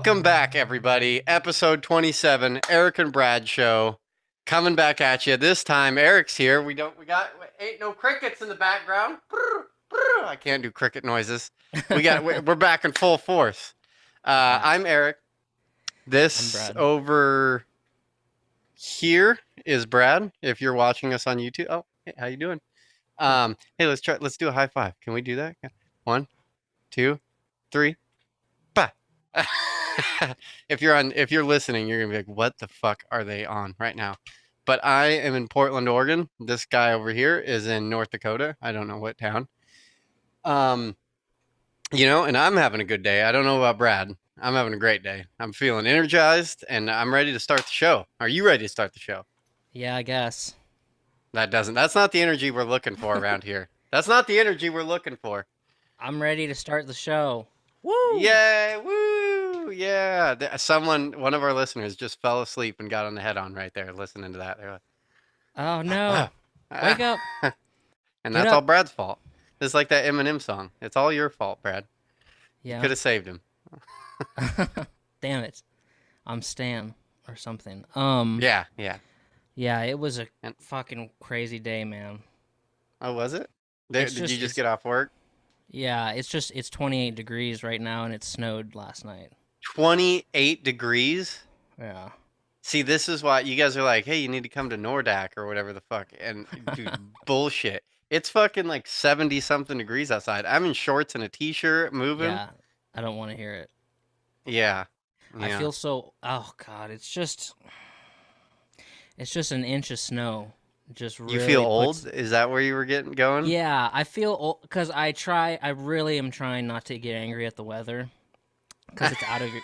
Welcome back, everybody. Episode 27, Eric and Brad show, coming back at you. This time, Eric's here. Ain't no crickets in the background. I can't do cricket noises. We're back in full force. I'm Eric. I'm This Brad. over here is Brad. If you're watching us on YouTube, oh, hey, how you doing? Hey, let's do a high five. Can we do that? 1, 2, 3. Bah. If you're listening, you're gonna be like, what the fuck are they on right now? But I am in Portland, Oregon. This guy over here is in North Dakota. I don't know what town. And I'm having a good day. I don't know about Brad. I'm having a great day. I'm feeling energized and I'm ready to start the show. Are you ready to start the show? Yeah, I guess. That's not the energy we're looking for around here. That's not the energy we're looking for. I'm ready to start the show. Woo! Yay! Woo! Yeah. One of our listeners just fell asleep and got on the head-on right there listening to that. They're like, Oh no! Wake up! And Get that's all up! Brad's fault. It's like that Eminem song. It's all your fault, Brad. You Yeah. could have saved him. Damn it! I'm Stan or something. Yeah. Yeah, it was a And fucking crazy day, man. oh, was it? It's Did you just just it's get off work? yeah. It's 28 degrees right now, and it snowed last night. 28 degrees. Yeah. See, this is why you guys are like, hey, you need to come to Nordak or whatever the fuck. And dude, bullshit. It's fucking like 70 something degrees outside. I'm in shorts and a t-shirt moving. Yeah. I don't want to hear it. Yeah. I Yeah. feel so. Oh god, it's just an inch of snow. Just You feel really puts. old? Is that where you were going? Yeah, I feel because I really am trying not to get angry at the weather because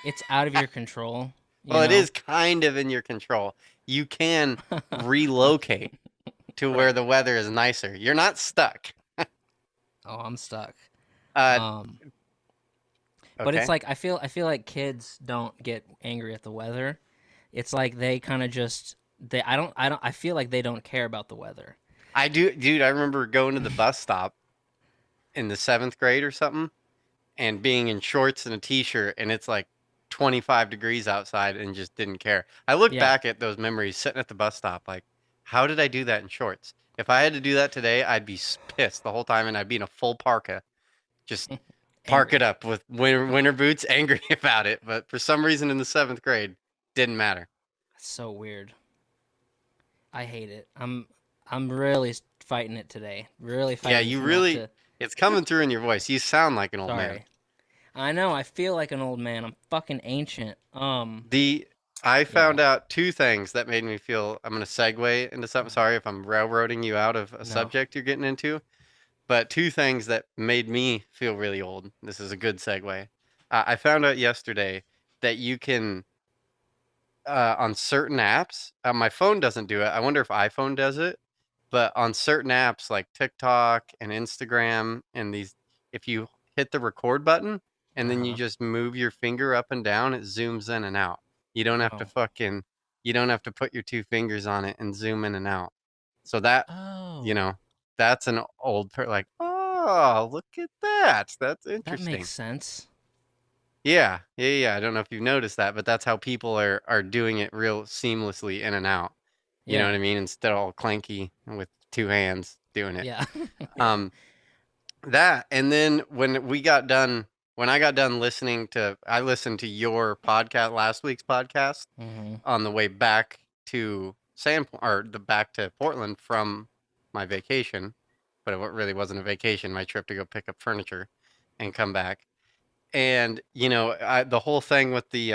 it's out of your control, you Well, it know? is kind of in your control. You can relocate to where the weather is nicer. You're not stuck. Oh, I'm stuck. Uh, Um, but it's okay. like I feel like kids don't get angry at the weather. It's like they kind of just they I feel like they don't care about the weather. I do, dude. I remember going to the bus stop in the 7th grade or something and being in shorts and a t-shirt and it's like 25 degrees outside and just didn't care. I look Yeah. back at those memories sitting at the bus stop like, how did I do that in shorts? If I had to do that today, I'd be pissed the whole time and I'd be in a full parka. Just park it Angry. up with winter boots, angry about it. But for some reason in the 7th grade, didn't matter. It's so weird. I hate it. I'm really fighting it today. Really Yeah, fighting you for not really, to. it's coming through in your voice. You sound like an old man. Sorry. I know. I feel like an old man. I'm fucking ancient. The I Yeah. found out two things that made me feel I'm going to segue into something. Sorry if I'm railroading you out of a No. subject you're getting into, but two things that made me feel really old. This is a good segue. I found out yesterday that you can on certain apps. My phone doesn't do it. I wonder if iPhone does it. But on certain apps like TikTok and Instagram and these, if you hit the record button and Uh then you huh. just move your finger up and down, it zooms in and out. You don't have to Oh. fucking, you don't have to put your two fingers on it and zoom in and out. So that, you Oh. know, that's an like, oh, look at that. That's That makes interesting. sense. Yeah. I don't know if you've noticed that, but that's how people are doing it real seamlessly in and out. You know Yeah. what I mean? Instead of all clanky with two hands doing it. Yeah. Um, that and then when I got done I listened to your podcast, last week's podcast, Mhm. on the way back to back to Portland from my vacation, but it really wasn't a vacation, my trip to go pick up furniture and come back. And the whole thing with the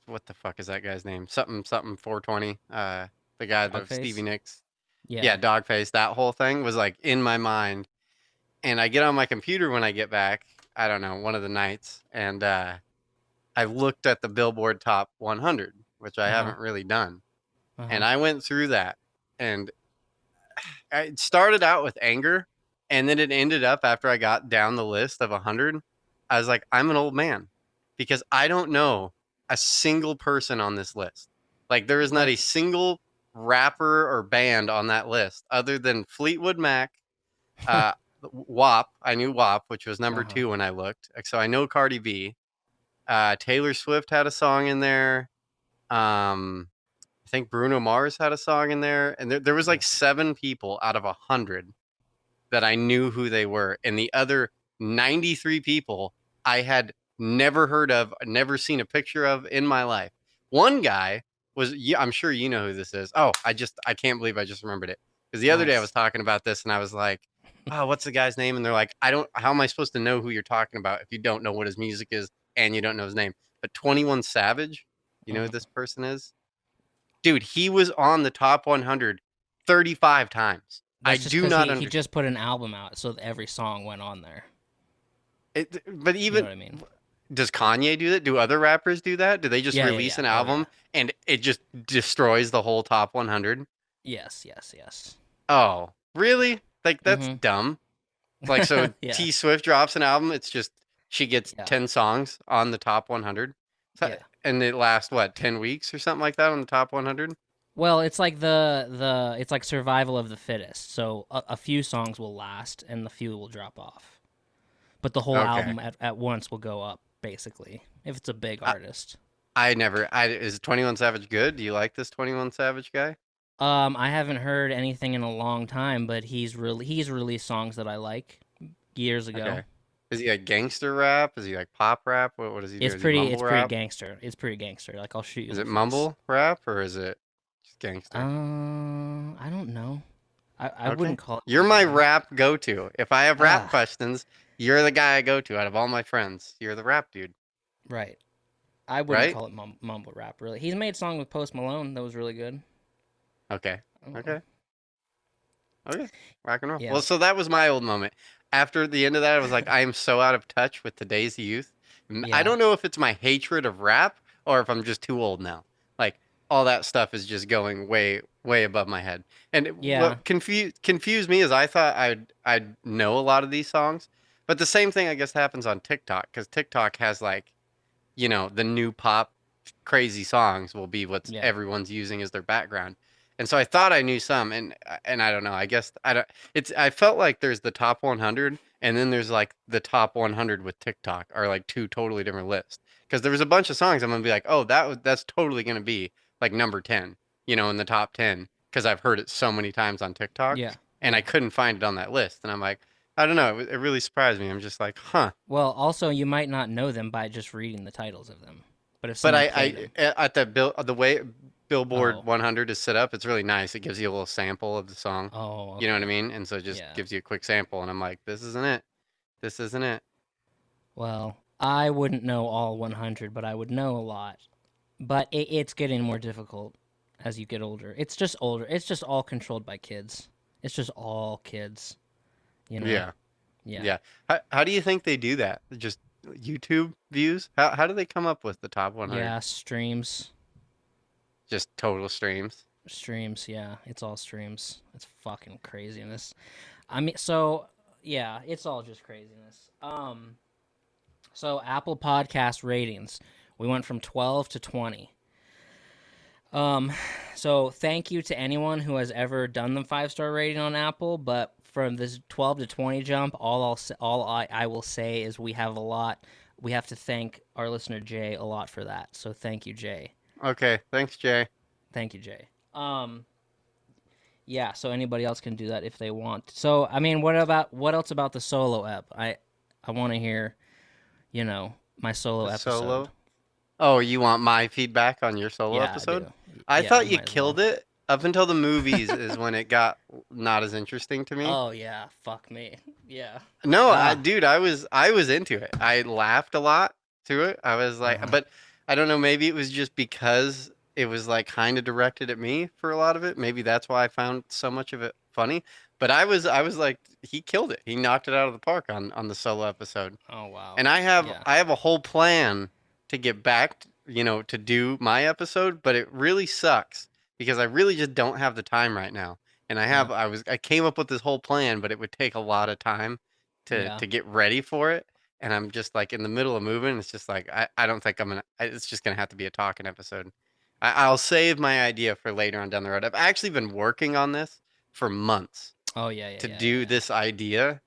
what the fuck is that guy's name? Something 420. The guy, the Stevie Dogface. Nicks. Yeah, Yeah. Dogface. That whole thing was like in my mind. And I get on my computer when I get back. I don't know, one of the nights, and I looked at the Billboard Top 100, which I Uh huh. haven't really done. Uh And huh. I went through that, and it started out with anger, and then it ended up after I got down the list of 100. I was like, I'm an old man because I don't know a single person on this list. Like, there is not a What? single rapper or band on that list other than Fleetwood Mac, uh, WAP. I knew WAP, which was number Uh huh. 2 when I looked. So I know Cardi B. Taylor Swift had a song in there. I think Bruno Mars had a song in there, and there was like 7 people out of 100 that I knew who they were, and the other 93 people I had never heard of, never seen a picture of in my life. One guy was, yeah, I'm sure you know who this is. Oh, I can't believe I just remembered it, because the other day I was Nice. talking about this and I was like, oh, what's the guy's name? And they're like, I don't. How am I supposed to know who you're talking about if you don't know what his music is and you don't know his name? But 21 Savage, you know who Mhm. this person is? Dude, he was on the top 100 35 times. I That's just do because not he understand just put an album out, so every song went on there. it. But You know even what I mean? does Kanye do that? Do other rappers do that? Do they just Yeah, yeah, release yeah. an Oh yeah. album and it just destroys the whole top 100? Yes, yes, yes. Oh, really? Like that's Mhm. dumb. Like so Yeah, T Swift drops an album, it's just she gets yeah, 10 songs on the top 100. So, yeah. and it lasts what, 10 weeks or something like that on the top 100? Well, it's like the it's like survival of the fittest. So a few songs will last, and the few will drop off. But the whole Okay. album at once will go up, basically, if it's a big I, artist. I never I is 21 Savage good? Do you like this 21 Savage guy? I haven't heard anything in a long time, but he's released songs that I like years ago. Okay. Is he like gangster rap? Is he like pop rap? What does he do? Is he It's mumble pretty rap? gangster. It's pretty gangster. Like I'll shoot you Is in the it face. mumble rap or is it just gangster? I don't know. I Okay. wouldn't call it You're mumble my rap. rap go-to. If I have rap Ah, questions, you're the guy I go to out of all my friends. You're the rap dude, right. I wouldn't right? call it mumble rap. Really, he's made a song with Post Malone that was really good. Okay. Oh, Okay. Okay. Rock and roll. yeah, Well, so that was my old moment. After the end of that, I was like, I am so out of touch with today's youth. I yeah, don't know if it's my hatred of rap or if I'm just too old now. Like all that stuff is just going way, way above my head. And yeah, what confused me is I thought I'd know a lot of these songs, but the same thing I guess happens on TikTok because TikTok has like, the new pop crazy songs will be what's yeah, everyone's using as their background. And so I thought I knew some and I don't know. I guess I don't I felt like there's the top 100 and then there's like the top 100 with TikTok are like two totally different lists. Cuz there was a bunch of songs I'm going to be like, "Oh, that's totally going to be like number 10, in the top 10 because I've heard it so many times on TikTok yeah, and I yeah. couldn't find it on that list." And I'm like, I don't know, it really surprised me. I'm just like, "Huh." Well, also you might not know them by just reading the titles of them, but if But somebody played them, at the way Billboard oh, 100 is set up, it's really nice. It gives you a little sample of the song. oh, You know what I okay, mean? And so it just yeah. gives you a quick sample. And I'm like, this isn't it. This isn't it. Well, I wouldn't know all 100, but I would know a lot. But it's getting more difficult as you get older. It's just older. It's just all controlled by kids. It's just all kids, you know? Yeah, Yeah. yeah. How do you think they do that? Just YouTube views? How do they come up with the top 100? Yeah, streams. Just total streams. Streams, yeah. It's all streams. It's fucking craziness. I mean, so yeah, it's all just craziness. So Apple Podcast ratings. We went from 12 to 20. Um, so thank you to anyone who has ever done the 5-star rating on Apple, but from this 12 to 20 jump, all I will say is we have a lot. We have to thank our listener Jay a lot for that. So thank you, Jay. Okay, thanks, Jay. Thank you, Jay. Yeah. So anybody else can do that if they want. So I mean, what else about the solo ep? I want to hear, my solo The episode. solo. Oh, you want my feedback on your solo Yeah, I episode? do. I Yeah, thought you you might as well. killed it. Up until the movies is when it got not as interesting to me. Oh yeah, fuck me. Yeah. No, Ah. dude, I was into it. I laughed a lot to it. I was Uh like, huh. but I don't know, maybe it was just because it was like kind of directed at me for a lot of it. Maybe that's why I found so much of it funny. But I was like, he killed it. He knocked it out of the park on the solo episode. Oh wow. And I have Yeah. I have a whole plan to get back, to do my episode, but it really sucks because I really just don't have the time right now. And Yeah. I came up with this whole plan, but it would take a lot of time to Yeah. to get ready for it. And I'm just like in the middle of moving. It's just like I don't think it's just gonna have to be a talking episode. I'll save my idea for later on down the road. I've actually been working on this for months Oh yeah. Yeah. to Yeah. Yeah. do Yeah. this idea,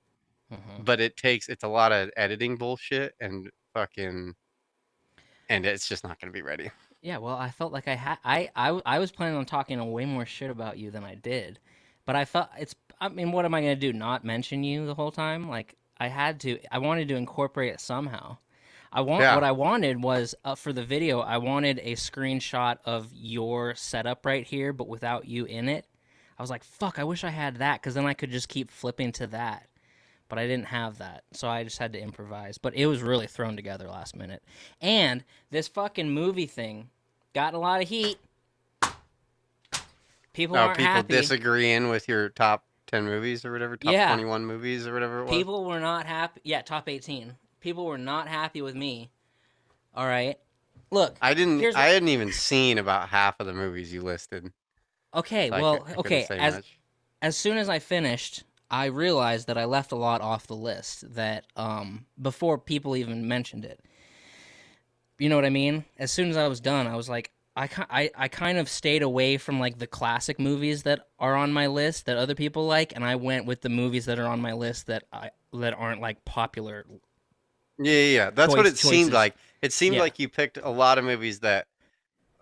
Uh huh. but it's a lot of editing bullshit and fucking and it's just not going to be ready. Yeah, well, I felt like I was planning on talking way more shit about you than I did, but I felt it's. I mean, what am I gonna do? Not mention you the whole time? Like I had to. I wanted to incorporate it somehow. What Yeah. I wanted was for the video. I wanted a screenshot of your setup right here, but without you in it. I was like, fuck. I wish I had that because then I could just keep flipping to that. But I didn't have that, so I just had to improvise. But it was really thrown together last minute. And this fucking movie thing got a lot of heat. People Oh, aren't people happy. disagreeing with your top 10 movies or whatever, top Yeah, 21 movies or whatever it was. people were not happy. Yeah, top 18. People were not happy with me. All right. Look, here's I what. hadn't even seen about half of the movies you listed, Okay, so well, I couldn't okay. say As much. as soon as I finished, I realized that I left a lot off the list that before people even mentioned it. You know what I mean? As soon as I was done, I was like, I kind of stayed away from like the classic movies that are on my list that other people like, and I went with the movies that are on my list that aren't like popular Yeah. That's what it seemed choices. like. It seemed Yeah. like you picked a lot of movies that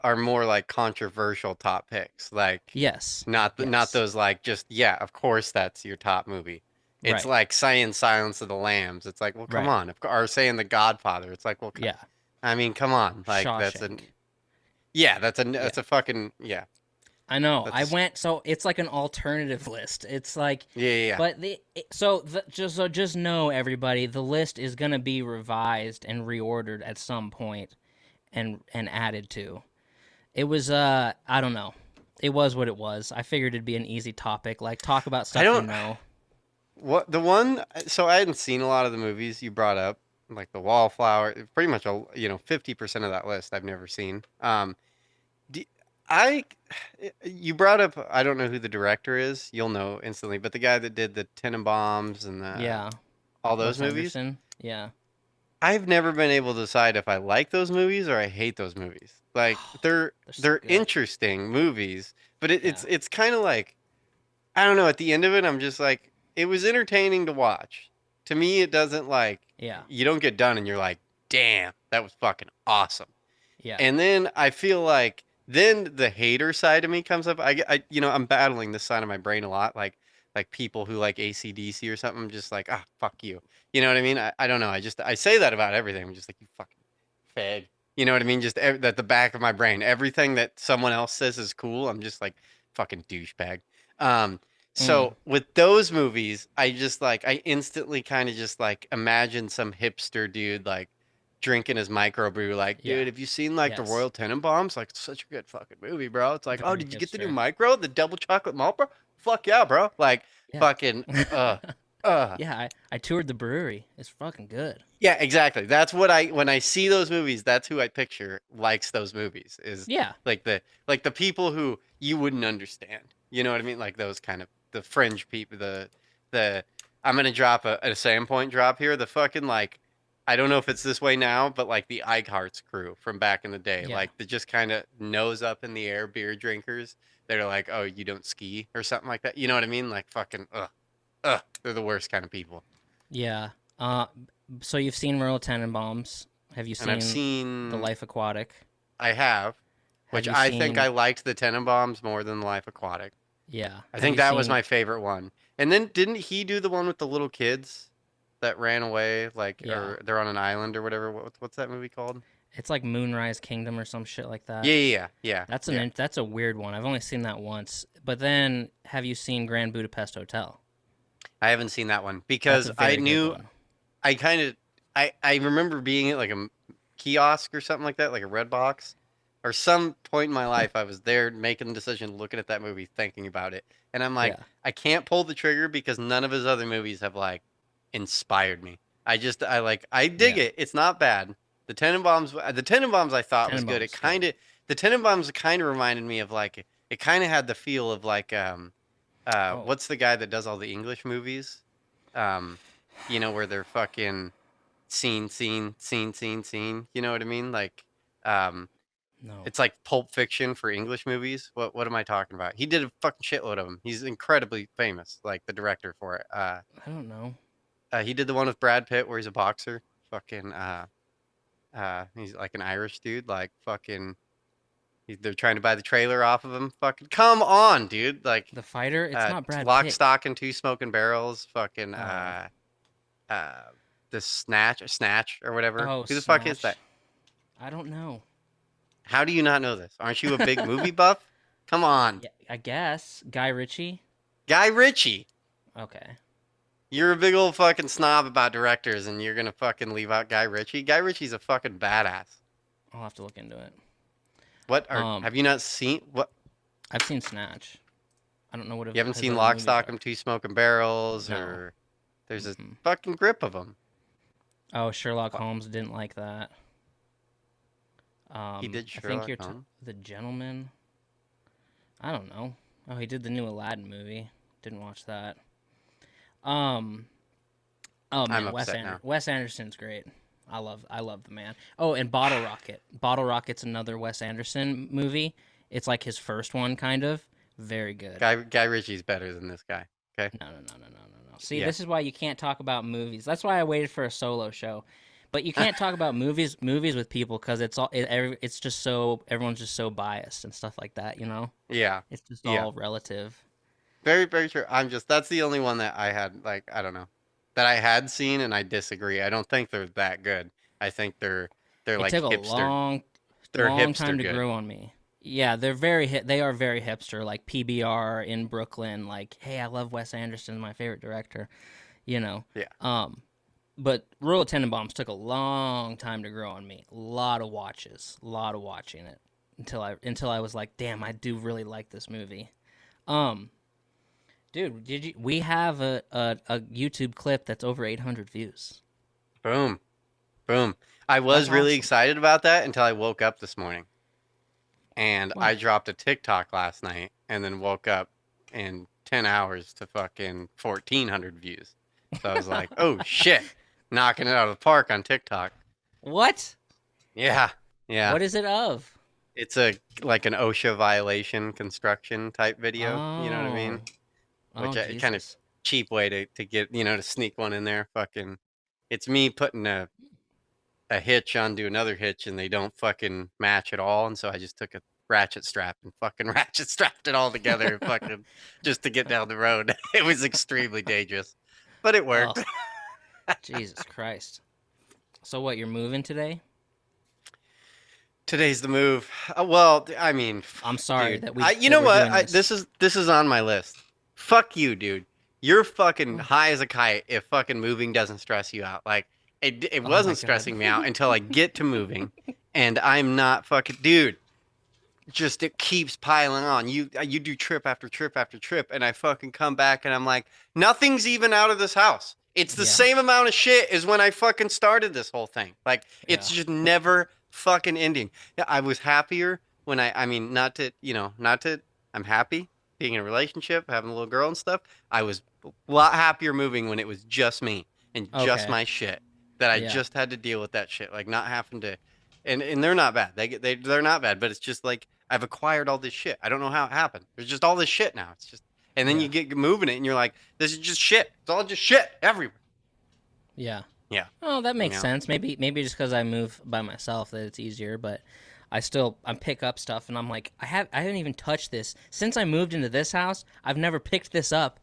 are more like controversial top picks. Like Yes. not Yes. those like just yeah, of course that's your top movie. It's Right. like saying Silence of the Lambs. It's like, well, come Right. on. Or saying The Godfather. It's like, well, Yeah. I mean, come on. Like Shawshank. that's Yeah. a fucking yeah. I know. That's I a went so it's like an alternative list. It's like yeah. but just know everybody, the list is going to be revised and reordered at some point and added to. It was I don't know. It was what it was. I figured it'd be an easy topic, like talk about I stuff you don't know. what the one so I hadn't seen a lot of the movies you brought up, like The Wallflower, pretty much 50% of that list I've never seen. D- I you brought up I don't know who the director is. You'll know instantly, but the guy that did the Tenenbaums and Yeah, all those Wes movies, Anderson. Yeah. I've never been able to decide if I like those movies or I hate those movies. Like They're so they're good. interesting movies, but Yeah. it's kind of like I don't know. At the end of it, I'm just like it was entertaining to watch. To me, it doesn't like Yeah. you don't get done and you're like, damn, that was fucking awesome. Yeah. And then I feel like then the hater side of me comes up. I'm battling this side of my brain a lot. Like people who like ACDC or something. I'm just like, ah, fuck you. You know what I mean? I don't know. I say that about everything. I'm just like, you fucking fag. You know what I mean? Just at the back of my brain, everything that someone else says is cool. I'm just like, fucking douchebag. Um, Mm. so with those movies, I just like I instantly kind of just like imagine some hipster dude like drinking his microbrew. Like, Yeah. dude, have you seen like the Yes. Royal Tenenbaums? Like, it's such a good fucking movie, bro. It's like, oh, Very did you get the new hipster. micro, the double chocolate malt, bro? Fuck yeah, bro. Like, Yeah. fucking, uh, uh. Yeah, I toured the brewery. It's fucking good. Yeah, exactly. That's what when I see those movies, that's who I picture likes those movies is Yeah. like the people who you wouldn't understand. You know what I mean? Like those kind of the fringe people, the I'm gonna drop a Sandpoint drop here. The fucking like I don't know if it's this way now, but like the Eichhart's crew from back in the day, Yeah. like the just kind of nose up in the air beer drinkers. They're like, oh, you don't ski or something like that. You know what I mean? Like fucking they're the worst kind of people. Yeah. Uh so you've seen Royal Tenenbaums. Have you And I've seen The seen Life Aquatic? I have, Have which you I think seen I liked the Tenenbaums more than Life Aquatic. Yeah. I Have think you that was seen my favorite one. And then didn't he do the one with the little kids that ran away, like, Yeah. or they're on an island or whatever? What's that movie called? It's like Moonrise Kingdom or some shit like that. Yeah. That's a weird one. I've only seen that once. But then have you seen Grand Budapest Hotel? I haven't seen that one That's because a I very good knew one. I kind of I remember being at like a kiosk or something like that, like a red box, or some point in my life I was there making the decision, looking at that movie, thinking about it, and I'm like, Yeah. I can't pull the trigger because none of his other movies have like inspired me. I dig Yeah. it. It's not bad. The Tenenbaums I thought was good. Tenenbaums, good. The Tenenbaums kind of reminded me of like it kind of had the feel of like Oh, what's the guy that does all the English movies? Um, where they're fucking scene. You know what I mean? Like, um, no. it's like Pulp Fiction for English movies. What am I talking about? He did a fucking shitload of them. He's incredibly famous, like the director for it. I don't know. He did the one with Brad Pitt where he's a boxer. Fucking He's like an Irish dude, like fucking. They're trying to buy the trailer off of him. Fucking come on, dude! Like, The fighter. It's not Brad Lock, Pitt. Stock, and Two Smoking Barrels. Fucking Oh. uh, the Snatch or whatever. Oh, Who the fuck is that? Snatch. I don't know. How do you not know this? Aren't you a big movie buff? Come on, Yeah, I guess Guy Ritchie. Guy Ritchie. Okay. You're a big old fucking snob about directors, and you're gonna fucking leave out Guy Ritchie. Guy Ritchie's a fucking badass. I'll have to look into it. What are? Um, Have you not seen what? I've seen Snatch. I don't know what You haven't his seen other Lock, movies Stock, are. and Two Smoking Barrels, No. or there's a Mm-mm. fucking grip of them. Oh, Sherlock Holmes didn't like that. He did I think Sherlock you're Holmes. the Gentleman. I don't know. Oh, he did the new Aladdin movie. Didn't watch that. Um. Oh I'm man, upset now. Wes Anderson's great. I love the man. Oh, and Bottle Rocket. Bottle Rocket's another Wes Anderson movie. It's like his first one, kind of. Very good. Guy Ritchie's better than this guy. Okay. No. See, Yeah. this is why you can't talk about movies. That's why I waited for a solo show. But you can't talk about movies with people because it's just so everyone's just so biased and stuff like that. You know, Yeah. it's just Yeah. all relative. Very, very true. That's the only one that I had, like, I don't know, that I had seen, and I disagree. I don't think they're that good. I think they're It like took a hipster. They're long hipster time to good. grow on me. Yeah, they are very hipster, like PBR in Brooklyn. Like, hey, I love Wes Anderson, my favorite director. You know, Yeah. But Royal Tenenbaums took a long time to grow on me. A lot of watching it until I was like, damn, I do really like this movie. Um, Dude, we have a YouTube clip that's over 800 views. Boom. Boom. I That's was really awesome. excited about that until I woke up this morning. And What? I dropped a TikTok last night and then woke up in 10 hours to fucking 1,400 views. So I was like, oh shit, knocking it out of the park on TikTok. What? Yeah. Yeah. What is it of? It's like an OSHA violation construction type video. You know what I Oh. mean? Oh, Which kind of Jesus. cheap way to get, to sneak one in there. Fucking, it's me putting a hitch onto another hitch and they don't fucking match at all. And so I just took a ratchet strap and fucking ratchet strapped it all together fucking just to get down the road. It was extremely dangerous, but it Oh, worked. Jesus Christ. So what, you're moving today? Today's the move. Well, I mean, I'm sorry dude, that you that know we're what? doing this. This is on my list. Fuck you, dude. You're fucking Oh, high as a kite if fucking moving doesn't stress you out. Like it oh my wasn't God. stressing me out until I get to moving, and I'm not fucking dude. Just it keeps piling on. You do trip after trip after trip, and I fucking come back and I'm like, nothing's even out of this house. It's the Yeah, same amount of shit as when I fucking started this whole thing. Like it's yeah, just never fucking ending. Yeah, I was happier when I mean, not to. I'm happy being in a relationship, having a little girl and stuff. I was a lot happier moving when it was just me and just okay, my shit that I yeah, just had to deal with that shit, like not having to. And they're not bad. They're not bad, but it's just like I've acquired all this shit. I don't know how it happened. There's just all this shit now. It's just, and then yeah, you get moving it, and you're like, this is just shit. It's all just shit everywhere. yeah. Yeah, Oh, that you makes know. sense. Maybe just because I move by myself that it's easier, but I pick up stuff and I'm like, I haven't even touched this since I moved into this house. I've never picked this up.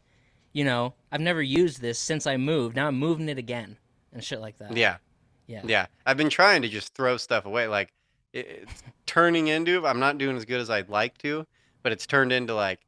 You know, I've never used this since I moved. Now I'm moving it again and shit like that. Yeah, Yeah. yeah. I've been trying to just throw stuff away. Like it's turning into. I'm not doing as good as I'd like to, but it's turned into like,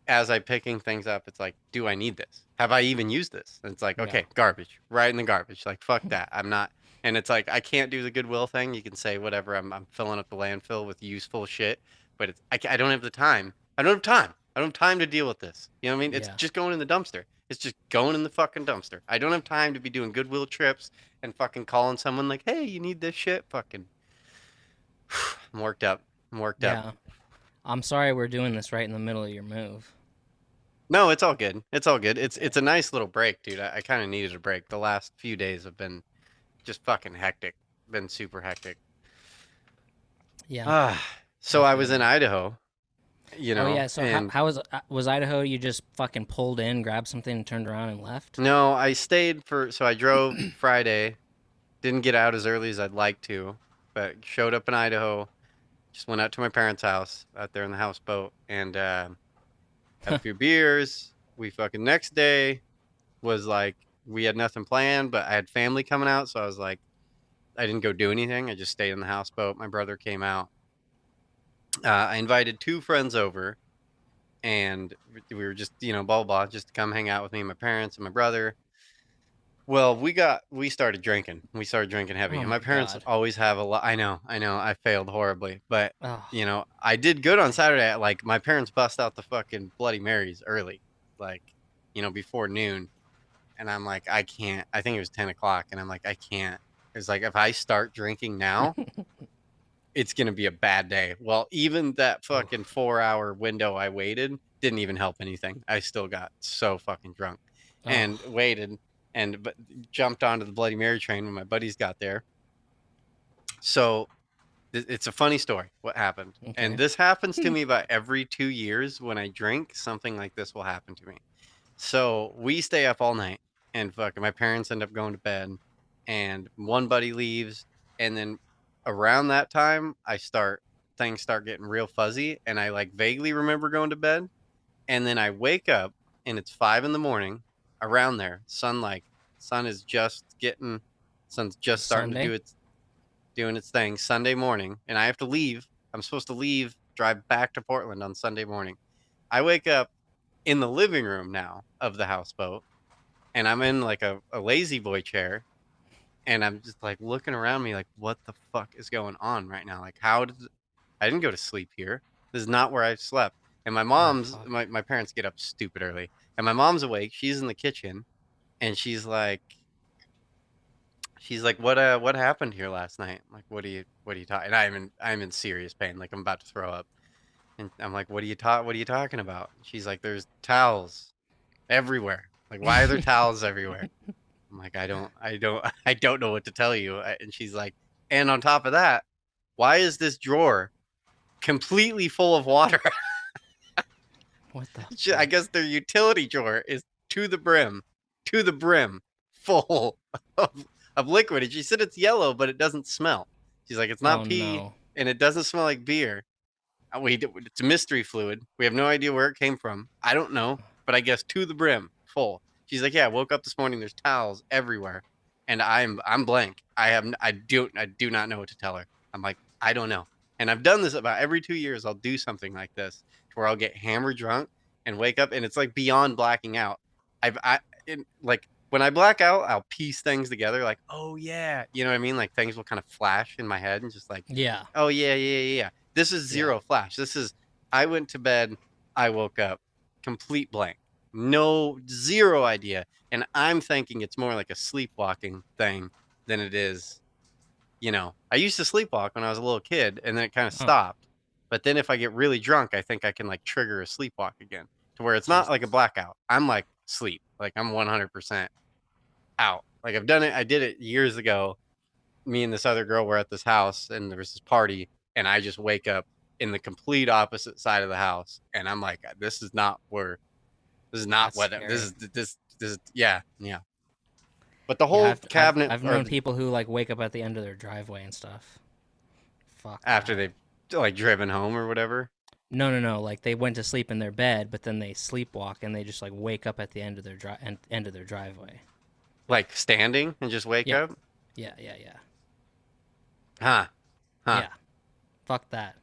as I'm picking things up, it's like, do I need this? Have I even used this? And it's like, Yeah. okay, garbage, right in the garbage. Like fuck that. I'm not. And it's like I can't do the goodwill thing. You can say whatever. I'm filling up the landfill with useful shit, but I don't have the time. I don't have time. I don't have time to deal with this. You know what I mean? It's Yeah. just going in the dumpster. It's just going in the fucking dumpster. I don't have time to be doing goodwill trips and fucking calling someone like, hey, you need this shit? Fucking, I'm worked up. I'm worked up. Yeah. I'm sorry we're doing this right in the middle of your move. No, it's all good. It's all good. It's a nice little break, dude. I kind of needed a break. The last few days have been just fucking hectic. Been super hectic. Yeah. Ah, so I I feel was in you. Idaho, Oh yeah. So and how was Idaho? You just fucking pulled in, grabbed something, and turned around and left? no, I stayed for. So I drove Friday. Didn't get out as early as I'd like to. but showed up in Idaho. Just went out to my parents' house out there in the houseboat and had a few beers. We fucking next day was like we had nothing planned, but I had family coming out, so I was like, I didn't go do anything. I just stayed in the houseboat. My brother came out. I invited two friends over, and we were just blah blah blah, just to come hang out with me, and my parents, and my brother. Well, we started drinking. We started drinking heavy, Oh and my my parents god. always have a lot. I know, I failed horribly, but Oh. I did good on Saturday. Like my parents bust out the fucking Bloody Marys early, like before noon, and I'm like, I can't. I think it was 10 o'clock, and I'm like, I can't. It's like if I start drinking now, it's gonna be a bad day. Well, even that fucking Oof. 4 hour window I waited didn't even help anything. I still got so fucking drunk Oh. and waited but jumped onto the Bloody Mary train when my buddies got there. So it's a funny story what happened. And Okay. this happens to me about every 2 years when I drink, something like this will happen to me. So we stay up all night and fucking my parents end up going to bed and one buddy leaves and then around that time things start getting real fuzzy and I like vaguely remember going to bed and then I wake up and it's 5 in the morning around there. Sun is just getting sun's just starting to Sunday. doing its thing Sunday morning and I have to leave. I'm supposed to leave, drive back to Portland on Sunday morning. I wake up in the living room now of the houseboat and I'm in like a lazy boy chair and I'm just like looking around me like what the fuck is going on right now? Like I didn't go to sleep here. This is not where I slept. And Oh fuck. my parents get up stupid early. And my mom's awake. She's in the kitchen and she's like what happened here last night? I'm like what are you talking? And I'm in serious pain. Like I'm about to throw up. And I'm like what are you talking about? She's like there's towels everywhere. Like why are there towels everywhere? I'm like I don't know what to tell you. And she's like and on top of that, why is this drawer completely full of water? What the I fuck? guess their utility drawer is to the brim, full of liquid. And she said it's yellow, but it doesn't smell. She's like, it's Oh not pee, no. and it doesn't smell like beer. It's a mystery fluid. We have no idea where it came from. I don't know, but I guess to the brim, full. She's like, yeah, I woke up this morning. There's towels everywhere, and I'm blank. I do not know what to tell her. I'm like, I don't know. And I've done this about every 2 years. I'll do something like this where I'll get hammered drunk and wake up, and it's like beyond blacking out. Like when I black out, I'll piece things together. Like, oh yeah, you know what I mean? Like things will kind of flash in my head and just like, Yeah. oh yeah, yeah, yeah, yeah. This is Yeah. zero flash. I went to bed, I woke up, complete blank. No, zero idea. And I'm thinking it's more like a sleepwalking thing than it is, I used to sleepwalk when I was a little kid and then it kind of Oh stopped. But then if I get really drunk, I think I can like trigger a sleepwalk again to where it's not like a Jesus. blackout. I'm like sleep. Like I'm 100% out. Like I've done it. I did it years ago. Me and this other girl were at this house and there was this party and I just wake up in the complete opposite side of the house and I'm like this is not That's what scary. this is yeah, yeah. But the Yeah, whole cabinet I've or known people who like wake up at the end of their driveway and stuff. Fuck after that. they've like driven home or whatever, No, no, no. Like they went to sleep in their bed, but then they sleepwalk and they just like wake up at the end of their end of their driveway. like standing and just wake Yeah, up. yeah, yeah, yeah, Huh. Huh. yeah. Fuck that.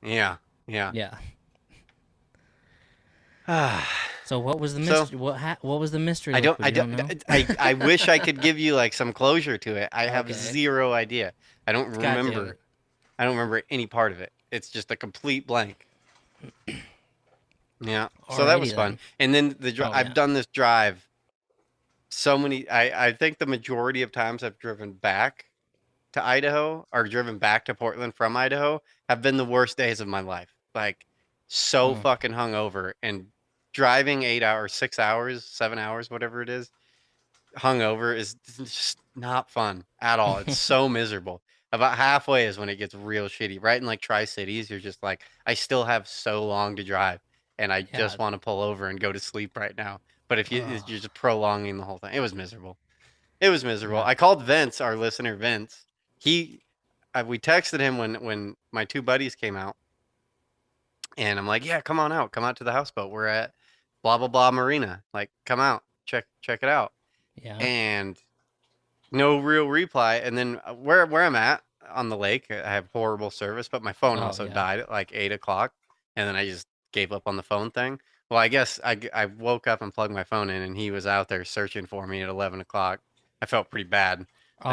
Yeah. Yeah. Yeah. Ah. So what was the So mystery? What was the mystery I don't liquid? I You don't don't know? I wish I could give you like some closure to it. I have Okay. zero idea. I don't God damn remember it. I don't remember any part of it. It's just a complete blank. Yeah. So that was Alrighty fun. then. And then Oh I've yeah. done this drive so many I think the majority of times I've driven back to Idaho or driven back to Portland from Idaho have been the worst days of my life. Like so Mm. fucking hungover and driving 8 hours, 6 hours, 7 hours, whatever it is, hungover is just not fun at all. It's so miserable. About halfway is when it gets real shitty. Right in like Tri-Cities, you're just like, I still have so long to drive and I Yeah. just want to pull over and go to sleep right now. But if you're Oh just prolonging the whole thing, it was miserable. It was miserable. yeah. I called Vince, our listener Vince, he we texted him when my two buddies came out, and I'm like, yeah, come on out, come out to the houseboat. We're at blah blah blah marina. Like, come out, check it out. Yeah. And no real reply. And then where I'm at on the lake, I have horrible service, but my phone Oh also yeah. died at like 8 o'clock, and then I just gave up on the phone thing. Well, I guess I woke up and plugged my phone in, and he was out there searching for me at 11 o'clock. I felt pretty bad that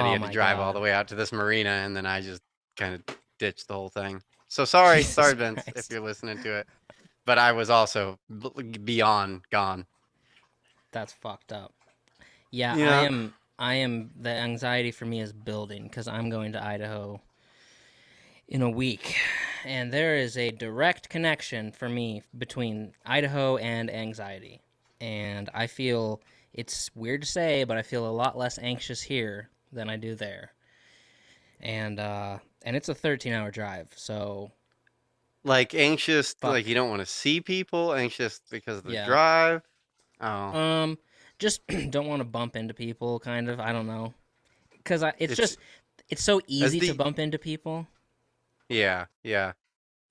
he Oh had to my drive all the God. way out to this marina, and then I just kind of ditched the whole thing. So Jesus sorry, Vince, if Christ. you're listening to it. But I was also beyond gone. That's fucked up. Yeah, I Yeah. am. I am. The anxiety for me is building because I'm going to Idaho in a week, and there is a direct connection for me between Idaho and anxiety. And I feel it's weird to say, but I feel a lot less anxious here than I do there. And it's a 13-hour drive, so Like anxious, like fuck. you don't want to see people, anxious because of the Yeah. drive. Oh, Um, just don't want to bump into people. Kind of. I don't know, because it's it's just it's so as easy to the bump into people. yeah.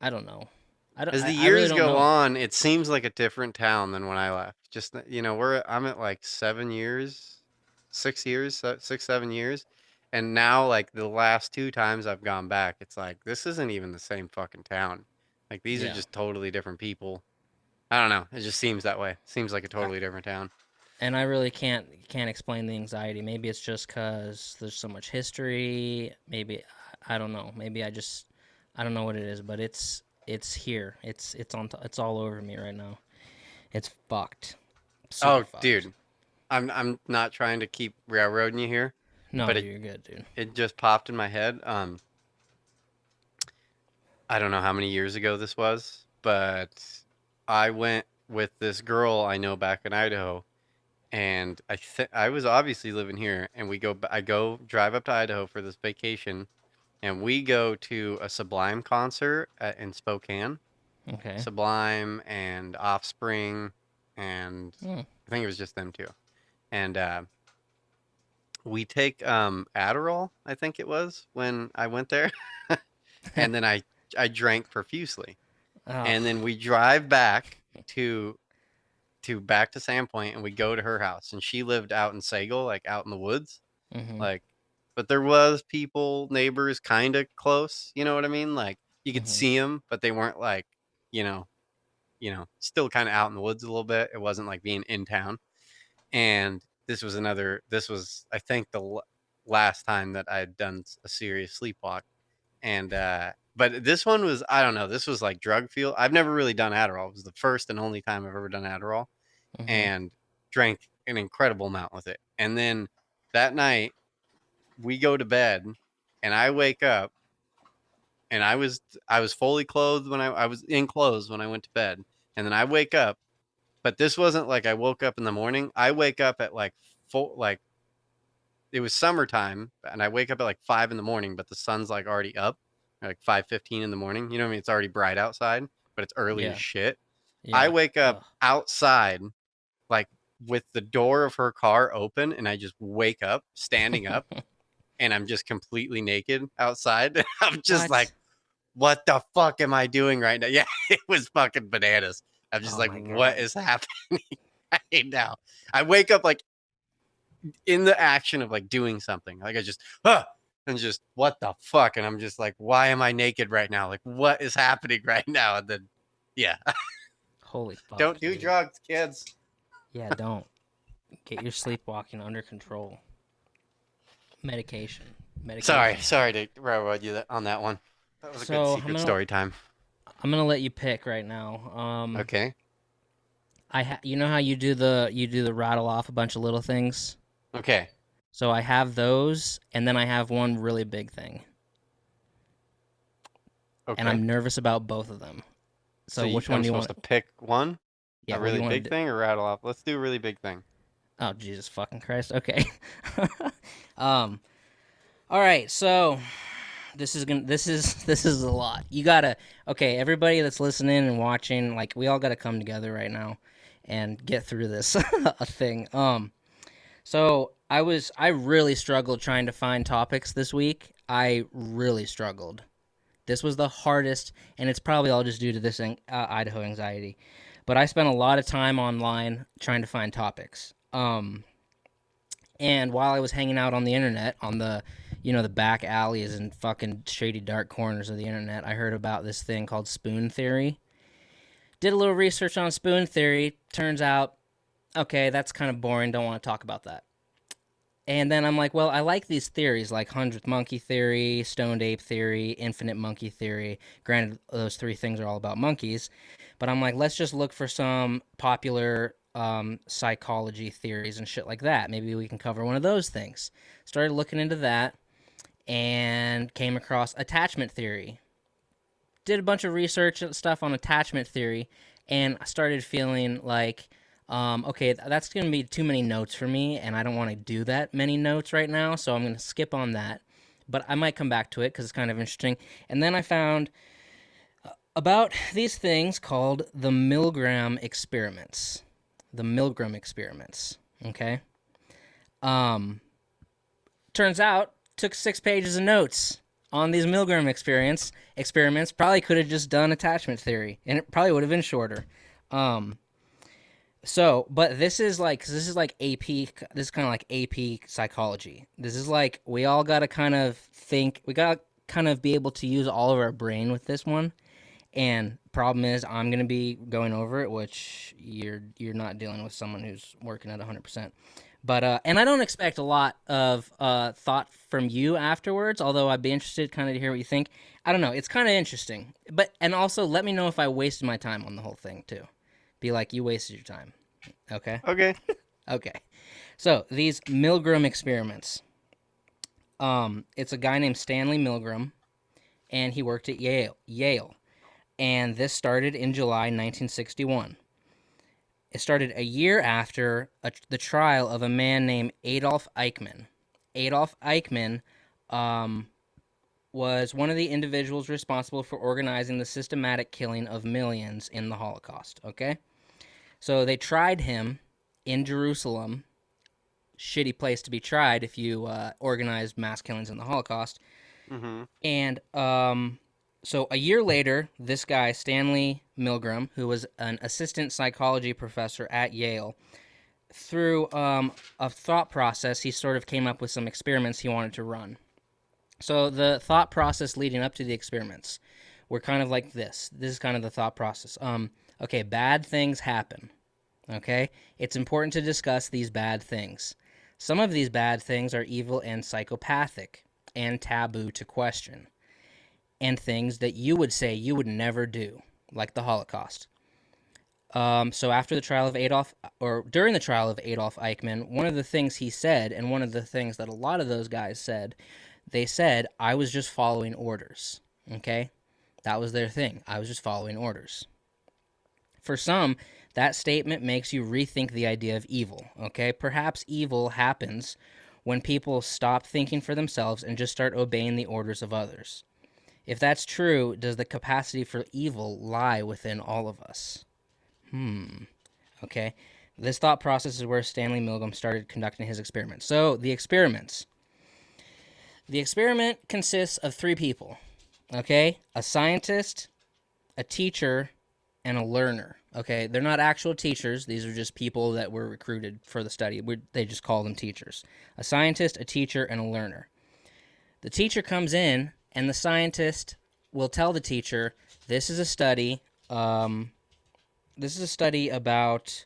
I don't know. I don't. As the I really years don't go know. on, it seems like a different town than when I left. Just I'm at like 7 years, 6 years, 6 7 years, and now like the last two times I've gone back, it's like this isn't even the same fucking town. Like these are Yeah. just totally different people. I don't know. It just seems that way. Seems like a I, totally different town. and I really can't explain the anxiety. Maybe it's just because there's so much history. Maybe I don't know. Maybe I don't know what it is, but it's here. It's all over me right now. It's fucked. Super Oh, fucked. dude, I'm not trying to keep railroading you here, No, but you're good, dude. it just popped in my head. I don't know how many years ago this was, but I went with this girl I know back in Idaho, and I was obviously living here, and I go drive up to Idaho for this vacation, and we go to a Sublime concert in Spokane. Okay. Sublime and Offspring, and Hmm. I think it was just them two. And we take Adderall, I think it was when I went there, and then I drank profusely, Oh. and then we drive back to back to Sandpoint, and we go to her house, and she lived out in Sagal, like out in the woods, Mhm. like, but there was people, neighbors, kind of close. You know what I mean? Like you could Mhm. see them, but they weren't like, you know, still kind of out in the woods a little bit. It wasn't like being in town. And this was, I think, the last time that I had done a serious sleepwalk. And, but this one was, I don't know, this was like drug fuel. I've never really done Adderall. It was the first and only time I've ever done Adderall, Mhm. and drank an incredible amount with it. And then that night we go to bed, and I wake up, and I was fully clothed when I was in clothes when I went to bed. And then I wake up, but this wasn't like I woke up in the morning. I wake up at like full, like it was summertime, and I wake up at like 5 in the morning, but the sun's like already up, like 5:15 in the morning. You know what I mean? It's already bright outside, but it's early as Yeah. shit. I Yeah. wake up Ugh. outside, like with the door of her car open, and I just wake up standing up, and I'm just completely naked outside. I'm just like, What? what the fuck am I doing right now? Yeah, it was fucking bananas. I'm just Oh like, my what god. is happening right now? I wake up like in the action of like doing something. Like I just, and just what the fuck? And I'm just like, why am I naked right now? Like, what is happening right now? And then, yeah, Holy don't fuck, do dude. drugs, kids. Yeah, don't. Get your sleepwalking under control. Medication. Sorry, Medication. sorry to railroad you on that one. That was a good So secret story time. I'm gonna let you pick right now. Okay. You know how you do the rattle off a bunch of little things. Okay. So I have those, and then I have one really big thing, and Okay. I'm nervous about both of them. So So which one I'm do you supposed want? to pick one, Yeah, a what do really you want big to do? thing, or rattle off. Let's do a really big thing. Oh Jesus fucking Christ. Okay. um. All right. So this is a lot. You gotta okay, everybody that's listening and watching, like we all gotta come together right now and get through this a thing. So I really struggled trying to find topics this week. I really struggled. This was the hardest, and it's probably all just due to this Idaho anxiety. But I spent a lot of time online trying to find topics. And while I was hanging out on the internet, on the back alleys and fucking shady dark corners of the internet, I heard about this thing called spoon theory. Did a little research on spoon theory. Turns out, okay, that's kind of boring. Don't want to talk about that. And then I'm like, well, I like these theories like 100th monkey theory, stoned ape theory, infinite monkey theory. Granted, those three things are all about monkeys. But I'm like, let's just look for some popular psychology theories and shit like that. Maybe we can cover one of those things. Started looking into that and came across attachment theory. Did a bunch of research and stuff on attachment theory, and I started feeling like, okay, that's going to be too many notes for me, and I don't want to do that many notes right now, so I'm going to skip on that. But I might come back to it because it's kind of interesting. And then I found about these things called the Milgram Experiments. The Milgram Experiments, okay? Turns out, took 6 pages of notes on these Milgram experiments. Probably could have just done attachment theory, and it probably would have been shorter. But this is like AP. This is kind of like AP psychology. This is like we all got to kind of think. We got to kind of be able to use all of our brain with this one. And problem is, I'm gonna be going over it, which you're not dealing with someone who's working at 100%. But and I don't expect a lot of thought from you afterwards. Although I'd be interested kind of to hear what you think. I don't know. It's kind of interesting. And also let me know if I wasted my time on the whole thing too. Be like, you wasted your time. Okay. Okay. Okay. So these Milgram experiments. It's a guy named Stanley Milgram, and he worked at Yale. And this started in July 1961. It started a year after the trial of a man named Adolf Eichmann. Adolf Eichmann was one of the individuals responsible for organizing the systematic killing of millions in the Holocaust, okay? So they tried him in Jerusalem. Shitty place to be tried if you organized mass killings in the Holocaust. Mm-hmm. And so a year later, this guy, Stanley Milgram, who was an assistant psychology professor at Yale, through a thought process, he sort of came up with some experiments he wanted to run. So the thought process leading up to the experiments were kind of like this. This is kind of the thought process. Okay, bad things happen. Okay? It's important to discuss these bad things. Some of these bad things are evil and psychopathic and taboo to question, and things that you would say you would never do, like the Holocaust. So after the trial of during the trial of Adolf Eichmann, one of the things he said, and one of the things that a lot of those guys said, they said, I was just following orders, okay? That was their thing. I was just following orders. For some, that statement makes you rethink the idea of evil, okay? Perhaps evil happens when people stop thinking for themselves and just start obeying the orders of others. If that's true, does the capacity for evil lie within all of us? Okay. This thought process is where Stanley Milgram started conducting his experiments. So, the experiments. The experiment consists of 3 people, okay? A scientist, a teacher, and a learner, okay? They're not actual teachers. These are just people that were recruited for the study. They just call them teachers. A scientist, a teacher, and a learner. The teacher comes in, and the scientist will tell the teacher, this is a study about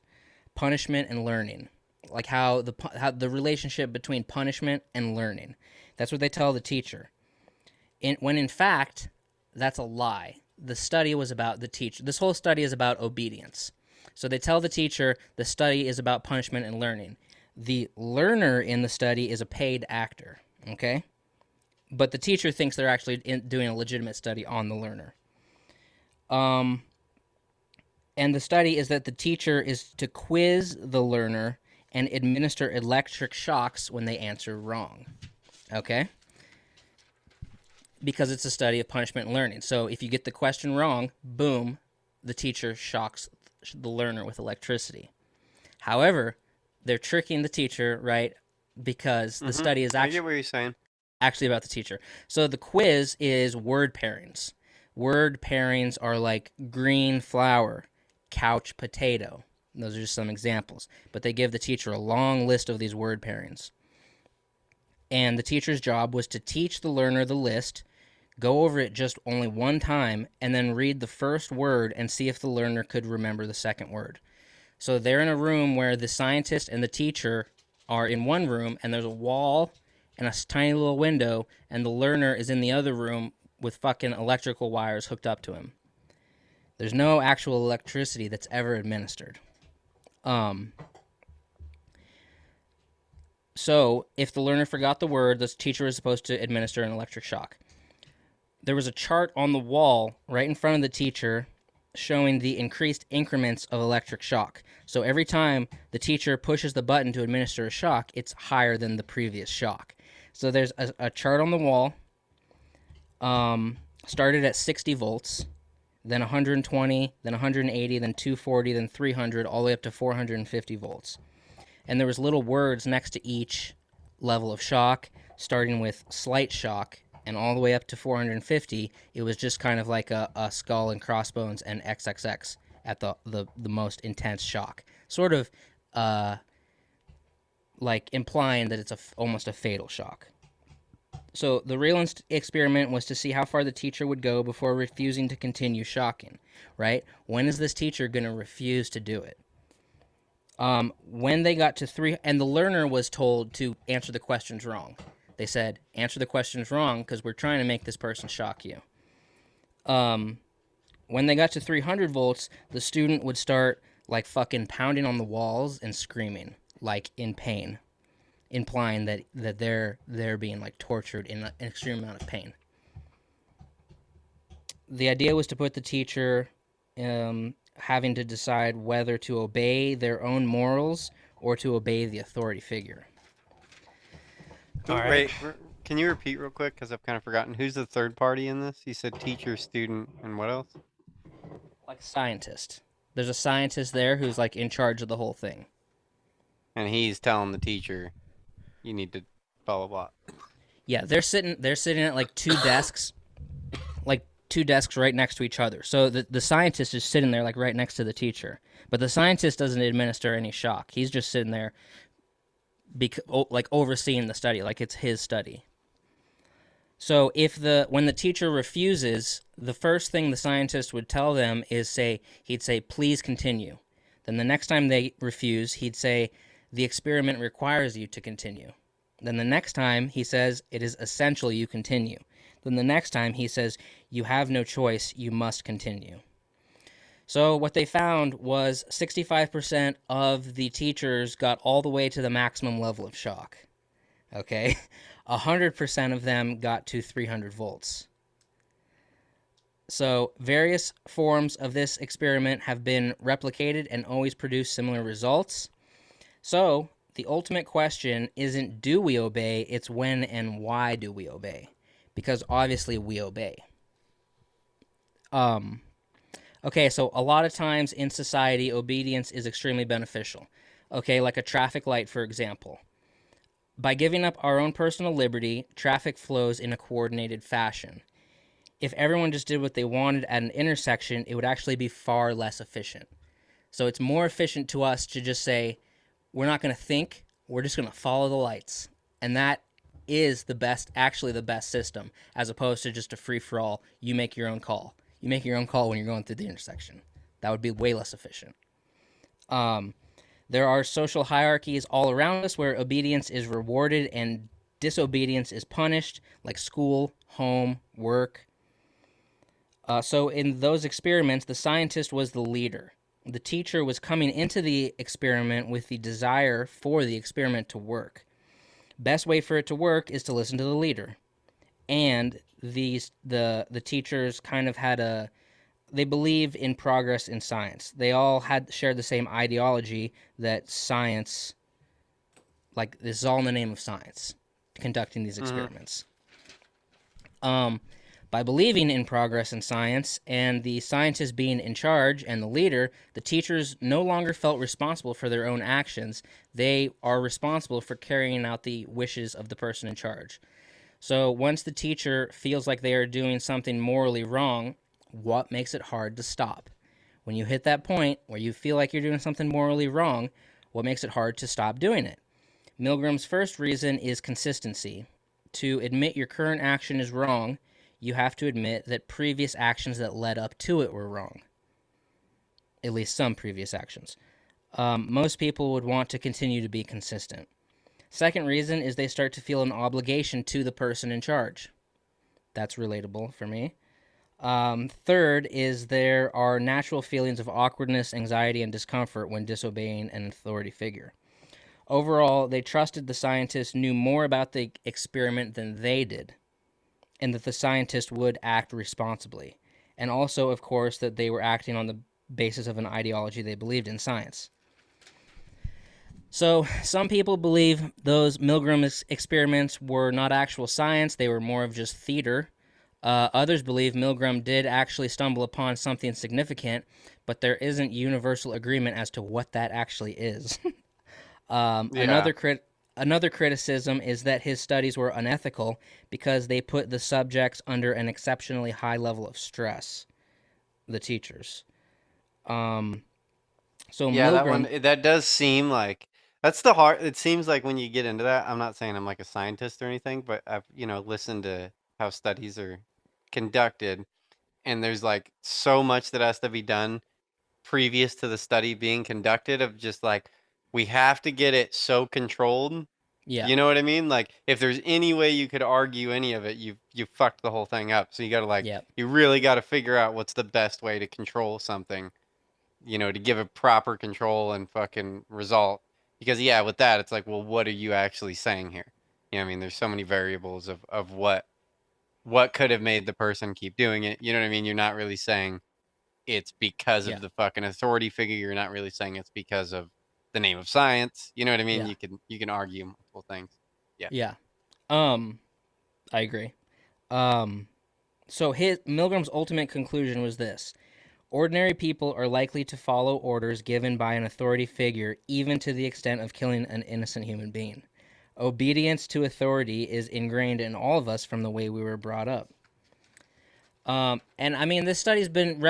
punishment and learning, like how the relationship between punishment and learning. That's what they tell the teacher. When in fact, that's a lie. The study was about the teacher. This whole study is about obedience. So they tell the teacher the study is about punishment and learning. The learner in the study is a paid actor, okay? But the teacher thinks they're actually doing a legitimate study on the learner. And the study is that the teacher is to quiz the learner and administer electric shocks when they answer wrong. Okay? Because it's a study of punishment and learning. So if you get the question wrong, boom, the teacher shocks the learner with electricity. However, they're tricking the teacher, right? Because the study is I actually... get what you're saying. actually about the teacher. So the quiz is word pairings. Word pairings are like green flower, couch potato. Those are just some examples. But they give the teacher a long list of these word pairings. And the teacher's job was to teach the learner the list, go over it just only one time, and then read the first word and see if the learner could remember the second word. So they're in a room where the scientist and the teacher are in one room, and there's a wall and a tiny little window, and the learner is in the other room with fucking electrical wires hooked up to him. There's no actual electricity that's ever administered. So if the learner forgot the word, the teacher was supposed to administer an electric shock. There was a chart on the wall right in front of the teacher showing the increased increments of electric shock. So every time the teacher pushes the button to administer a shock, it's higher than the previous shock. So there's a chart on the wall, started at 60 volts, then 120, then 180, then 240, then 300, all the way up to 450 volts. And there was little words next to each level of shock, starting with slight shock, and all the way up to 450, it was just kind of like a skull and crossbones and XXX at the most intense shock. Sort of like implying that it's almost a fatal shock. So the real experiment was to see how far the teacher would go before refusing to continue shocking, right? When is this teacher going to refuse to do it? When they got to 3, and the learner was told to answer the questions wrong. They said, answer the questions wrong because we're trying to make this person shock you. When they got to 300 volts, the student would start like fucking pounding on the walls and screaming, like in pain, implying that they're being like tortured in an extreme amount of pain. The idea was to put the teacher having to decide whether to obey their own morals or to obey the authority figure. All right. Wait, can you repeat real quick? Because I've kind of forgotten. Who's the third party in this? You said teacher, student, and what else? Like scientist. There's a scientist there who's like in charge of the whole thing. And he's telling the teacher, you need to blah, blah, blah. Yeah, they're sitting at like two desks right next to each other. So the scientist is sitting there like right next to the teacher. But the scientist doesn't administer any shock. He's just sitting there like overseeing the study, like it's his study. So when the teacher refuses, the first thing the scientist would tell them is he'd say, please continue. Then the next time they refuse, he'd say, the experiment requires you to continue. Then the next time he says, it is essential you continue. Then the next time he says, you have no choice, you must continue. So what they found was 65% of the teachers got all the way to the maximum level of shock. Okay? 100% of them got to 300 volts. So various forms of this experiment have been replicated and always produce similar results. So the ultimate question isn't do we obey, it's when and why do we obey. Because obviously we obey. Okay, so a lot of times in society, obedience is extremely beneficial. Okay, like a traffic light, for example. By giving up our own personal liberty, traffic flows in a coordinated fashion. If everyone just did what they wanted at an intersection, it would actually be far less efficient. So it's more efficient to us to just say, we're not going to think, we're just going to follow the lights. And that is actually the best system, as opposed to just a free-for-all, you make your own call. You make your own call when you're going through the intersection. That would be way less efficient. There are social hierarchies all around us where obedience is rewarded and disobedience is punished, like school, home, work. So in those experiments, the scientist was the leader. The teacher was coming into the experiment with the desire for the experiment to work. Best way for it to work is to listen to the leader. And the teachers kind of they believe in progress in science. They all shared the same ideology that science, like this is all in the name of science, conducting these experiments. By believing in progress in science and the scientist being in charge and the leader, the teachers no longer felt responsible for their own actions. They are responsible for carrying out the wishes of the person in charge. So once the teacher feels like they are doing something morally wrong, what makes it hard to stop? When you hit that point where you feel like you're doing something morally wrong, what makes it hard to stop doing it? Milgram's first reason is consistency. To admit your current action is wrong, you have to admit that previous actions that led up to it were wrong. At least some previous actions. Most people would want to continue to be consistent. Second reason is they start to feel an obligation to the person in charge. That's relatable for me. Third is there are natural feelings of awkwardness, anxiety, and discomfort when disobeying an authority figure. Overall, they trusted the scientist knew more about the experiment than they did, and that the scientist would act responsibly. And also, of course, that they were acting on the basis of an ideology they believed in science. So, some people believe those Milgram experiments were not actual science, they were more of just theater. Others believe Milgram did actually stumble upon something significant, but there isn't universal agreement as to what that actually is. Yeah. Another criticism is that his studies were unethical because they put the subjects under an exceptionally high level of stress, the teachers. Um, so Yeah, that one Milgram, that does seem like that's the hard. It seems like when you get into that, I'm not saying I'm like a scientist or anything, but I've listened to how studies are conducted, and there's like so much that has to be done previous to the study being conducted of just like we have to get it so controlled. yeah, You know what I mean? Like if there's any way you could argue any of it, you fucked the whole thing up. So you got to like yeah, you really got to figure out what's the best way to control something, to give a proper control and fucking result. Because yeah, with that, it's like, well, what are you actually saying here? I mean, there's so many variables of what could have made the person keep doing it. You know what I mean? You're not really saying it's because yeah, of the fucking authority figure. You're not really saying it's because of the name of science. You know what I mean? yeah, You can argue multiple things. Yeah. yeah. Um, I agree. Um, so his Milgram's ultimate conclusion was this: ordinary people are likely to follow orders given by an authority figure, even to the extent of killing an innocent human being. Obedience to authority is ingrained in all of us from the way we were brought up. And I mean, this study's been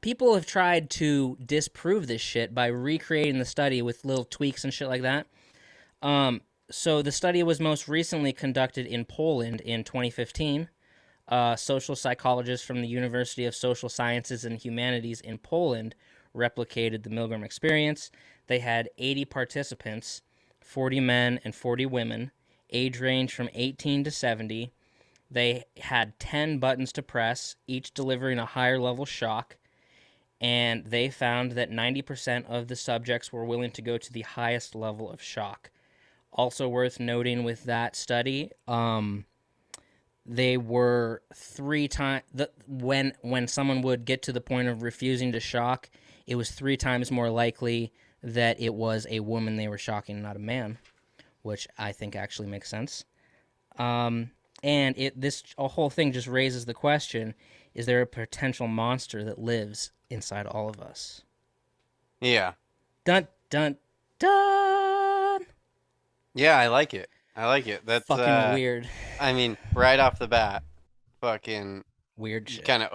people have tried to disprove this shit by recreating the study with little tweaks and shit like that. So the study was most recently conducted in Poland in 2015. Social psychologists from the University of Social Sciences and Humanities in Poland replicated the Milgram experience. They had 80 participants, 40 men and 40 women, age range from 18 to 70. They had 10 buttons to press, each delivering a higher level shock, and they found that 90% of the subjects were willing to go to the highest level of shock. Also worth noting with that study, they were 3 times when someone would get to the point of refusing to shock, it was 3 times more likely that it was a woman they were shocking, not a man, which I think actually makes sense. And this whole thing just raises the question: is there a potential monster that lives inside all of us? Yeah. Dun dun dun. Yeah, I like it. I like it. That's Fucking weird, I mean, right off the bat, fucking weird you shit. kind of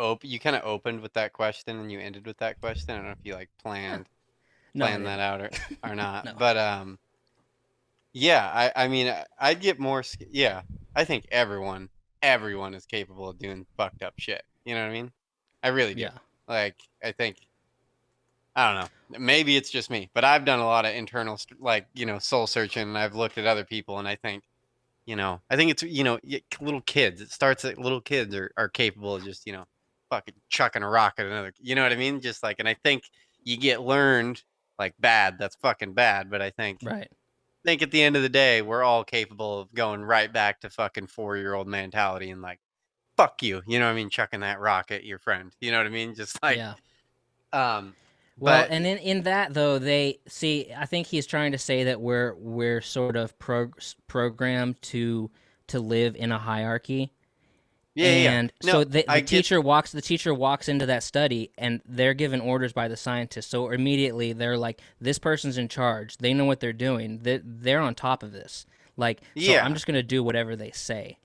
opened with that question and you ended with that question. I don't know if you like Huh. planned No, I planned that didn't. out or not. No. But yeah, I mean I'd get more yeah. I think everyone is capable of doing fucked up shit. You know what I mean? I really do. Yeah. Like I think I don't know. Maybe it's just me, but I've done a lot of internal like, soul searching and I've looked at other people and I think it's little kids. It starts at little kids are capable of just fucking chucking a rock at another. You know what I mean? Just like, and I think you get learned like bad. That's fucking bad. But I Right. think at the end of the day, we're all capable of going right back to fucking 4-year-old mentality and like fuck you. You know what I mean? Chucking that rock at your friend. You know what I mean? Just like Yeah. um, Well, but and in that though, they see. I think he's trying to say that we're sort of programmed to live in a hierarchy. yeah, yeah, yeah. And No, so I get. the teacher walks into that study and they're given orders by the scientist. So immediately they're like, this person's in charge. They know what they're doing. They're on top of this. Like, so I'm Yeah, just gonna do whatever they say.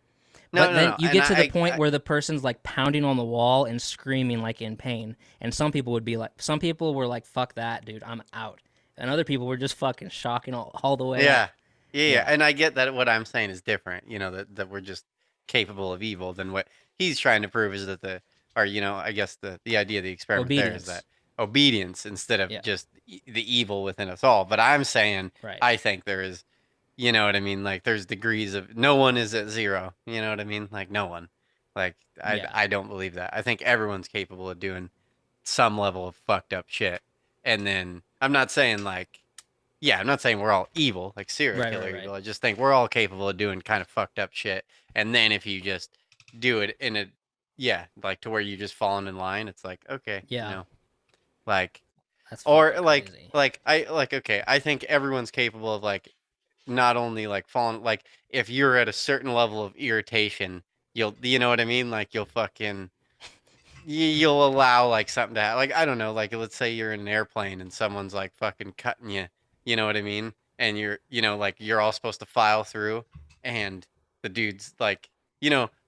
No, But no, then no. you And get to the point where the person's like pounding on the wall and screaming like in pain. And some people would be like, some people were like, fuck that, dude, I'm out. And other people were just fucking shocking all the way out. yeah, yeah, yeah. Yeah. And I get that what I'm saying is different. That we're just capable of evil than what he's trying to prove is that or I guess the idea of the experiment there is that Obedience. obedience instead of Yeah. just the evil within us all. But I'm saying Right. I think there is, you know what I mean? Like there's degrees of no one is at zero. You know what I mean? Like no one. Like Yeah. I don't believe that. I think everyone's capable of doing some level of fucked up shit. And then I'm not saying like yeah, I'm not saying we're all evil, like serial Right, killer right, right. evil. I just think we're all capable of doing kind of fucked up shit. And then if you just do it in a, yeah, like to where you just falling in line, it's like, okay, Yeah. like, That's or fucking crazy. okay, I think everyone's capable of like, not only like falling, like if you're at a certain level of irritation, you know what I mean? Like you'll fucking, you'll allow like something to happen. Like I don't know, like let's say you're in an airplane and someone's like fucking cutting you. You know what I mean? And like you're all supposed to file through, and the dude's like,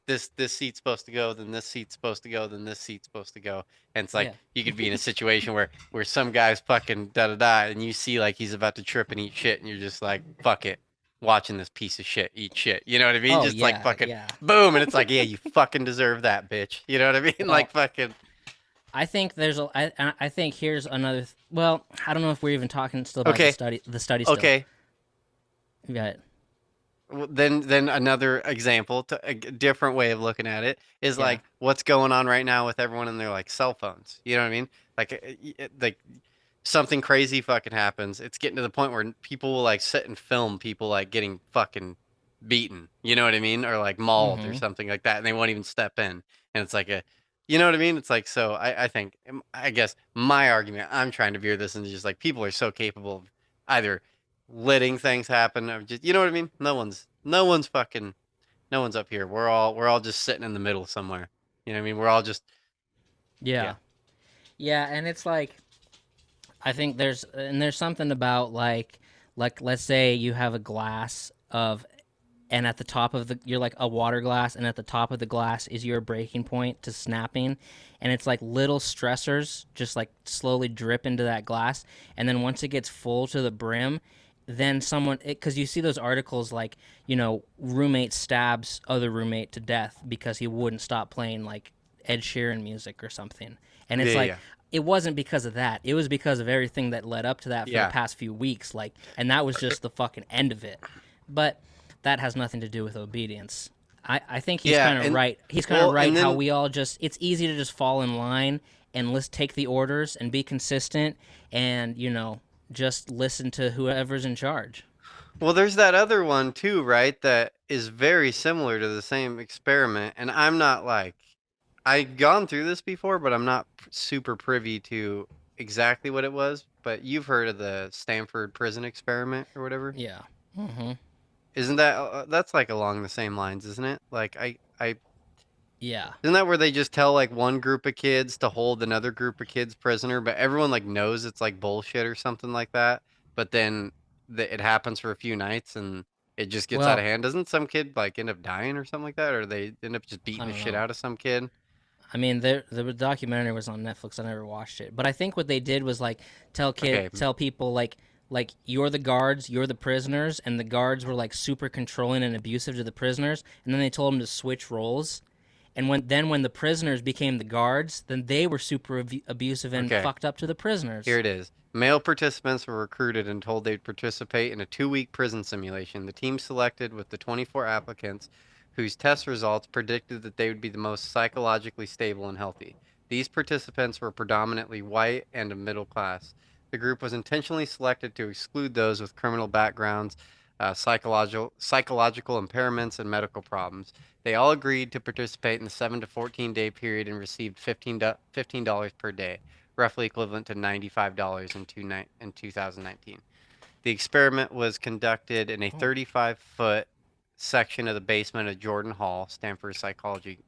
this seat's supposed to go, then this seat's supposed to go, then this seat's supposed to go, and it's like Yeah. you could be in a situation where some guy's fucking da da da, and you see like he's about to trip and eat shit, and you're just like, fuck it, watching this piece of shit eat shit. You know what I mean? Oh, Just like yeah. fucking Yeah. boom, and it's like, yeah, you fucking deserve that, bitch. You know what I mean? Like Well, fucking. I think there's a. I think here's another. Well, I don't know if we're even talking still about the Okay, study. The study still. okay. Yeah. Well, then another example, to a different way of looking at it is Yeah. like what's going on right now with everyone in their like cell phones. You know what I mean? Like, like something crazy fucking happens. It's getting to the point where people will like sit and film people like getting fucking beaten. You know what I mean? Or like mauled or Mm-hmm. something like that, and they won't even step in. And it's like you know what I mean? It's like so. I think I guess my argument I'm trying to veer this into just like people are so capable of either letting things happen or just you know what I mean? No one's fucking no one's up here. We're all just sitting in the middle somewhere. You know what I mean? We're all just yeah. Yeah. Yeah, and it's like I think there's something about like let's say you have a glass of and at the top of the you're like a water glass and at the top of the glass is your breaking point to snapping and it's like little stressors just like slowly drip into that glass and then once it gets full to the brim then someone because you see those articles like roommate stabs other roommate to death because he wouldn't stop playing like Ed Sheeran music or something and Yeah, it's like yeah. it wasn't because of that it was because of everything that led up to that for the Yeah. past few weeks like and that was just the fucking end of it but that has nothing to do with obedience. I think he's Yeah, kind of and right. He's kind of well, right and how then we all just, it's easy to just fall in line and let's take the orders and be consistent and, just listen to whoever's in charge. well, there's that other one too, right? That is very similar to the same experiment, and I'm not like I've gone through this before, but I'm not super privy to exactly what it was. But you've heard of the Stanford prison experiment or whatever? Yeah. Hmm. Isn't that that's like along the same lines, isn't it? Like I Yeah. isn't that where they just tell like one group of kids to hold another group of kids prisoner, but everyone like knows it's like bullshit or something like that. But then it happens for a few nights and it just gets out of Well, hand. Doesn't some kid like end up dying or something like that, or they end up just I beating the don't shit know. out of some kid? I mean, the documentary was on Netflix. I never watched it, but I think what they did was like Okay, tell people like you're the guards, you're the prisoners, and the guards were like super controlling and abusive to the prisoners, and then they told them to switch roles, and when the prisoners became the guards, then they were super abusive and okay. fucked up to the Here prisoners. it is. Male participants were recruited and told they'd participate in a 2 week prison simulation. The team selected with the 24 applicants whose test results predicted that they would be the most psychologically stable and healthy. These participants were predominantly white and of middle class. The group was intentionally selected to exclude those with criminal backgrounds, psychological impairments, and medical problems. They all agreed to participate in the 7 to 14-day period and received $15 per day, roughly equivalent to $95 in 2019. The experiment was conducted in a Oh. 35-foot section of the basement of Jordan Hall, Stanford Psychology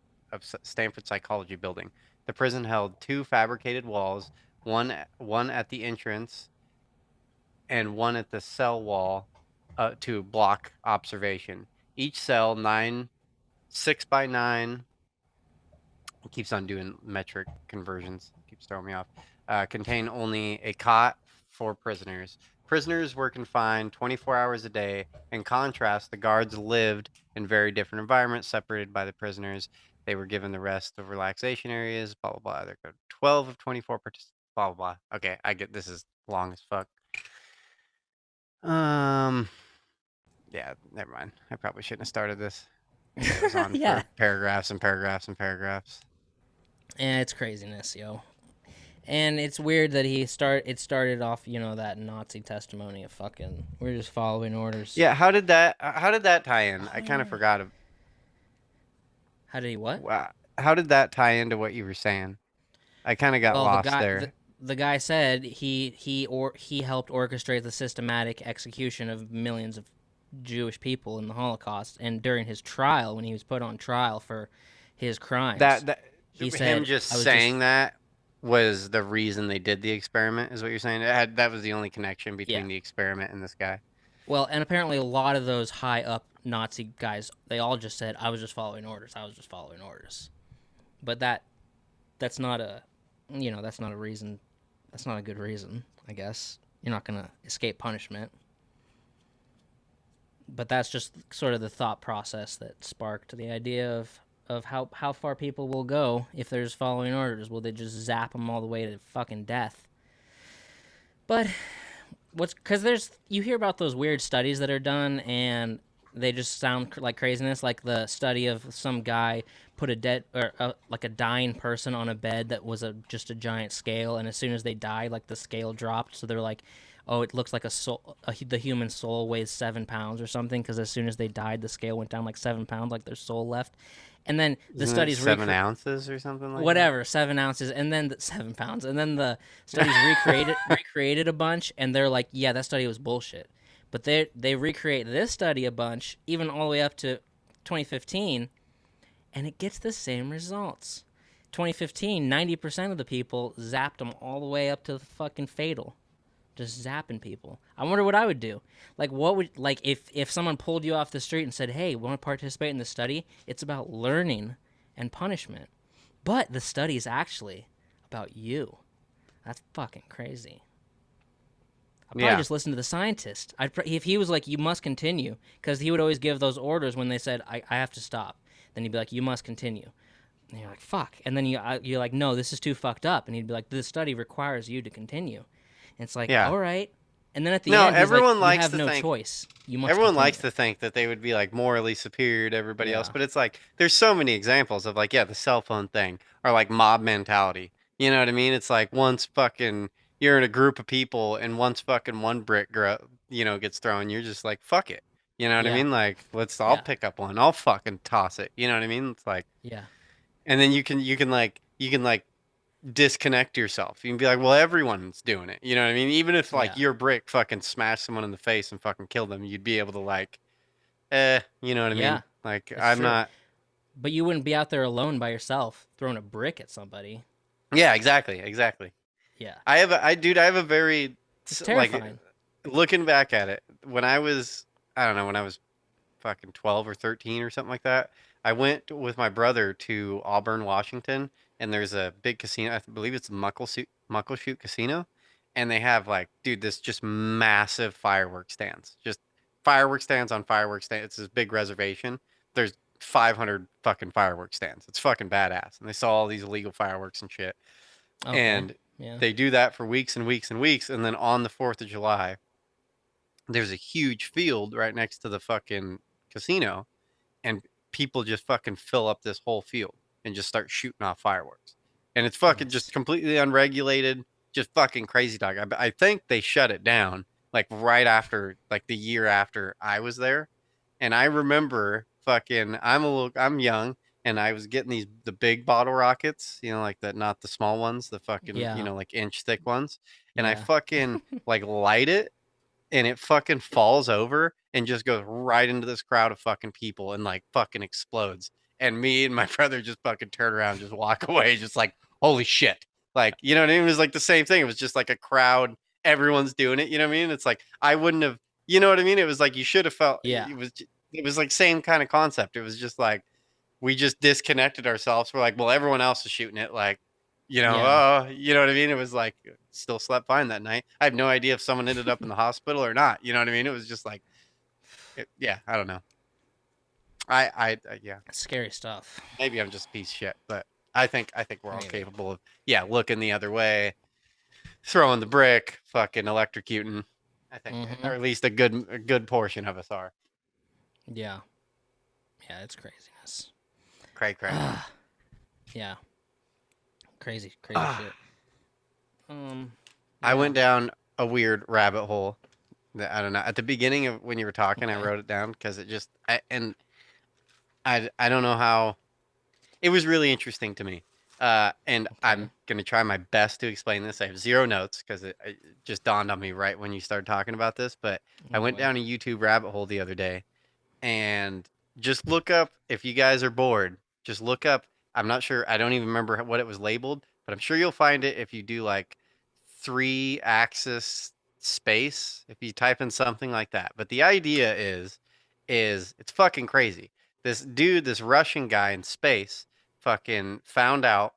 Building. The prison held two fabricated walls, one at the entrance and one at the cell wall to block observation. Each cell, 6x9. It keeps on doing metric conversions. Keeps throwing me off. Contain only a cot for prisoners. Prisoners were confined 24 hours a day. In contrast, the guards lived in very different environments, separated by the prisoners. They were given the rest of relaxation areas. Blah blah blah. There go 12 of 24 participants. Blah blah blah. Okay, I get this is long as fuck. Um, yeah, never mind. I probably shouldn't have started this. It goes on Yeah. for paragraphs and paragraphs and paragraphs. And it's craziness, yo. And it's weird that it started off, that Nazi testimony of fucking we're just following orders. Yeah, how did that tie in? I kind of forgot. How did he what? How did that tie into what you were saying? I kind of got Well, lost there. the guy said he helped orchestrate the systematic execution of millions of Jewish people in the Holocaust, and during his trial, when he was put on trial for his crimes, That he him said, just "I was just saying that was the reason they did the experiment, is what you're saying? That was the only connection yeah." between the experiment and this guy. Well, and apparently a lot of those high up Nazi guys, they all just said, "I was just following orders. I was just following orders." But that's not a, that's not a reason. That's not a good reason, I guess. You're not gonna escape punishment. But that's just sort of the thought process that sparked the idea of how far people will go if they're just following orders. Will they just zap them all the way to fucking death? But because you hear about those weird studies that are done and they just sound like craziness, like the study of some guy put a dead or like a dying person on a bed that was just a giant scale, and as soon as they died, like the scale dropped, so they're like, oh, it looks like the human soul weighs 7 pounds or something, because as soon as they died, the scale went down like 7 pounds, like their soul left. And then the Isn't it studies 7 ounces or something like that? whatever 7 ounces, and then 7 pounds, and then the studies recreated a bunch, and they're like, yeah, that study was bullshit. But they recreate this study a bunch, even all the way up to 2015, and it gets the same results. 2015, 90% of the people zapped them all the way up to the fucking fatal, just zapping people. I wonder what I would do. Like, what would, like, if someone pulled you off the street and said, hey, want to participate in the study? It's about learning and punishment. But the study is actually about you. That's fucking crazy. I'd probably Yeah. just listen to the scientist. If he was like, you must continue, because he would always give those orders when they said, I have to stop. Then he'd be like, you must continue. And you're like, fuck. And then you're like, no, this is too fucked up. And he'd be like, this study requires you to continue. And it's like, Yeah. all right. And then at the No, end, he's like, everyone you likes have to no think choice. You must everyone continue. likes to think that they would be like morally superior to everybody else, Yeah. but it's like there's so many examples of like, yeah, the cell phone thing or like mob mentality. You know what I mean? It's like once fucking you're in a group of people and once fucking one brick gets thrown, you're just like, fuck it. You know what I Yeah. mean? Like, I'll Yeah. pick up one. I'll fucking toss it. You know what I mean? It's like, Yeah. and then you can disconnect yourself. You can be like, well, everyone's doing it. You know what I mean? Even if like Yeah. your brick fucking smashed someone in the face and fucking killed them, you'd be able to like, you know what I mean? Yeah. Like It's I'm true. not. But you wouldn't be out there alone by yourself throwing a brick at somebody. Yeah, exactly. Yeah. I have a very It's like terrifying. looking back at it when I was, I don't know, when I was fucking 12 or 13 or something like that. I went with my brother to Auburn, Washington, and there's a big casino. I believe it's Muckleshoot Casino, and they have like, dude, this just massive fireworks stands, just fireworks stands on fireworks stands. It's this big reservation. There's 500 fucking fireworks stands. It's fucking badass, and they saw all these illegal fireworks and shit, Okay. and Yeah. they do that for weeks and weeks and weeks, and then on the 4th of July there's a huge field right next to the fucking casino, and people just fucking fill up this whole field and just start shooting off fireworks. And it's fucking just Nice. completely unregulated, just fucking crazy dog. I think they shut it down like right after, like the year after I was there. And I remember fucking, I'm young, and I was getting the big bottle rockets, like the, not the small ones, the fucking, Yeah. like inch thick ones. And I Yeah. fucking like light it, and it fucking falls over and just goes right into this crowd of fucking people and like fucking explodes. And me and my brother just fucking turn around and just walk away, just like, holy shit. Like, you know what I mean? It was like the same thing. It was just like a crowd, everyone's doing it. You know what I mean? It's like, I wouldn't have, you know what I mean? It was like, you should have felt, Yeah. it was like same kind of concept. It was just like, we just disconnected ourselves. We're like, well, everyone else is shooting it. Like, Yeah. you know what I mean? It was like, still slept fine that night. I have no idea if someone ended up in the hospital or not. You know what I mean? It was just like, yeah, I don't know. Yeah, Scary stuff. maybe I'm just a piece of shit, but I think we're all Maybe. capable of, yeah, looking the other way, throwing the brick, fucking electrocuting. I think, or Mm-hmm. at least a good portion of us are. Yeah. Yeah, it's craziness. Cray cray. Ah, yeah. Crazy, crazy Ah, shit. I Yeah. went down a weird rabbit hole that I don't know. At the beginning of when you were talking, I Okay. wrote it down because I don't know how. It was really interesting to me. And Okay. I'm going to try my best to explain this. I have zero notes because it just dawned on me right when you started talking about this. But I Oh went boy. down a YouTube rabbit hole the other day and just look up if you guys are bored. Just look up. I'm not sure. I don't even remember what it was labeled, but I'm sure you'll find it if you do like 3 axis space. If you type in something like that. But the idea is it's fucking crazy. This dude, this Russian guy in space, fucking found out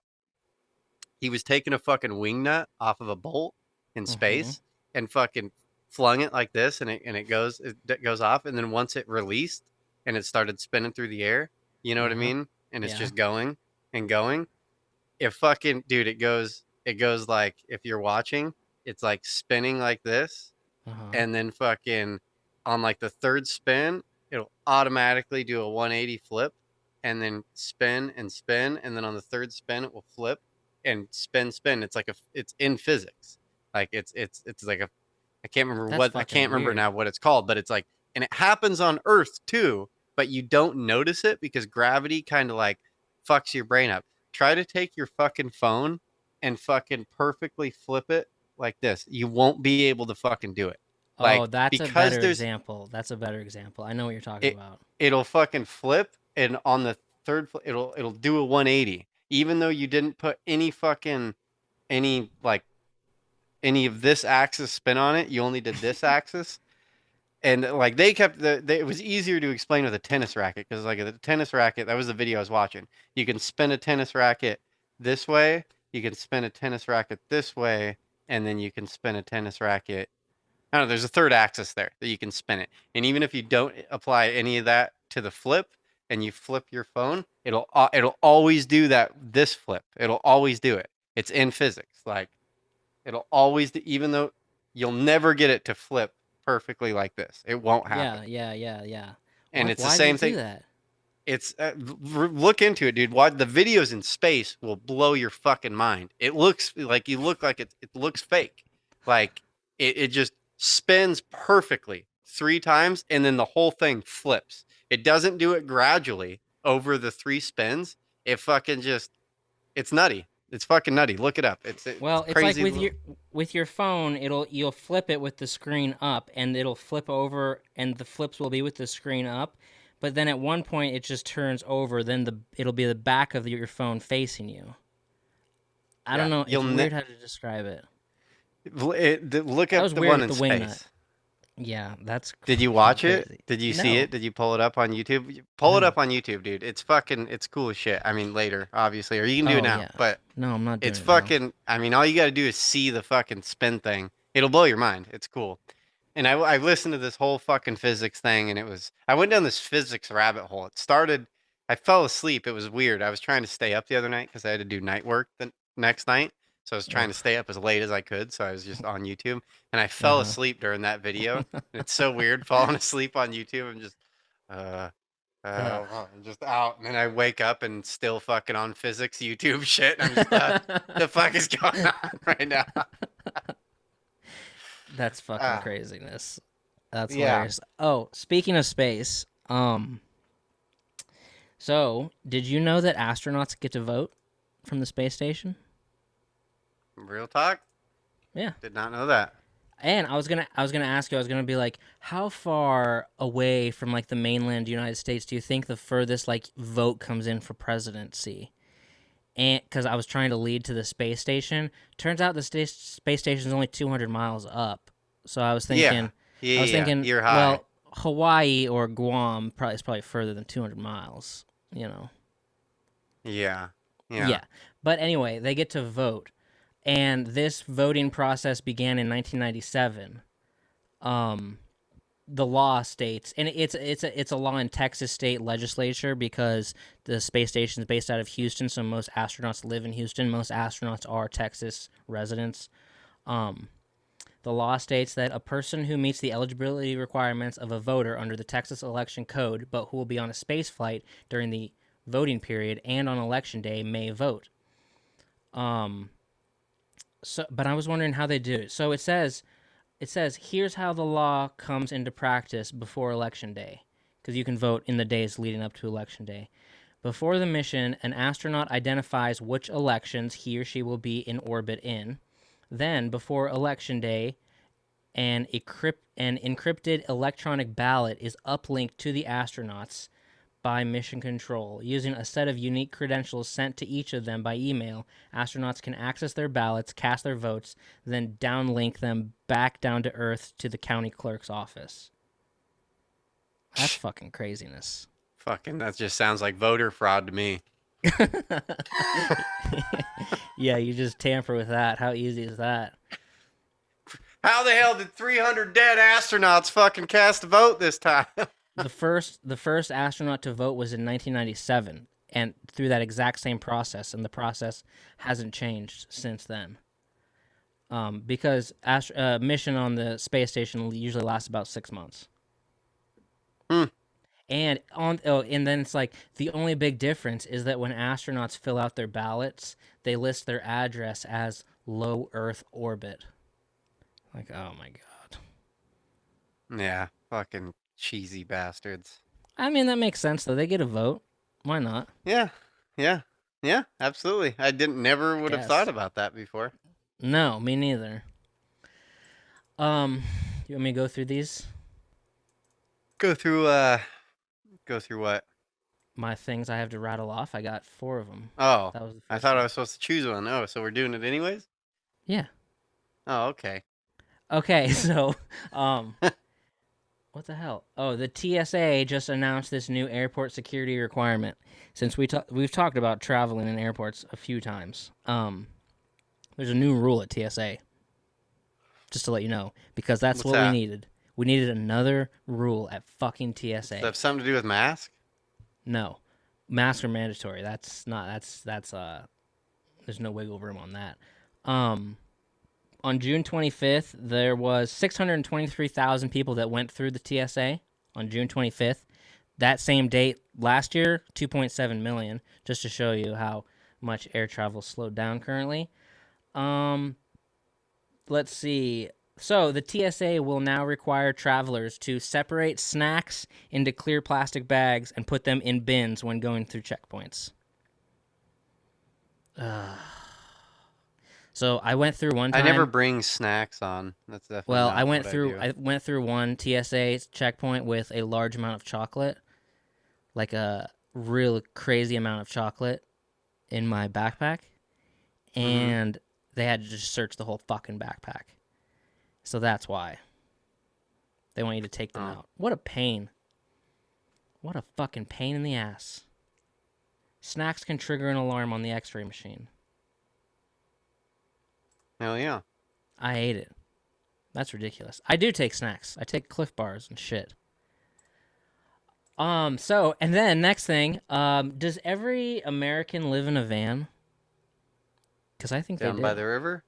he was taking a fucking wing nut off of a bolt in Mm-hmm. space and fucking flung it like this, and it goes off, and then once it released and it started spinning through the air, you know what I Uh-huh. mean? And it's Yeah. just going and going. If fucking dude, it goes like if you're watching, it's like spinning like this, Uh-huh. and then fucking on like the third spin, it'll automatically do a 180 flip and then spin and spin, and then on the third spin it will flip and spin. It's like it's in physics. Like it's like a That's I fucking can't remember weird. now what it's called, but it's like, and it happens on Earth too, but you don't notice it because gravity kind of like fucks your brain up. Try to take your fucking phone and fucking perfectly flip it like this. You won't be able to fucking do it. Oh, Like that's a because better there's example. That's a better example. I know what you're talking it about. it'll fucking flip, and on the it'll do a 180 even though you didn't put any fucking any like any of this axis spin on it. You only did this axis. And like they kept it was easier to explain with a tennis racket because like the tennis racket, that was the video I was watching. You can spin a tennis racket this way, you can spin a tennis racket this way, and then you can spin a tennis racket. I don't know, there's a third axis there that you can spin it. And even if you don't apply any of that to the flip and you flip your phone, it'll always do that this flip. It'll always do it. It's in physics. Like it'll always do, even though you'll never get it to flip perfectly like this. It won't happen. Yeah, yeah, yeah, yeah. And What? it's the Why does same it do thing. that? It's look into it, dude. Why the videos in space will blow your fucking mind. It looks like you look like it looks fake. Like it just spins perfectly 3 times and then the whole thing flips. It doesn't do it gradually over the 3 spins. It fucking just it's nutty. It's fucking nutty. Look it up. It's Well, it's like crazy. with your phone, you'll flip it with the screen up and it'll flip over and the flips will be with the screen up. But then at one point it just turns over, then it'll be the back of your phone facing you. I don't Yeah, know, it's weird how to describe it. look That up was the weird one with in the wing nut. space. Yeah, that's Did you fucking watch it? crazy. Did you see No. it? Did you pull it up on YouTube? Pull it No. up on YouTube, dude. It's fucking, it's cool as shit. I mean, later, obviously, or you can do it Oh now, yeah. but No, I'm not doing it's it now. fucking, I mean, all you got to do is see the fucking spin thing. It'll blow your mind. It's cool. And I listened to this whole fucking physics thing, and I went down this physics rabbit hole. It started, I fell asleep. It was weird. I was trying to stay up the other night because I had to do night work the next night. So I was trying to Oof. stay up as late as I could. So I was just on YouTube, and I fell Uh-huh. asleep during that video. And it's so weird falling asleep on YouTube. I'm just, uh, Ugh. I'm just out. And then I wake up and still fucking on physics YouTube shit. And I'm just, the fuck is going on right now? That's fucking Uh, craziness. That's yeah. hilarious. Oh, speaking of space, so did you know that astronauts get to vote from the space station? Real talk. Yeah. Did not know that. And I was gonna ask you, I was gonna be like, how far away from like the mainland United States do you think the furthest like vote comes in for presidency? And because I was trying to lead to the space station, turns out the space station is only 200 miles up. So Yeah. Yeah. I was Yeah. thinking, You're high. well, Hawaii or Guam probably is probably further than 200 miles. You know. Yeah. Yeah. Yeah. But anyway, they get to vote. And this voting process began in 1997. Um, the law states, and it's a law in Texas state legislature because the space station is based out of Houston, so most astronauts live in Houston. Most astronauts are Texas residents. Um, the law states that a person who meets the eligibility requirements of a voter under the Texas election code, but who will be on a space flight during the voting period and on election day may vote. Um, but I was wondering how they do it. So it says here's how the law comes into practice before election day, because you can vote in the days leading up to election day. Before the mission, an astronaut identifies which elections he or she will be in orbit in. Then, before election day, an encrypted electronic ballot is uplinked to the astronauts by mission control. Using a set of unique credentials sent to each of them by email, astronauts can access their ballots, cast their votes, then downlink them back down to Earth to the county clerk's office. That's fucking craziness. Fucking, that just sounds like voter fraud to me. Yeah, you just tamper with that. How easy is that? How the hell did 300 dead astronauts fucking cast a vote this time? The first astronaut to vote was in 1997, and through that exact same process, and the process hasn't changed since then. Because mission on the space station usually lasts about 6 months. Hmm. And then it's like the only big difference is that when astronauts fill out their ballots, they list their address as low Earth orbit. Like, oh my god. Yeah, fucking cheesy bastards. I mean, that makes sense though. They get a vote. Why not? Yeah, yeah, yeah, absolutely. I never would have thought Guess. about that before. No, me neither. You want me to go through these? Go through, go through what? My things I have to rattle off. I got 4 of them. Oh, That was the I first thought I one. was supposed to choose one. Oh, so we're doing it anyways? Yeah. Oh, okay. Okay, so, what the hell? Oh, the TSA just announced this new airport security requirement. Since we've talked about traveling in airports a few times. There's a new rule at TSA. Just to let you know, because that's What's what we that? needed. We needed another rule at fucking Does that TSA. have something to do with mask? No, masks are mandatory. That's not. That's There's no wiggle room on that. Um, on June 25th, there was 623,000 people that went through the TSA on June 25th. That same date last year, 2.7 million. Just to show you how much air travel slowed down currently. Let's see. So the TSA will now require travelers to separate snacks into clear plastic bags and put them in bins when going through checkpoints. So I went through one I never time. bring snacks on. That's definitely Well, not what I do. I went through one TSA checkpoint with a large amount of chocolate, like a real crazy amount of chocolate in my backpack, Mm-hmm. and they had to just search the whole fucking backpack. So that's why. They want you to take them Oh, out. What a pain. What a fucking pain in the ass. Snacks can trigger an alarm on the x-ray machine. hell yeah. I hate it. That's ridiculous. I do take snacks. I take Cliff Bars and shit. And then next thing, does every American live in a van? Because I think they Down by do. the river?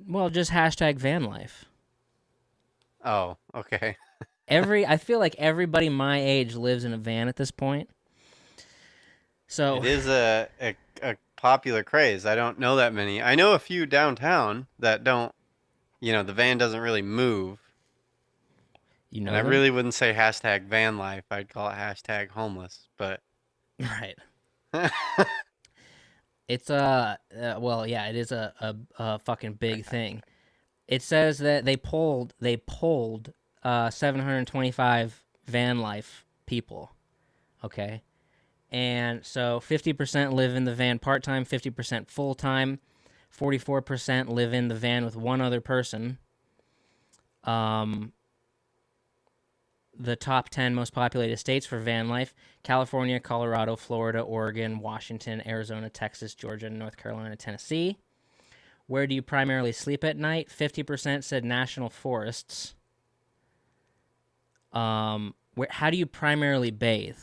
Well, just hashtag van life. Oh, okay. I feel like everybody my age lives in a van at this point. So It is a popular craze. I don't know that many. I know a few downtown that don't, the van doesn't really move. you And know I them? really wouldn't say hashtag van life. I'd call it hashtag homeless. But Right. It's well, yeah, it is a fucking big thing. It says that they polled 725 van life people, okay? And so 50% live in the van part-time, 50% full-time, 44% live in the van with one other person. Um the top 10 most populated states for van life: California, Colorado, Florida, Oregon, Washington, Arizona, Texas, Georgia, North Carolina, Tennessee. Where do you primarily sleep at night? 50% said national forests. How do you primarily bathe?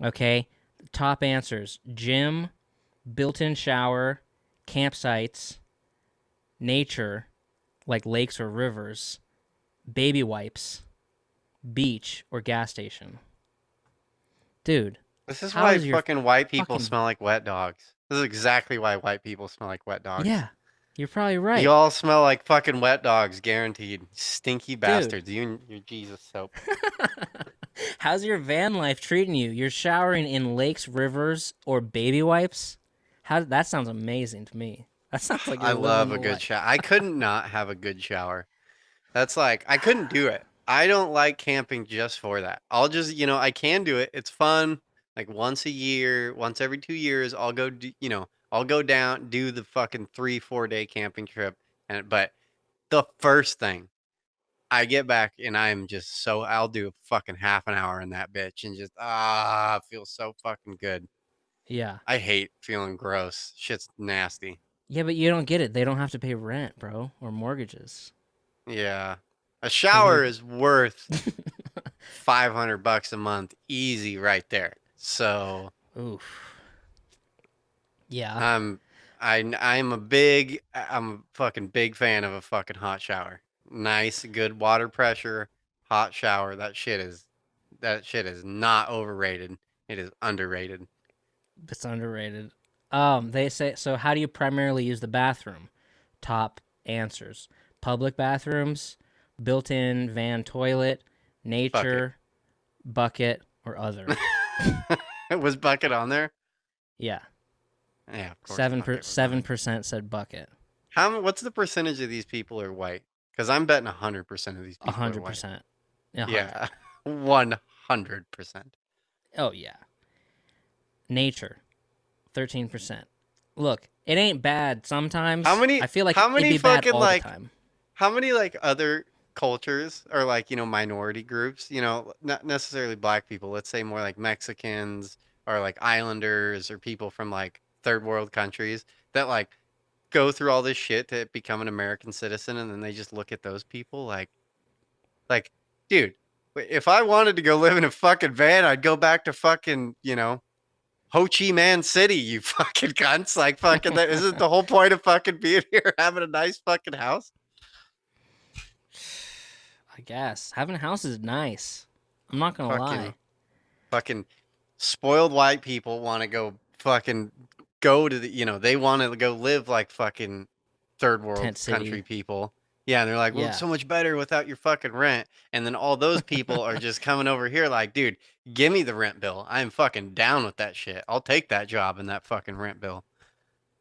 Okay, top answers: gym, built-in shower, campsites, nature, like lakes or rivers, baby wipes, beach, or gas station. Dude, This is how why is your fucking white people fucking... smell like wet dogs. This is exactly why white people smell like wet dogs. Yeah, you're probably You right. all smell like fucking wet dogs, guaranteed. Stinky Dude, bastards. You and your Jesus soap. how's your van life treating you? You're showering in lakes, rivers, or baby wipes? How that sounds amazing to me. That sounds like I you're living love the a good life. shower. I couldn't not have a good shower. That's like, I couldn't do it. I don't like camping just for that. I'll just, I can do it. It's fun. Like once a year, once every 2 years, I'll go, I'll go down, do the fucking 3, 4 day camping trip. But the first thing I get back and I'm just I'll do a fucking half an hour in that bitch and just, it feels so fucking good. Yeah. I hate feeling gross. Shit's nasty. Yeah, but you don't get it. They don't have to pay rent, bro, or mortgages. Yeah. A They shower can... is worth $500 a month, easy right there. So Oof. Yeah. I'm I'm a fucking big fan of a fucking hot shower. Nice, good water pressure, hot shower. That shit is not overrated. It is underrated. It's underrated. They say so. How do you primarily use the bathroom? Top answers: public bathrooms, built-in van toilet, Bucket. nature, bucket, or other. Was bucket on there? Yeah, Yeah, of course bucket was on. 7% said bucket. What's the percentage of these people are white? Because I'm betting 100% of these A people are hundred white. percent. 100. Yeah, 100%. Oh yeah. Nature, 13%. Look, it ain't bad How sometimes. many I feel like how it'd many be bad fucking all the like time. how many like other cultures or like, minority groups, not necessarily black people, let's say more like Mexicans or like islanders or people from like third world countries that like go through all this shit to become an American citizen and then they just look at those people like dude, if I wanted to go live in a fucking van, I'd go back to fucking, Ho Chi Minh City, you fucking cunts. Like fucking that isn't the whole point of fucking being here, having a nice fucking house. I guess having a house is nice. I'm not gonna Fucking lie. fucking spoiled white people want to go fucking go to they want to go live like fucking third Tent world country city. people. Yeah, and they're like, well, it's Yeah. so much better without your fucking rent. And then all those people are just coming over here like, dude, give me the rent bill. I'm fucking down with that shit. I'll take that job and that fucking rent bill.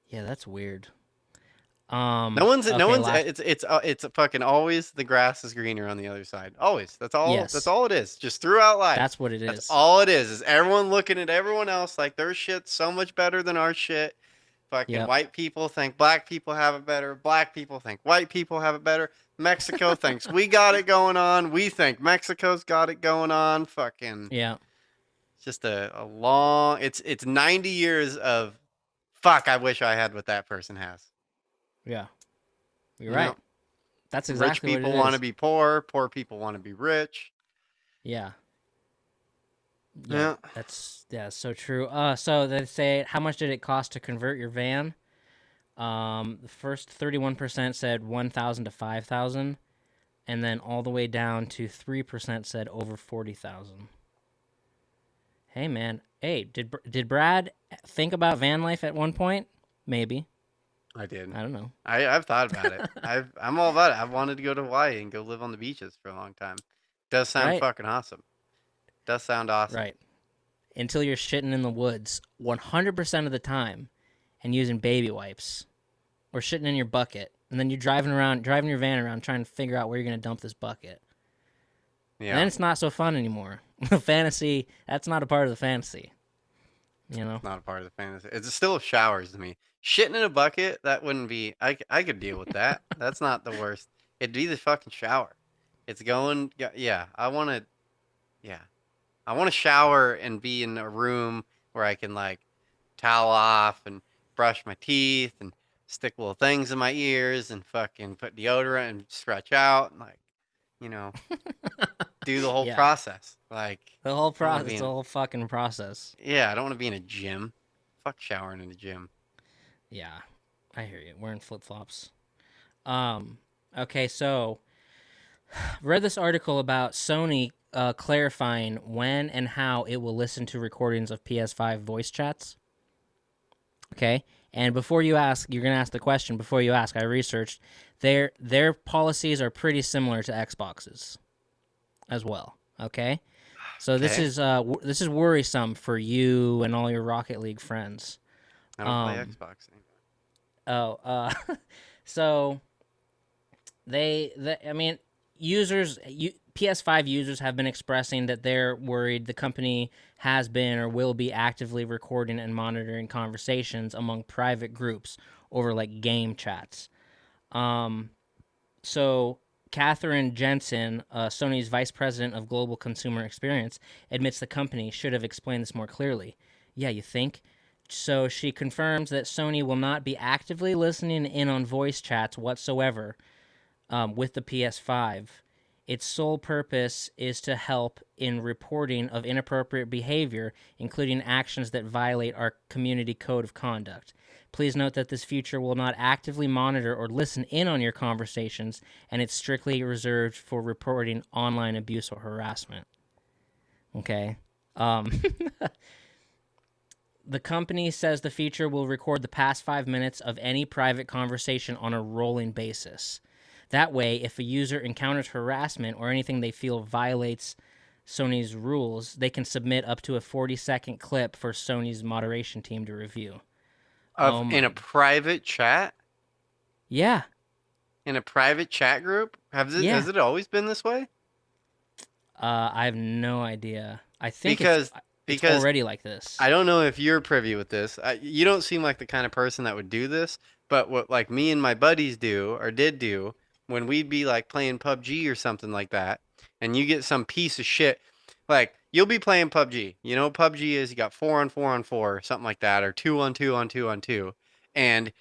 Yeah, that's weird. No Okay, one's last... it's fucking always the grass is greener on the other side. Always. That's Yes. all it is. Just throughout life. That's what it That's is. all it is everyone looking at everyone else like their shit's so much better than our shit. Fucking Yep. white people think black people have it better. Black people think white people have it better. Mexico thinks we got it going on. We think Mexico's got it going on. Fucking Yeah. just a long it's 90 years of fuck, I wish I had what that person has. Yeah. You're You know? right. That's Rich exactly what it people want to is. be poor. Poor people want to be rich. Yeah. Yeah. Yeah. That's so true. So they say, how much did it cost to convert your van? The first 31% said 1,000 to 5,000, and then all the way down to 3% said over 40,000. Hey man, hey, did Brad think about van life at one point? Maybe. I did. I don't know. I've thought about it. I'm all about it. I've wanted to go to Hawaii and go live on the beaches for a long time. Does sound Right? fucking awesome. Does sound awesome. Right. Until you're shitting in the woods 100% of the time and using baby wipes or shitting in your bucket. And then you're driving your van around trying to figure out where you're going to dump this bucket. And then Yeah. it's not so fun anymore. The fantasy, that's not a part of the fantasy. You know? It's not a part of the fantasy. It's still showers to me. Shitting in a bucket, that wouldn't be. I could deal with that. That's not the worst. It'd be the fucking shower. It's going. Yeah. I want to. Yeah. I want to shower and be in a room where I can like towel off and brush my teeth and stick little things in my ears and fucking put deodorant and stretch out and like, you know, do the whole Yeah, process. Like, the whole I don't want to process, be the in, whole fucking process. yeah, I don't want to be in a gym. Fuck showering in a gym. Yeah, I hear you. Wearing flip flops. Um, okay, so read this article about Sony clarifying when and how it will listen to recordings of PS5 voice chats. Okay, and before you ask, you're gonna ask the question. Before you ask, I researched their policies are pretty similar to Xbox's as well. Okay, so Okay. this is worrisome for you and all your Rocket League friends. I don't play Um, Xbox anymore. oh, so I mean, PS5 users have been expressing that they're worried the company has been or will be actively recording and monitoring conversations among private groups over like game chats. Um, so Catherine Jensen, Sony's vice president of global consumer experience, admits the company should have explained this more clearly. Yeah, you think? So she confirms that Sony will not be actively listening in on voice chats whatsoever with the PS5. Its sole purpose is to help in reporting of inappropriate behavior, including actions that violate our community code of conduct. Please note that this feature will not actively monitor or listen in on your conversations, and it's strictly reserved for reporting online abuse or harassment. Okay. Um, the company says the feature will record the past 5 minutes of any private conversation on a rolling basis. That way, if a user encounters harassment or anything they feel violates Sony's rules, they can submit up to a 40-second clip for Sony's moderation team to review. Of Oh in a my. private chat? Yeah. In a private chat group? Yeah. Has it always been this way? I have no idea. I think Because it's because already like this. I don't know if you're privy with this. You don't seem like the kind of person that would do this, but what like me and my buddies do or did do when we'd be like playing PUBG or something like that, and you get some piece of shit, like you'll be playing PUBG. You know what PUBG is? You got 4 on 4 on 4, or something like that, or 2 on 2 on 2 on 2. And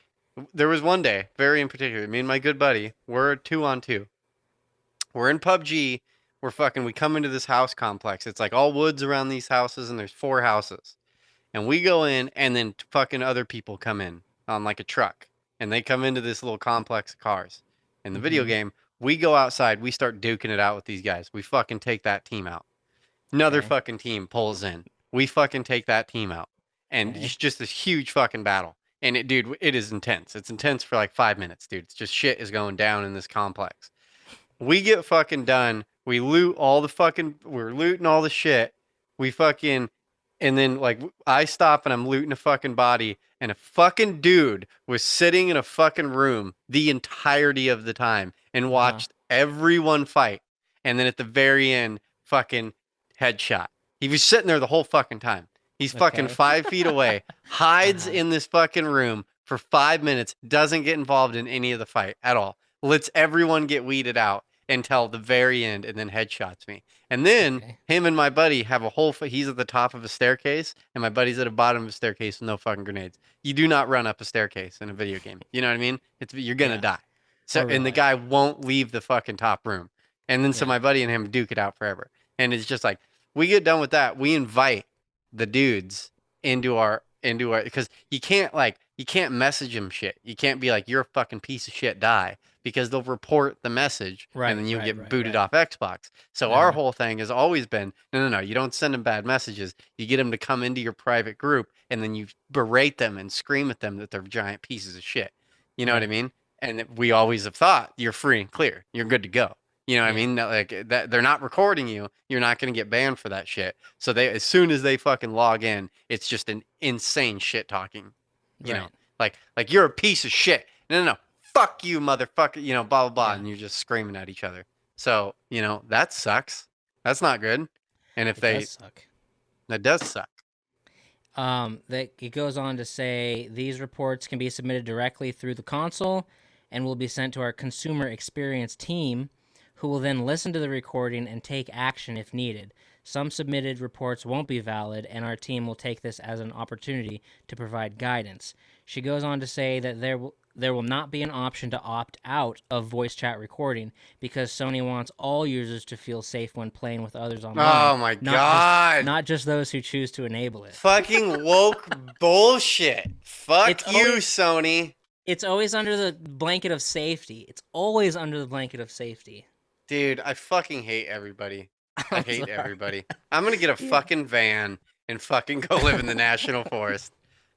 there was one day, very in particular, me and my good buddy, we're 2 on 2. We're in PUBG. We come into this house complex. It's like all woods around these houses, and there's 4 houses. And we go in, and then fucking other people come in on like a truck, and they come into this little complex of cars. In the video Mm-hmm. game, we go outside, we start duking it out with these guys. We fucking take that team out. Another Okay. fucking team pulls in. We fucking take that team out. And Okay. it's just this huge fucking battle. And dude, it is intense. It's intense for like 5 minutes, dude. It's just shit is going down in this complex. We get fucking done. We loot all the fucking. We're looting all the shit. We fucking. And then like I stop and I'm looting a fucking body, and a fucking dude was sitting in a fucking room the entirety of the time and Uh huh. watched everyone fight. And then at the very end, fucking headshot. He was sitting there the whole fucking time. He's fucking Okay. 5 feet away, Uh hides huh. in this fucking room for 5 minutes, doesn't get involved in any of the fight at all, lets everyone get weeded out until the very end, and then headshots me. And then Okay. him and my buddy have a whole. He's at the top of a staircase, and my buddy's at the bottom of a staircase with no fucking grenades. You do not run up a staircase in a video game. You know what I mean? You're gonna Yeah. die. So Or real and the life. guy won't leave the fucking top room. And then so Yeah. my buddy and him duke it out forever. And it's just like we get done with that, we invite the dudes into our because you can't message them shit. You can't be like you're a fucking piece of shit, die, because they'll report the message and Right. then you'll Right. get Right. booted Right. off Xbox. So Uh our huh. whole thing has always been no, you don't send them bad messages. You get them to come into your private group and then you berate them and scream at them that they're giant pieces of shit. You know what I Right. mean? And we always have thought you're free and clear. You're good to go. You know what I Yeah. mean? Like that they're not recording you. You're not going to get banned for that shit. So they as soon as they fucking log in, it's just an insane shit talking. You know, Right. like you're a piece of shit. No. Fuck you, motherfucker. You know, blah blah blah, Yeah. and you're just screaming at each other. So that sucks. That's not good. And if It does they suck. that does suck. That it goes on to say these reports can be submitted directly through the console and will be sent to our consumer experience team, who will then listen to the recording and take action if needed. Some submitted reports won't be valid, and our team will take this as an opportunity to provide guidance. She goes on to say that there will not be an option to opt out of voice chat recording because Sony wants all users to feel safe when playing with others online, Oh my God. not just those who choose to enable it. Fucking woke bullshit. Fuck It's you, always Sony. it's always under the blanket of safety. It's always under the blanket of safety. Dude, I fucking hate everybody. I I'm hate sorry. everybody. I'm gonna get a Yeah. fucking van and fucking go live in the national forest.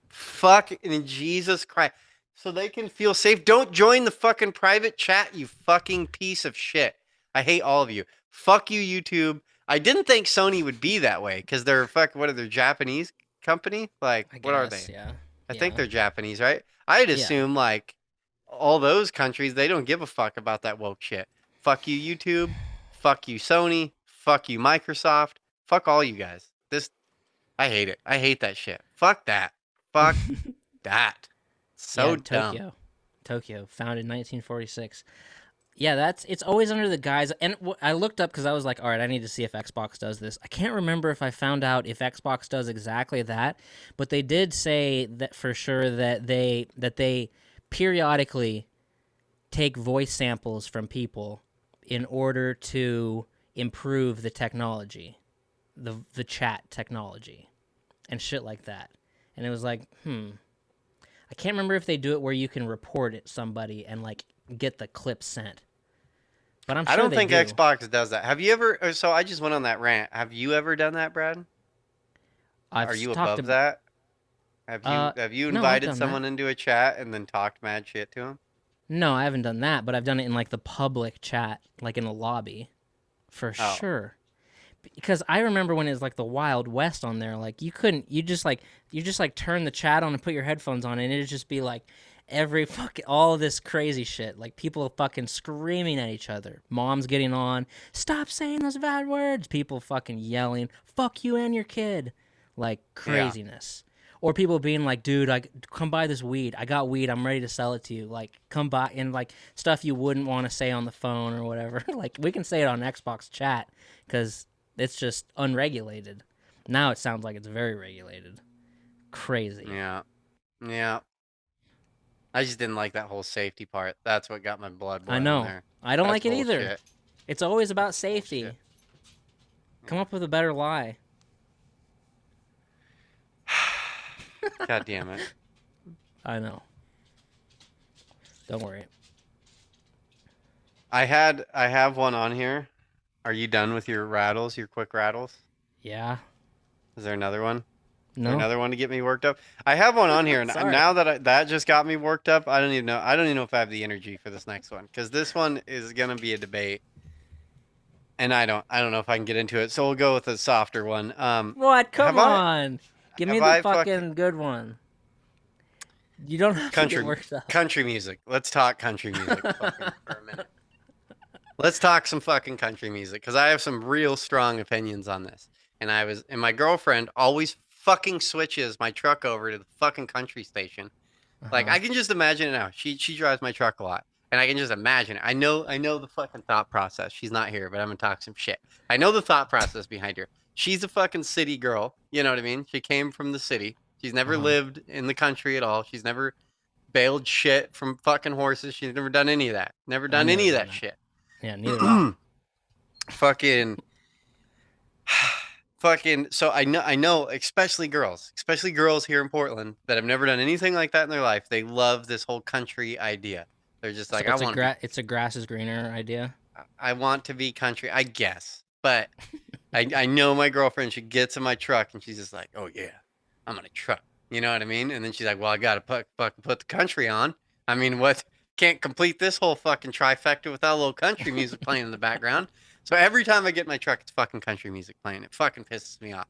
Fuck in Jesus Christ. So they can feel safe. Don't join the fucking private chat, you fucking piece of shit. I hate all of you. Fuck you, YouTube. I didn't think Sony would be that way because they're what are they, Japanese company? Like, I what are guess, they? yeah. I think Yeah. they're Japanese, right? I'd Yeah. assume like all those countries, they don't give a fuck about that woke shit. Fuck you, YouTube. Fuck you, Sony. Fuck you, Microsoft. Fuck all you guys. I hate it. I hate that shit. Fuck that. Fuck that. So Yeah, dumb. Tokyo, founded in 1946. Yeah, it's always under the guise. And I looked up because I was like, all right, I need to see if Xbox does this. I can't remember if I found out if Xbox does exactly that, but they did say that for sure that they periodically take voice samples from people in order to improve the technology, the chat technology, and shit like that. And it was like, I can't remember if they do it where you can report it somebody and like get the clip sent. But I'm sure I don't they think do. Xbox does that. Have you ever? So I just went on that rant. Have you ever done that, Brad? Are you Talked above to that? Have you no, I've invited done that. someone into a chat and then talked mad shit to them? No, I haven't done that, but I've done it in like the public chat, like in a lobby, for Oh, sure. Because I remember when it was like the Wild West on there, like you just like turn the chat on and put your headphones on, and it'd just be like every fucking all this crazy shit, like people fucking screaming at each other, moms getting on, stop saying those bad words, people fucking yelling, fuck you and your kid, like yeah. craziness. Or people being like, dude, come buy this weed. I got weed. I'm ready to sell it to you. Like, come buy, and like stuff you wouldn't want to say on the phone or whatever. Like, we can say it on Xbox chat because it's just unregulated. Now it sounds like it's very regulated. Crazy. Yeah. Yeah. I just didn't like that whole safety part. That's what got my blood I boiling know. there. I don't That's like it either. bullshit. It's always about That's safety. bullshit. Come up with a better lie. God damn it. I know. Don't worry. I have one on here. Are you done with your rattles, your quick rattles? Yeah. Is there another one? Is there No. another one to get me worked up? I have one on here, and Sorry. now that that just got me worked up, I don't even know. I don't even know if I have the energy for this next one because this one is gonna be a debate, and I don't know if I can get into it. So we'll go with a softer one. What? Come Have I on. Give me have the I fucking good one. You don't have to get worked up. country music? Let's talk country music fucking for a minute. Let's talk some fucking country music because I have some real strong opinions on this. And my girlfriend always fucking switches my truck over to the fucking country station. Like Uh-huh. I can just imagine it now. She drives my truck a lot, and I can just imagine it. I know the fucking thought process. She's not here, but I'm gonna talk some shit. I know the thought process behind her. She's a fucking city girl. You know what I mean? She came from the city. She's never Uh-huh. lived in the country at all. She's never baled shit from fucking horses. She's never done any of that. Never I've done never any of done that that. shit. Yeah, neither have I. Fucking so I know especially girls here in Portland that have never done anything like that in their life. They love this whole country idea. They're just So like it's a grass is greener idea. I want to be country, I guess. But I know my girlfriend, she gets in my truck and she's just like, "Oh yeah, I'm in a truck." You know what I mean? And then she's like, "Well, I got to put the country on." I mean, what can't complete this whole fucking trifecta without a little country music playing in the background. So every time I get in my truck, it's fucking country music playing. It fucking pisses me off.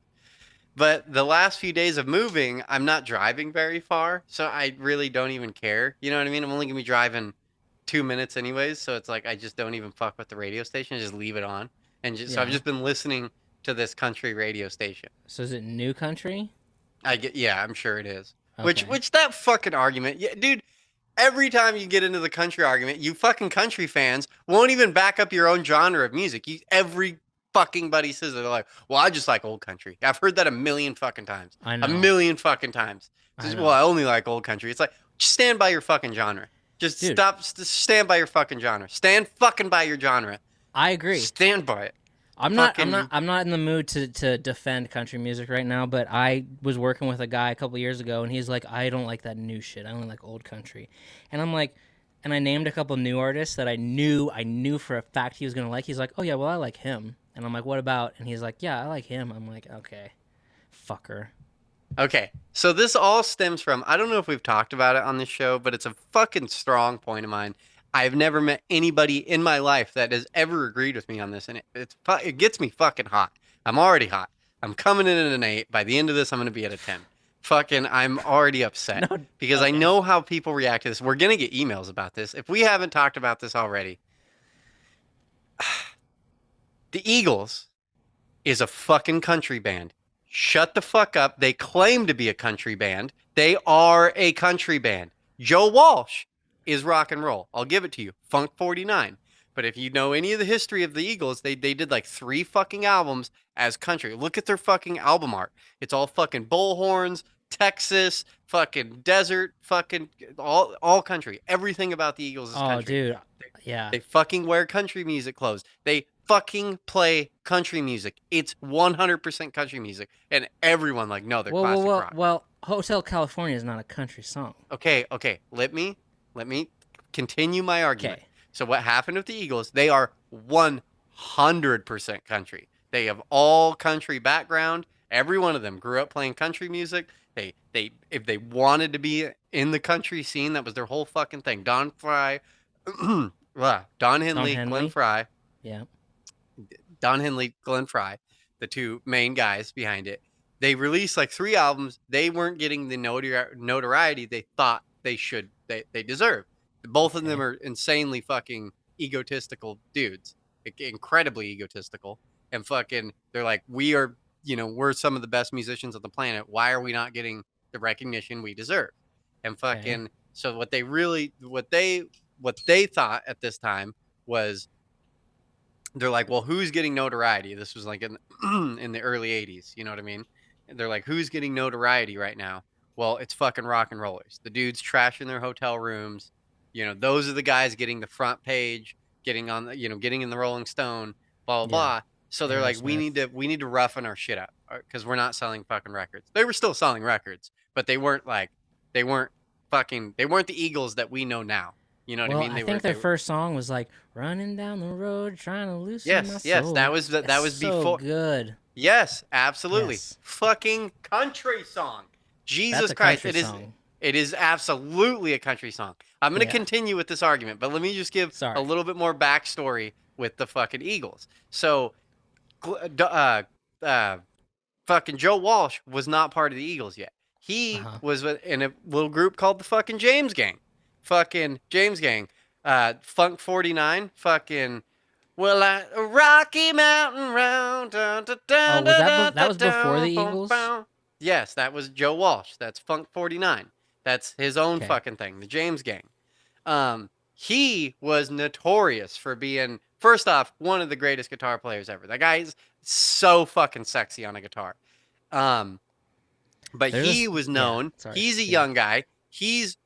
But the last few days of moving, I'm not driving very far, so I really don't even care. You know what I mean? I'm only gonna be driving 2 minutes anyways, so it's like I just don't even fuck with the radio station. I just leave it on, and so I've Yeah. just been listening to this country radio station. So is it new country? Yeah, I'm sure it is. Okay. Which that fucking argument, yeah, dude. Every time you get into the country argument, you fucking country fans won't even back up your own genre of music. fucking buddy says it, they're like, well, I just like old country. I've heard that a million fucking times. I A know. million fucking times. I Well, know. I only like old country. It's like, just stand by your fucking genre. Just Dude, stop. Stand by your fucking genre. Stand fucking by your genre. I agree. Stand by it. I'm not I'm not Fucking. I'm not in the mood to defend country music right now, but I was working with a guy a couple years ago and he's like, I don't like that new shit. I only like old country. And I'm like, and I named a couple new artists that I knew for a fact he was gonna like. He's like, oh yeah, well I like him. And I'm like, what about? And he's like, yeah, I like him. I'm like, okay, fucker. Okay, so this all stems from, I don't know if we've talked about it on this show, but it's a fucking strong point of mine. I've never met anybody in my life that has ever agreed with me on this, and it gets me fucking hot. I'm already hot. I'm coming in at an 8. By the end of this, I'm going to be at a 10. Fucking, I'm already upset No, because I okay. know how people react to this. We're going to get emails about this. If we haven't talked about this already, the Eagles is a fucking country band. Shut the fuck up. They claim to be a country band. They are a country band. Joe Walsh is rock and roll. I'll give it to you. Funk 49. But if you know any of the history of the Eagles, they did like 3 fucking albums as country. Look at their fucking album art. It's all fucking bullhorns, Texas, fucking desert, fucking all country. Everything about the Eagles is Oh, country. dude, yeah. They fucking wear country music clothes. They fucking play country music. It's 100% country music. And everyone like, no, they're Well, well, classic well, rock. well. Hotel California is not a country song. Okay. Let me continue my argument. Okay. So what happened with the Eagles? They are 100% country. They have all country background. Every one of them grew up playing country music. They if they wanted to be in the country scene, that was their whole fucking thing. Don Fry, Don Don Henley, Glenn Henley. Fry, Yeah. Don Henley, Glenn Fry, the two main guys behind it. They released like 3 albums. They weren't getting the notoriety they thought they should. They deserve. Both of them Okay. are insanely fucking egotistical dudes, incredibly egotistical, and fucking. They're like, we are, we're some of the best musicians on the planet. Why are we not getting the recognition we deserve? And Okay. fucking. So what they thought at this time was, they're like, well, who's getting notoriety? This was like in in the early 80s, you know what I mean? And they're like, who's getting notoriety right now? Well, it's fucking rock and rollers. The dudes trashing their hotel rooms. Those are the guys getting the front page, getting on the, getting in the Rolling Stone, blah blah Yeah. blah. So they're like, we need Aerosmith. to we need to roughen our shit up because we're not selling fucking records. They were still selling records, but they weren't they weren't the Eagles that we know now. You know what I Well, mean? I They were think their they were first song was like "Running Down the Road, Trying to Loosen My yes, that Soul." was It's that was so before. good. Yes, absolutely. Yes, Fucking country song. that's Jesus a Christ. country It is song. it is absolutely a country song. I'm going to Yeah. continue with this argument, but let me just give a Sorry. little bit more backstory with the fucking Eagles. So, uh, fucking Joe Walsh was not part of the Eagles yet. Uh He huh. was in a little group called the fucking James Gang. Fucking James Gang. Funk 49. Fucking well, Rocky Mountain Round. Dun, dun, Oh, dun, was dun, that dun, that dun, was before the dun, boom, Eagles? boom. Yes, that was Joe Walsh. That's Funk 49. That's his own Okay. fucking thing, the James Gang. He was notorious for being, first off, one of the greatest guitar players ever. That guy's so fucking sexy on a guitar. Um, but he There's was yeah. known. Sorry. He's a Yeah. young guy. He's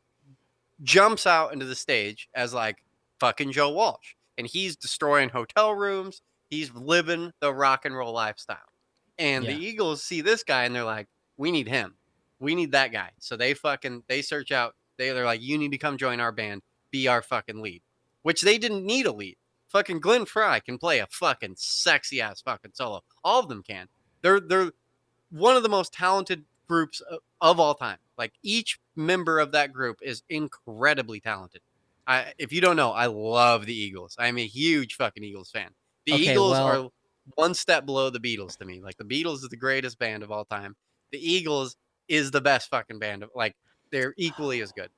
jumps out into the stage as like fucking Joe Walsh, and he's destroying hotel rooms. He's living the rock and roll lifestyle. And the Yeah. Eagles see this guy and they're like, we need him. We need that guy. So they search out. They're like, you need to come join our band, be our fucking lead. Which they didn't need a lead. Fucking Glenn Fry can play a fucking sexy ass fucking solo. All of them can. They're one of the most talented groups of all time. Like each member of that group is incredibly talented. If you don't know, I love the Eagles. I'm a huge fucking Eagles fan. The Okay. Eagles Well. are one step below the Beatles to me. Like the Beatles is the greatest band of all time. The Eagles is the best fucking band of, like, they're equally as good.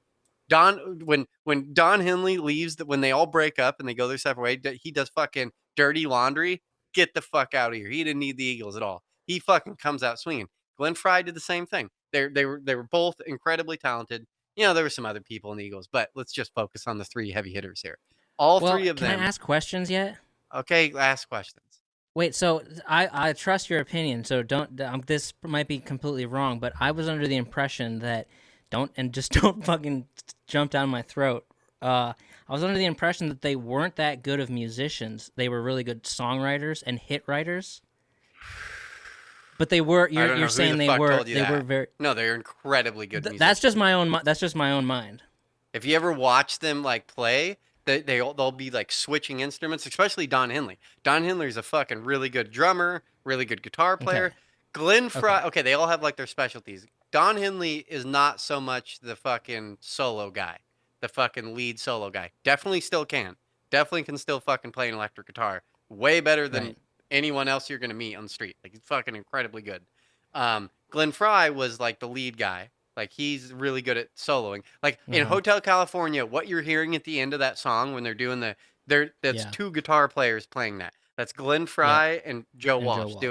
When Don Henley leaves, when they all break up and they go their separate way, he does fucking dirty laundry. Get the fuck out of here. He didn't need the Eagles at all. He fucking comes out swinging. Glenn Fry did the same thing. They were both incredibly talented. There were some other people in the Eagles, but let's just focus on the 3 heavy hitters here. All Well. 3 of Can I them. ask questions yet? Okay, ask questions. Wait, so I trust your opinion. So don't. This might be completely wrong, but I was under the impression that just don't fucking jump down my throat. I was under the impression that they weren't that good of musicians. They were really good songwriters and hit writers. But they were. I don't You're know who the saying they fuck were. told you They were that. very. No, they're incredibly good musicians. That's just my own. That's just my own mind. If you ever watch them like play, they'll be like switching instruments, especially Don Henley. Don Henley's a fucking really good drummer, really good guitar player. Okay. Glenn Fry, Okay. okay, they all have like their specialties. Don Henley is not so much the fucking solo guy, the fucking lead solo guy. Definitely still can. Definitely can still fucking play an electric guitar. Way better than Right. anyone else you're gonna meet on the street. Like he's fucking incredibly good. Glenn Fry was like the lead guy. Like he's really good at soloing. Like in Uh-huh. Hotel California, what you're hearing at the end of that song when they're doing that's Yeah. two guitar players playing that. That's Glenn Yep. Fry and Joe And Joe Walsh Walsh.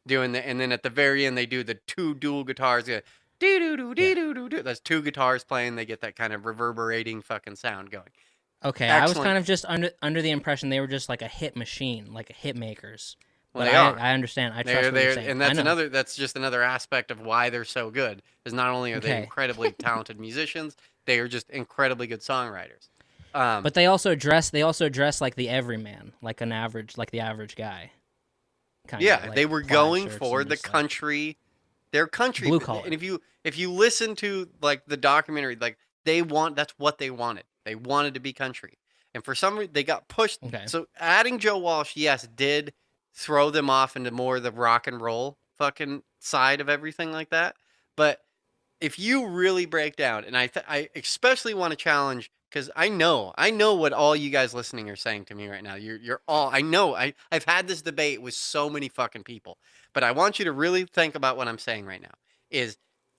doing the, and then at the very end they do the two dual guitars. Doo doo doo Yeah. doo doo doo. That's two guitars playing. They get that kind of reverberating fucking sound going. Okay, I was Excellent. kind of just under the impression they were just like a hit machine, like a hit makers. Well, But they are. I understand. I They're trust what you're there, saying. and I know. that's just another aspect of why they're so good. Is not only are they Okay, incredibly talented musicians, they are just incredibly good songwriters. Um, but they also dress like the everyman, like the average guy, kind of Yeah, like they were plaid going shirts for and the just like country. They're country, blue and collar. if you listen to like the documentary, like that's what they wanted. They wanted to be country, and for some reason they got pushed. Okay. So adding Joe Walsh, yes, did throw them off into more of the rock and roll fucking side of everything like that. But if you really break down, and I especially want to challenge because I know what all you guys listening are saying to me right now. You're all I know. I've had this debate with so many fucking people, but I want you to really think about what I'm saying right now. Is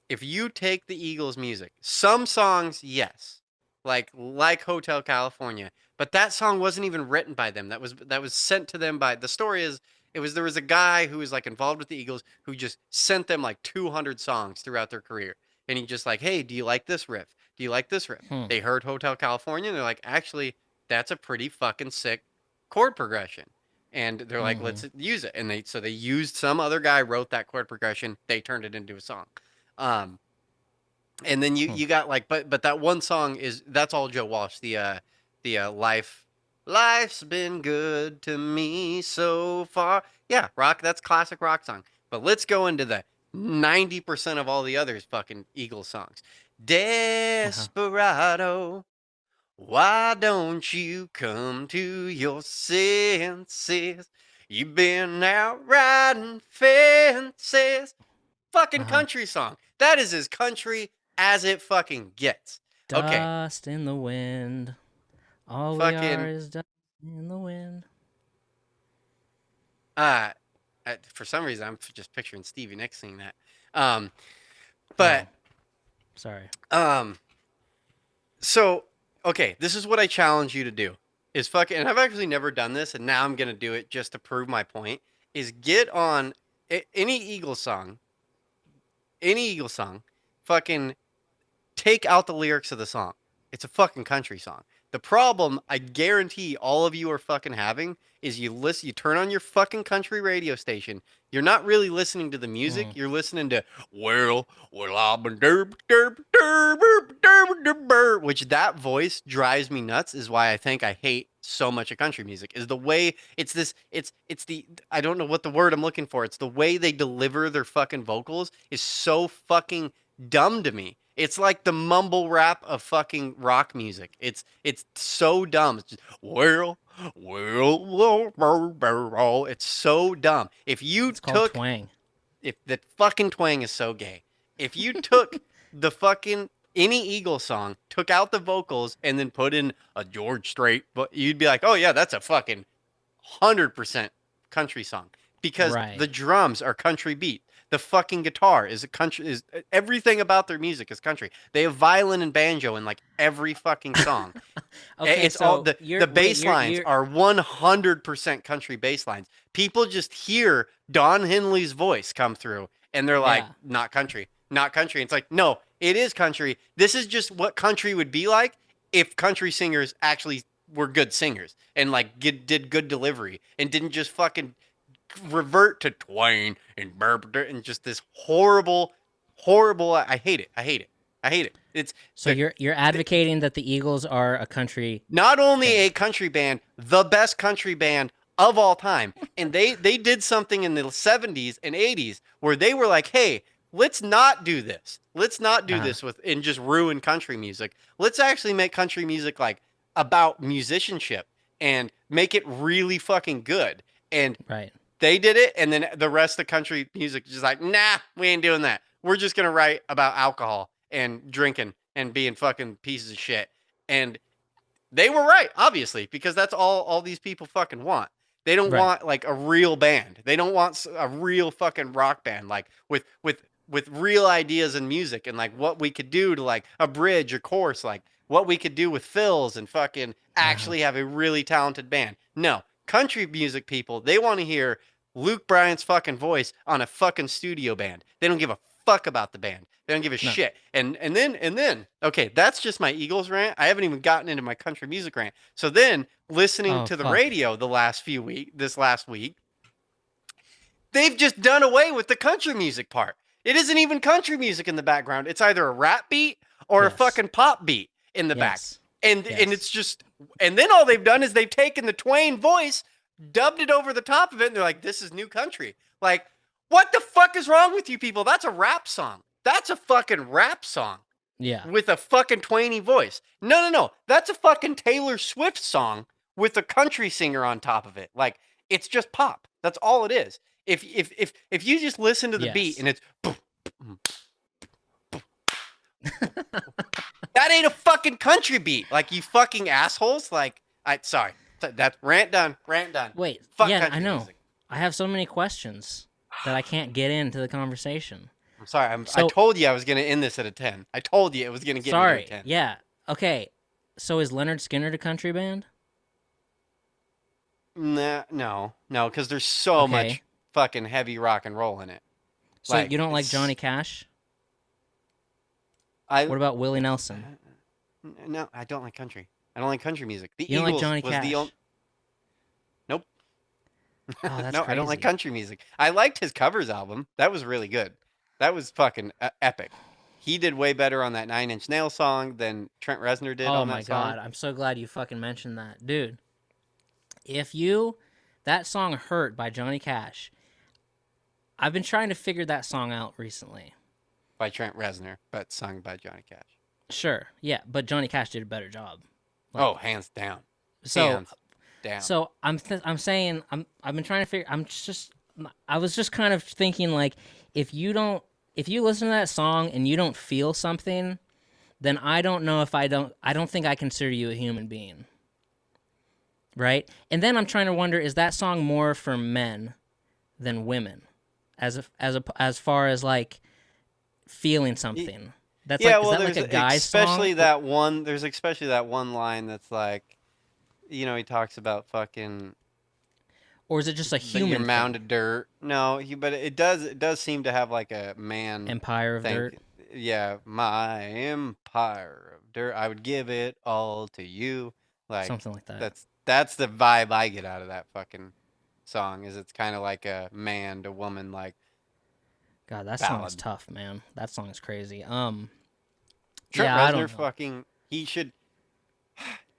if you take the Eagles' music, some songs, yes, like Hotel California, but that song wasn't even written by them. That was sent to them by. The story is there was a guy who was like involved with the Eagles who just sent them like 200 songs throughout their career and he just like, hey, do you like this riff? Do you like this riff? Hmm. They heard Hotel California and they're like, actually, that's a pretty fucking sick chord progression. And they're like, Hmm. let's use it. And they used some other guy wrote that chord progression. They turned it into a song. Um, and then Hmm. you got like, but that one song that's all Joe Walsh. Life's been good to me so far. Yeah, rock. That's classic rock song. But let's go into the 90% of all the others fucking Eagles songs. Uh-huh. Desperado, why don't you come to your senses? You've been out riding fences. Fucking Uh-huh. country song. That is as country as it fucking gets. Okay, Dust in the wind. All we are fucking is dust in the wind. uh, for some reason I'm just picturing Stevie Nicks singing that. Um, but Oh, sorry. um, so okay, this is what I challenge you to do. Is fucking, and I've actually never done this, and now I'm gonna do it just to prove my point. Is get on any Eagle song, fucking take out the lyrics of the song. It's a fucking country song. The problem, I guarantee all of you are fucking having is you turn on your fucking country radio station. You're not really listening to the music. Mm. You're listening to I've been derp derp derp derp derp derp derp, which that voice drives me nuts. Is why I think I hate so much of country music. Is the way it's the I don't know what the word I'm looking for. It's the way they deliver their fucking vocals is so fucking dumb to me. It's like the mumble rap of fucking rock music. It's so dumb. It's just it's so dumb. It's called twang. If the fucking twang is so gay. If you took the fucking any Eagle song, took out the vocals, and then put in a George Strait, but you'd be like, oh yeah, that's a fucking 100% country song because Right. the drums are country beat. The fucking guitar is a country is everything about their music is country. They have violin and banjo in like every fucking song. Okay, It's all so the bass lines you're are 100% country bass lines. People just hear Don Henley's voice come through and they're like, yeah. not country, not country. It's like, no, it is country. This is just what country would be like if country singers actually were good singers and like did good delivery and didn't just fucking revert to Twain and just this horrible, horrible. I hate it. I hate it. I hate it. It's So the you're advocating that the Eagles are a country not only a band. country band, the best country band of all time. And they did something in the 70s and 80s where they were like, "Hey, let's not do this. Let's not do Uh-huh. this with and just ruin country music. Let's actually make country music like about musicianship and make it really fucking good." And Right. they did it, and then the rest of the country music is just like, "Nah, we ain't doing that. We're just gonna write about alcohol and drinking and being fucking pieces of shit." And they were right, obviously, because that's all these people fucking want. They don't Right. want like a real band. They don't want a real fucking rock band like with real ideas and music and like what we could do to like a bridge, a chorus, like what we could do with fills and fucking Uh-huh. actually have a really talented band. No, country music people, they want to hear Luke Bryan's fucking voice on a fucking studio band. They don't give a fuck about the band. They don't give a No. shit. And then okay, that's just my Eagles rant. I haven't even gotten into my country music rant. So then listening Oh to the fuck. radio this last week, they've just done away with the country music part. It isn't even country music in the background. It's either a rap beat or a Yes. fucking pop beat in the back. Yes. And Yes. it's just and then all they've done is they've taken the Twain voice, dubbed it over the top of it, and they're like, "This is new country." Like, what the fuck is wrong with you people? That's a rap song. That's a fucking rap song Yeah. with a fucking Twainy voice. No, no, no. That's a fucking Taylor Swift song with a country singer on top of it. Like, it's just pop. That's all it is. If you just listen to the beat Yes. and it's that ain't a fucking country beat. Like, you fucking assholes. Like, sorry. That's rant done. Rant done. Wait. Fuck Yeah, country I know. music. I have so many questions that I can't get into the conversation. I'm sorry. I So told you I was gonna end this at a 10. I told you it was gonna get me to a sorry. 10. Yeah. Okay. So is Leonard Skinner a country band? Nah, no, because there's so Okay. much fucking heavy rock and roll in it. So Like you don't like it's Johnny Cash? I What about Willie Nelson? no, I don't like country. I don't like country music. The You don't like Eagles Johnny was the only. Cash? Nope. Oh, that's No, I don't like crazy. country music. I liked his covers album. That was really good. That was fucking epic. He did way better on that Nine Inch Nail song than Trent Reznor did Oh on my that song. god, I'm so glad you fucking mentioned that. Dude, if you that song Hurt by Johnny Cash, I've been trying to figure that song out recently. By Trent Reznor, but sung by Johnny Cash. Sure. Yeah, but Johnny Cash did a better job. Oh, Like hands down. so Hands down. so I'm saying I've been trying to figure I was just kind of thinking like if you don't if you listen to that song and you don't feel something, then I don't know if I don't think I consider you a human being. Right? And then I'm trying to wonder is that song more for men than women as far as like feeling something. That's Yeah, like is well, that like there's a guy's song? especially that one. There's especially that one line that's like, he talks about fucking Or is it just a your human mound thing? of dirt. No, but it does seem to have like a man Empire of thing. Dirt, Yeah, my empire of dirt. I would give it all to you. Like something like that. that's the vibe I get out of that fucking song. Is it's kind of like a man to woman like God, that song is ballad. tough, man. That song is crazy. Trent Yeah, I don't Reznor know. fucking he should.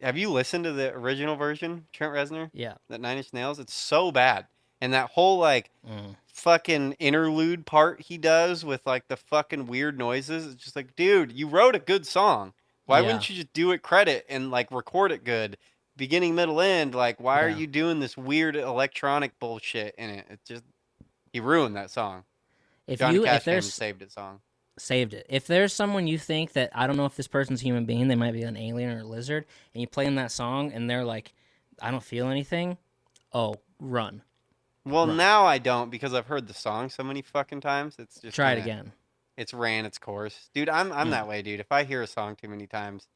Have you listened to the original version, Trent Reznor? Yeah. That Nine Inch Nails? It's so bad. And that whole like Mm. fucking interlude part he does with like the fucking weird noises, it's just like, dude, you wrote a good song. Why Yeah. wouldn't you just do it credit and like record it good? Beginning, middle, end. Like, why are Yeah. you doing this weird electronic bullshit in it? It just he ruined that song. Johnny If Cash came and there's saved it song. saved it. If there's someone you think that I don't know if this person's a human being, they might be an alien or a lizard, and you play them that song and they're like, I don't feel anything. Oh, run. Well, Run. now I don't because I've heard the song so many fucking times. It's just Try it kind of again. it's ran its course, dude. I'm Mm. that way, dude. If I hear a song too many times,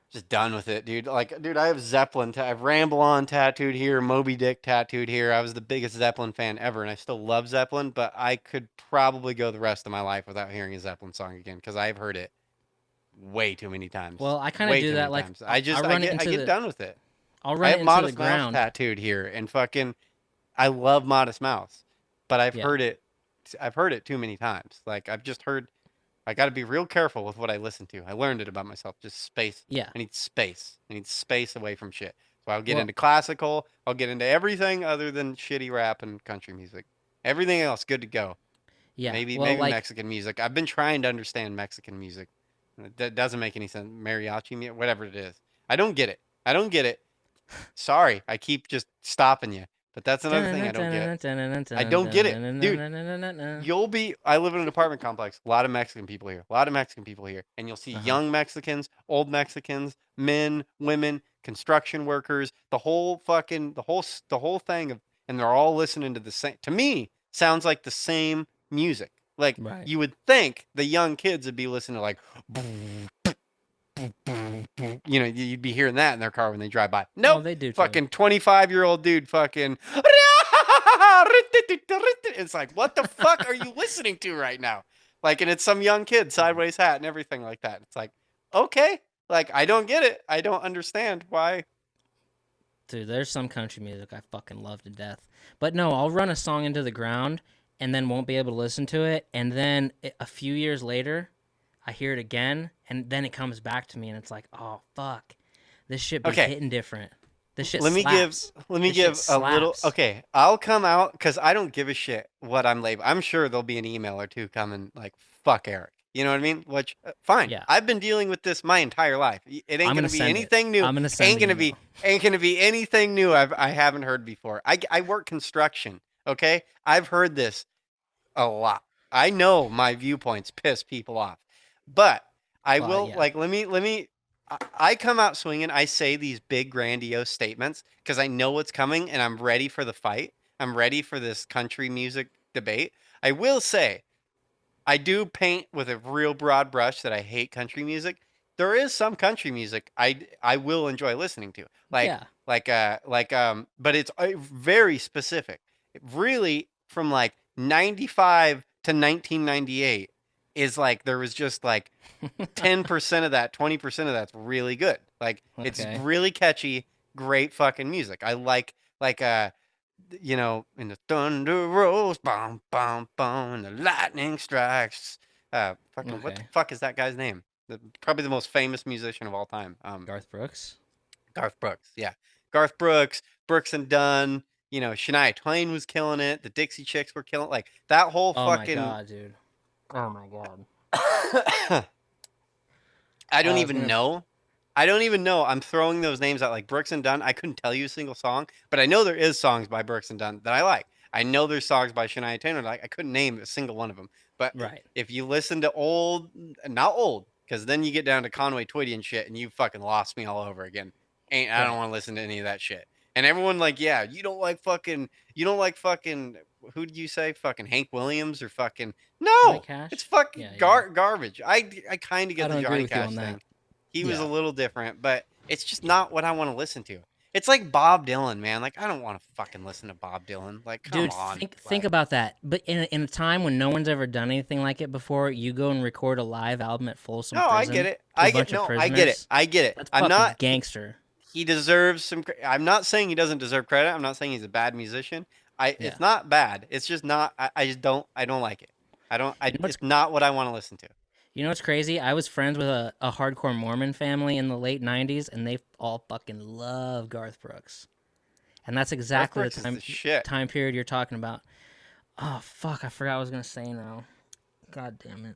just done with it, dude. Like, dude, I have Zeppelin. I have Ramble On tattooed here, Moby Dick tattooed here. I was the biggest Zeppelin fan ever, and I still love Zeppelin. But I could probably go the rest of my life without hearing a Zeppelin song again because I've heard it way too many times. Well, I kind of Way do too that. many Like times. I run it I into get the done with it. I'll I run it have into the Modest Mouse ground. tattooed here, and fucking I love Modest Mouse, but Yeah. I've heard it too many times. Like I've just heard I got to be real careful with what I listen to. I learned it about myself. Just space. Yeah. I need space. I need space away from shit. So I'll get Well, into classical. I'll get into everything other than shitty rap and country music. Everything else, good to go. yeah. Well, Maybe like, Mexican music. I've been trying to understand Mexican music. That doesn't make any sense. Mariachi music, whatever it is. I don't get it. I don't get it. Sorry, I keep just stopping you. But that's another thing I don't get. I don't get it, dude. I live in an apartment complex. A lot of Mexican people here. A lot of Mexican people here. And you'll see uh-huh. young Mexicans, old Mexicans, men, women, construction workers, the whole thing of, and they're all listening to the same, to me, sounds like the same music. Like Right. you would think the young kids would be listening to like, you'd be hearing that in their car when they drive by. Oh, Nope. they do too. Fucking 25-year-old dude fucking it's like, what the fuck are you listening to right now? Like, and it's some young kid, sideways hat and everything like that. It's like, okay, like I don't get it. I don't understand why. Dude, there's some country music I fucking love to death. But no, I'll run a song into the ground and then won't be able to listen to it. And then a few years later, I hear it again, and then it comes back to me, and it's like, oh fuck, this shit be Okay, hitting different. This shit let me give slaps. let me This shit give a little. slaps. Okay, I'll come out because I don't give a shit what I'm labeled. I'm sure there'll be an email or two coming like fuck Eric. You know what I mean? Which fine. Yeah, I've been dealing with this my entire life. It ain't I'm gonna gonna be send it. anything new. I'm gonna send the email. Ain't gonna be anything new I haven't heard before. I work construction. Okay, I've heard this a lot. I know my viewpoints piss people off, but I Well, will yeah, like let me. I come out swinging. I say these big grandiose statements because I know what's coming and I'm ready for the fight. I'm ready for this country music debate. I will say I do paint with a real broad brush that I hate country music. There is some country music I will enjoy listening to. yeah. But it's very specific. Really from like 95 to 1998 is like there was just like 10% of that, 20% of that's really good. Like it's Okay. really catchy, great fucking music. I like and the thunder rolls, bum bum bum, and the lightning strikes. Fucking what the Okay. fuck is that guy's name? Probably the most famous musician of all time. Garth Brooks. Garth Brooks. Yeah, Garth Brooks, Brooks and Dunn. Shania Twain was killing it. The Dixie Chicks were killing like that whole Oh my fucking. god, dude. Oh my god. I don't I was even gonna. know. I don't even know. I'm throwing those names out like Brooks and Dunn. I couldn't tell you a single song, but I know there is songs by Brooks and Dunn that I like. I know there's songs by Shania Twain like I couldn't name a single one of them. But Right. if you listen to old, not old, because then you get down to Conway Twitty and shit, and you fucking lost me all over again. I don't Right. want to listen to any of that shit. And everyone like, yeah, you don't like fucking. Who did you say? Fucking Hank Williams or fucking Johnny no? It's Cash. fucking Yeah, yeah. garbage. I kind of I get the don't agree Johnny with you on Cash that. thing. He was a Yeah. little different, but it's just not what I want to listen to. It's like Bob Dylan, man. Like I don't want to fucking listen to Bob Dylan. Like come Dude, on. think about that. But in a time when no one's ever done anything like it before, you go and record a live album at Folsom No, I get Prison it. to a bunch of I get it. prisoners. I get it. That's I'm fucking not gangster. he deserves some I'm not saying he doesn't deserve credit. I'm not saying he's a bad musician. Yeah. It's not bad. It's just not I just I don't like it. You know what's It's not what I want to listen to. you know what's crazy? I was friends with a hardcore Mormon family in the late '90s, and they all fucking love Garth Brooks. And that's Garth exactly the Brooks is the shit. time period you're talking about. Oh fuck! I forgot what I was gonna say now. God damn it!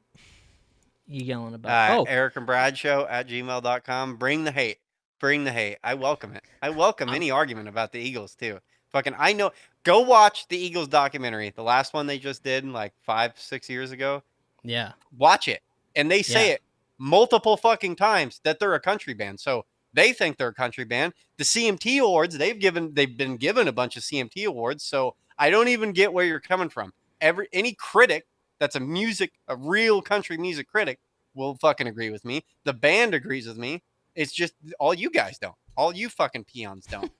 You yelling about? Oh, Eric and Brad show at gmail.com. Bring the hate. Bring the hate. I welcome it. I welcome I'm any argument about the Eagles too. Fucking I know go watch the Eagles documentary. The last one they just did like 5, 6 years ago. yeah, Watch it. And they say yeah, it multiple fucking times that they're a country band. So they think they're a country band. The CMT awards, they've been given a bunch of CMT awards. So I don't even get where you're coming from. Any critic that's a real country music critic will fucking agree with me. The band agrees with me. It's just all you guys don't. All you fucking peons don't.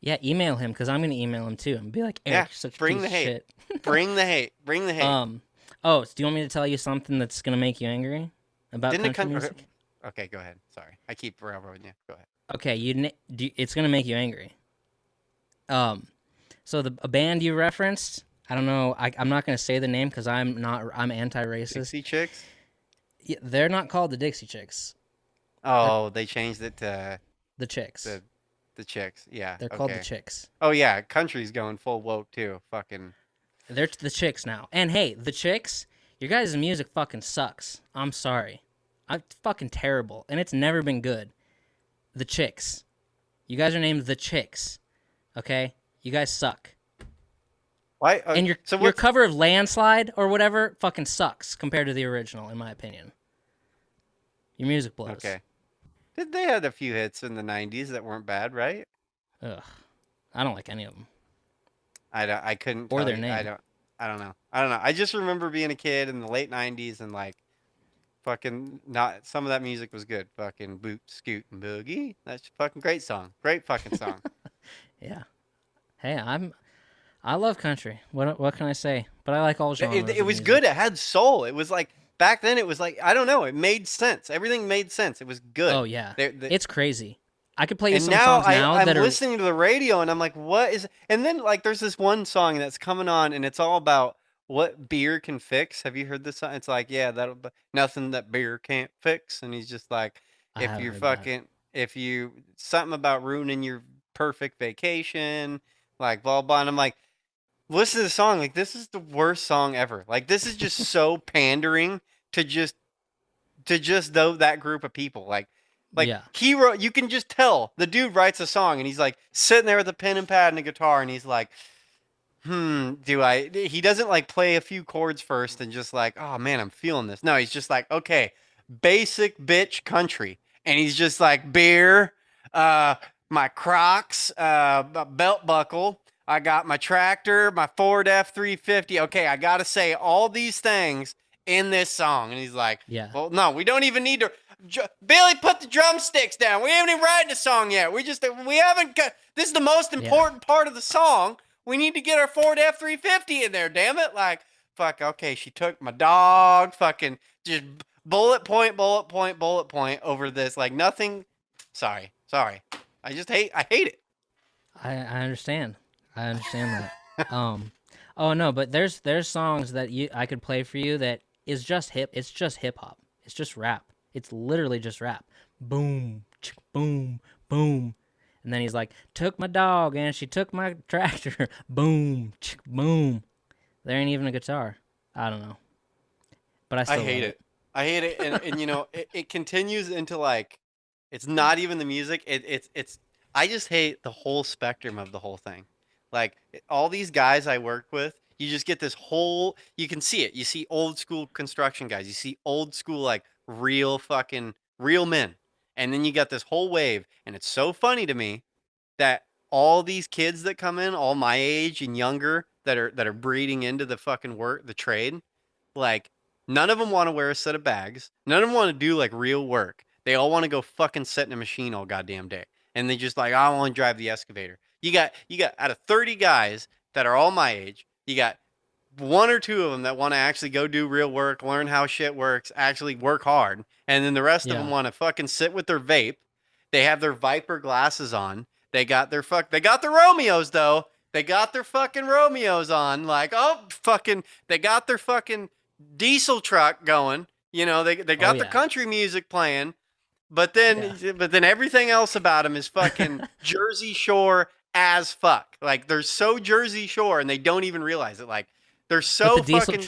yeah. Email him because I'm gonna email him too and be like, Yeah. Eric, you're such a Bring piece the of hate. shit. Bring the hate. Bring the hate. Oh, so do you want me to tell you something that's gonna make you angry about Didn't it country come? music? Okay, go ahead. Sorry. I keep railroading you. Go ahead. Okay, it's gonna make you angry. Um, So a band you referenced, I don't know. I'm not gonna say the name because I'm anti-racist. Dixie Chicks. Yeah, they're not called the Dixie Chicks. They're Oh, they changed it to the Chicks. the the Chicks. Yeah. They're called the Okay. Chicks. Oh yeah, country's going full woke too. Fucking. They're the Chicks now. And hey, the Chicks, your guys' music fucking sucks. I'm sorry. It's fucking terrible, and it's never been good. The Chicks. You guys are named the Chicks. Okay? You guys suck. Why? And your cover of Landslide or whatever fucking sucks compared to the original, in my opinion. Your music blows. Okay. They had a few hits in the '90s that weren't bad, right? Ugh. I don't like any of them. I couldn't Or tell their you. name. I don't know. I don't know. I just remember being a kid in the late '90s and like fucking not some of that music was good. Fucking Boot Scoot and Boogie. That's a fucking great song. Great fucking song. Yeah. Hey, I love country. What can I say? But I like all genres. It was good. It had soul. It was like back then. It was like I don't know. It made sense. Everything made sense. It was good. Oh yeah, it's crazy. I could play you And some now songs now I'm that are listening to the radio and I'm like, what is? And then like there's this one song that's coming on and it's all about what beer can fix. Have you heard this song? It's like, yeah, that'll nothing that beer can't fix. And he's just like, I if haven't you're heard that. fucking, if you something about ruining your perfect vacation, like blah blah. And I'm like, listen to the song. Like this is the worst song ever. Like this is just so pandering to just though that group of people. Like Yeah, he wrote, you can just tell the dude writes a song and he's like sitting there with a pen and pad and a guitar and he's like, he doesn't like play a few chords first and just like, oh man, I'm feeling this. No, he's just like, okay, basic bitch country. And he's just like beer, uh, my Crocs, belt buckle. I got my tractor, my Ford F-350. Okay, I got to say all these things in this song. And he's like, yeah, well, no, we don't even need to. Billy, put the drumsticks down. We haven't even written a song yet. We haven't got. This is the most important part of the song. We need to get our Ford F-350 in there. Damn it! Like, fuck. Okay, she took my dog. Fucking just bullet point, bullet point, bullet point over this. Like nothing. Sorry. I hate it. I understand. I understand that. Oh no, but there's songs that I could play for you that is just hip. It's just hip hop. It's just rap. It's literally just rap. Boom, chick, boom, boom. And then he's like, took my dog and she took my tractor. Boom, chick, boom. There ain't even a guitar. I don't know. But I still hate love it. I hate it. And you know, it continues into like, it's not even the music. It's, I just hate the whole spectrum of the whole thing. Like all these guys I work with, you just get this whole, you can see it. You see old school construction guys. You see old school, like real fucking real men. And then you got this whole wave. And it's so funny to me that all these kids that come in, all my age and younger that are breeding into the fucking work, the trade, like none of them want to wear a set of bags. None of them want to do like real work. They all want to go fucking sit in a machine all goddamn day. And they just like, I want to drive the excavator. You got out of 30 guys that are all my age, you got one or two of them that want to actually go do real work, learn how shit works, actually work hard. And then the rest of them Yeah. want to fucking sit with their vape. They have their Viper glasses on. They got their Romeos though. They got their fucking Romeos on. Like, oh, fucking, they got their fucking diesel truck going. You know, they got their Yeah. country music playing. But then everything else about them is fucking Jersey Shore as fuck. Like they're so Jersey Shore and they don't even realize it. Like they're so But fucking.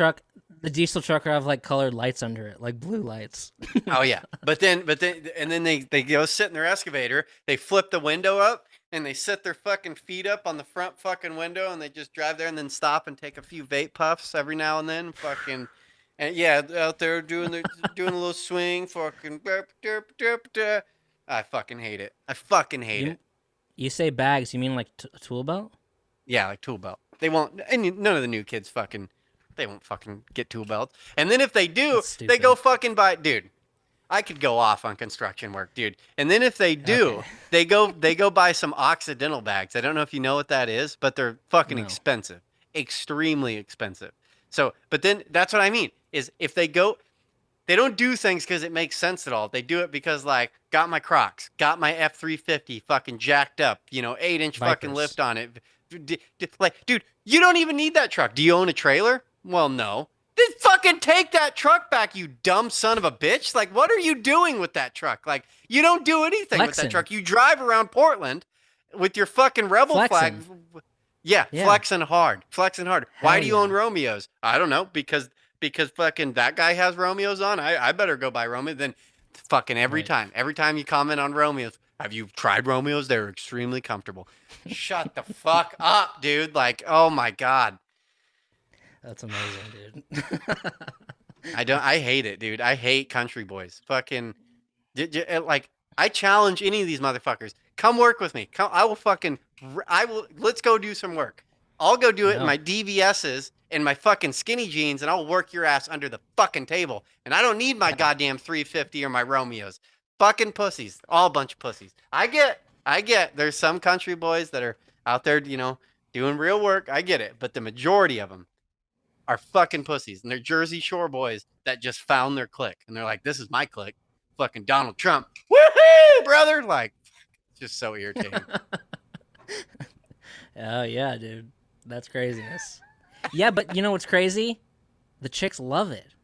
the diesel truck will have like colored lights under it, like blue lights. Oh yeah, and then they go sit in their excavator. They flip the window up and they set their fucking feet up on the front fucking window and they just drive there and then stop and take a few vape puffs every now and then. Fucking. And yeah, out there doing a little swing, fucking. I fucking hate it. I fucking hate it. You say bags, you mean like a tool belt? Yeah, like tool belt. They won't. And none of the new kids fucking. They won't fucking get tool belts. And then if they do, That's they stupid. go fucking buy. Dude, I could go off on construction work, dude. And then if they do, Okay. they go buy some Occidental bags. I don't know if you know what that is, but they're fucking No. expensive, extremely expensive. So, but then that's what I mean is if they go, they don't do things because it makes sense at all. They do it because like got my Crocs, got my F-350 fucking jacked up, you know, 8-inch fucking Vipers. lift on it, Like, dude, you don't even need that truck. Do you own a trailer? Well, no. Then fucking take that truck back, you dumb son of a bitch. Like, what are you doing with that truck? Like, you don't do anything with that Flexing. truck. You drive around Portland with your fucking rebel flag. Flexing. Yeah, Yeah. flexing hard. Flexing hard. Why Hell do you yeah. own Romeos? I don't know. Because fucking that guy has Romeos on. I better go buy Romeo. Then fucking every Right. time you comment on Romeos, have you tried Romeos? They're extremely comfortable. Shut the fuck up, dude. Like, oh my god. That's amazing, dude. I hate it, dude. I hate country boys. Fucking like I challenge any of these motherfuckers. Come work with me. Come I will let's go do some work. I'll go do it in No. my DVS's and my fucking skinny jeans and I'll work your ass under the fucking table. And I don't need my goddamn 350 or my Romeos. Fucking pussies. All a bunch of pussies. I get there's some country boys that are out there, doing real work. I get it. But the majority of them are fucking pussies, and they're Jersey Shore boys that just found their clique, and they're like, "This is my clique, fucking Donald Trump, woohoo, brother!" Like, it's just so irritating. Oh yeah, dude. That's craziness. Yeah, but you know what's crazy? The chicks love it.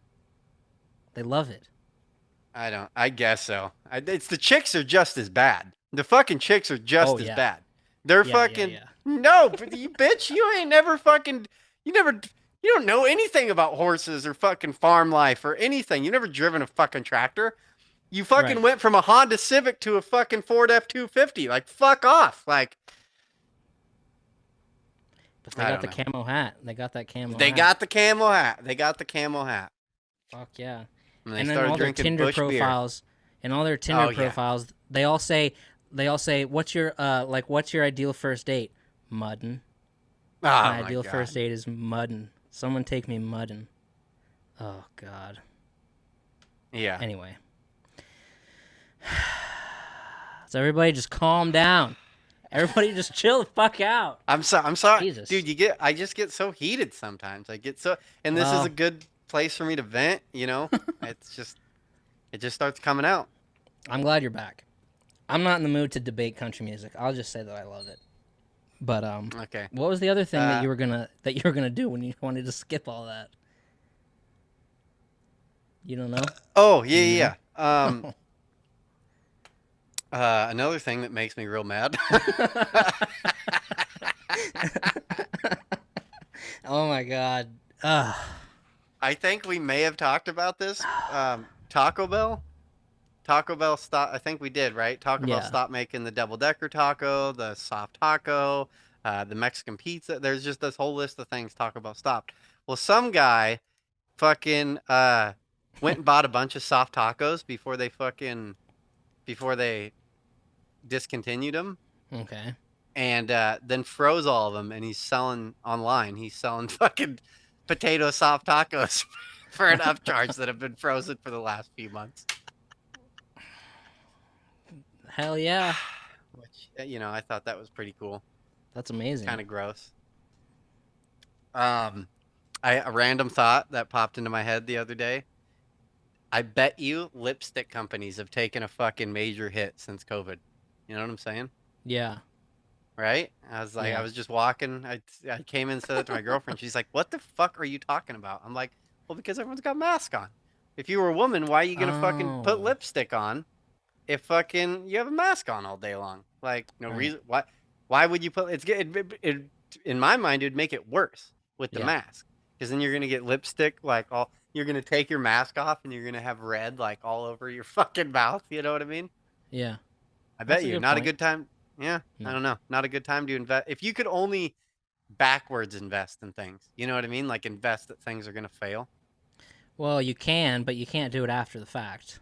They love it. I guess so. It's the chicks are just as bad. The fucking chicks are just Oh as yeah. bad. They're Yeah, fucking yeah. no, but you bitch, you ain't never fucking you never you don't know anything about horses or fucking farm life or anything. You never driven a fucking tractor. You fucking Right. went from a Honda Civic to a fucking Ford F-250. Like, fuck off. Like, But they I got the don't know. camo hat. They got that camo They hat. got the camel hat. They got the camel hat. Fuck yeah. And they And then started all their drinking Tinder Busch beer. profiles and all their Tinder Oh, yeah. profiles, they all say what's your ideal first date? Muddin'. Oh, My my ideal God. first date is muddin'. Someone take me muddin'. Oh god. Yeah. Anyway. So everybody just calm down. Everybody just chill the fuck out. I'm sorry. Jesus. Dude, I just get so heated sometimes. I get so, and this is Well- a good place for me to vent, it just starts coming out. I'm glad you're back. I'm not in the mood to debate country music. I'll just say that I love it. But Okay. what was the other thing that you were gonna do when you wanted to skip all that? You don't know? Oh, yeah. Another thing that makes me real mad. Oh my god. Ugh. I think we may have talked about this. Taco Bell. Taco Bell stopped. I think we did, right? Taco Bell Yeah. stopped making the double decker taco, the soft taco, the Mexican pizza. There's just this whole list of things Taco Bell stopped. Well, some guy fucking went and bought a bunch of soft tacos before they discontinued them, Okay. and then froze all of them, and he's selling online. He's selling fucking potato soft tacos for an upcharge that have been frozen for the last few months. Hell yeah. Which I thought that was pretty cool. That's amazing. Kind of gross. A random thought that popped into my head the other day. I bet you lipstick companies have taken a fucking major hit since COVID. You know what I'm saying? Yeah. Right? I was like, Yeah. I was just walking. I came in and said that to my girlfriend. She's like, "What the fuck are you talking about?" I'm like, "Well, because everyone's got masks on. If you were a woman, why are you gonna fucking put Oh. lipstick on if fucking you have a mask on all day long? Like, no Right. reason. Why would you put in my mind, it would make it worse with the Yeah. mask, because then you're gonna get lipstick like all. You're gonna take your mask off and you're gonna have red like all over your fucking mouth. You know what I mean? Yeah. I That's bet a you. good Not a point. good time. Yeah, No. I don't know. Not a good time to invest. If you could only backwards invest in things, you know what I mean? Like invest that things are gonna fail. Well, you can, but you can't do it after the fact.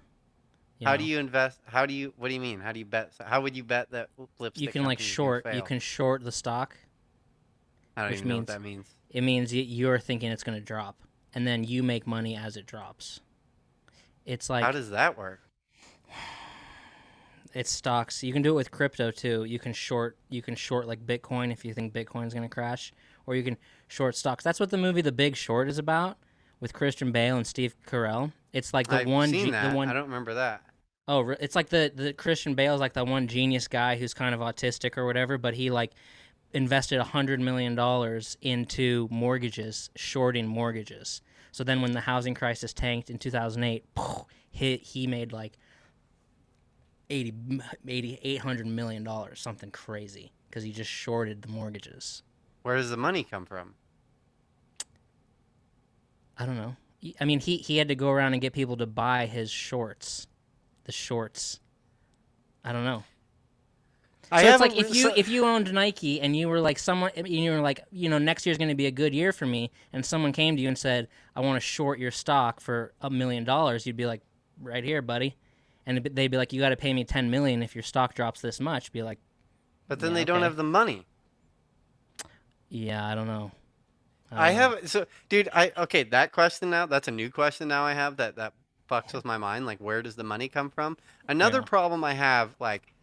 How do you invest? What do you mean? How do you bet? How would you bet that lipstick? You can like company's gonna short. You fail? can short the stock. I don't which even know what means- that means. It means you're thinking it's going to drop, and then you make money as it drops. It's like How does that work? it's stocks. You can do it with crypto too. You can short like Bitcoin if you think Bitcoin's going to crash, or you can short stocks. That's what the movie The Big Short is about with Christian Bale and Steve Carell. It's like the I've one seen that. the one I don't remember that. it's like the Christian Bale's like the one genius guy who's kind of autistic or whatever, but he like invested $100 million into mortgages, shorting mortgages. So then when the housing crisis tanked in 2008, he made like $800 million, something crazy, because he just shorted the mortgages. Where does the money come from? I don't know. I mean, he had to go around and get people to buy his shorts. The shorts. I don't know. So it's like if you owned Nike and you were like someone, you were like, next year's going to be a good year for me, and someone came to you and said, I want to short your stock for $1 million, you'd be like, right here, buddy. And they'd be like, you got to pay me $10 million if your stock drops this much. Be like, but then they don't have the money. Yeah, I don't know. Dude, that question now, that's a new question now I have that fucks with my mind. Like, where does the money come from? Another problem I have, like,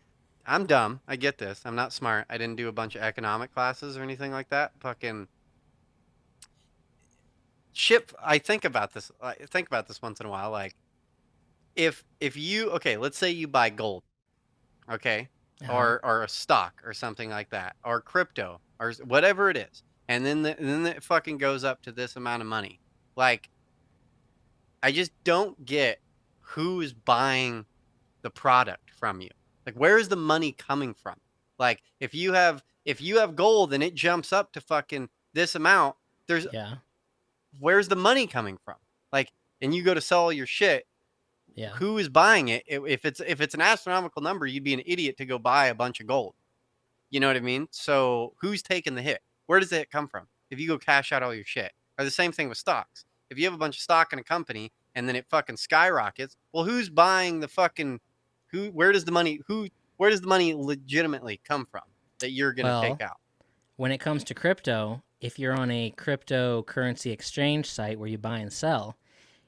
I'm dumb. I get this. I'm not smart. I didn't do a bunch of economic classes or anything like that. Fucking ship. I think about this once in a while. Like, if you, okay, let's say you buy gold, okay, or a stock or something like that, or crypto or whatever it is, and then it fucking goes up to this amount of money. Like, I just don't get who's buying the product from you. Like, where is the money coming from? Like, if you have gold and it jumps up to fucking this amount, where's the money coming from? Like, and you go to sell your shit. Yeah. Who is buying it? If it's an astronomical number, you'd be an idiot to go buy a bunch of gold. You know what I mean? So who's taking the hit? Where does the hit come from? If you go cash out all your shit. Or the same thing with stocks. If you have a bunch of stock in a company and then it fucking skyrockets, well, who's buying the fucking where does the money legitimately come from that you're going to take out? When it comes to crypto, if you're on a cryptocurrency exchange site where you buy and sell,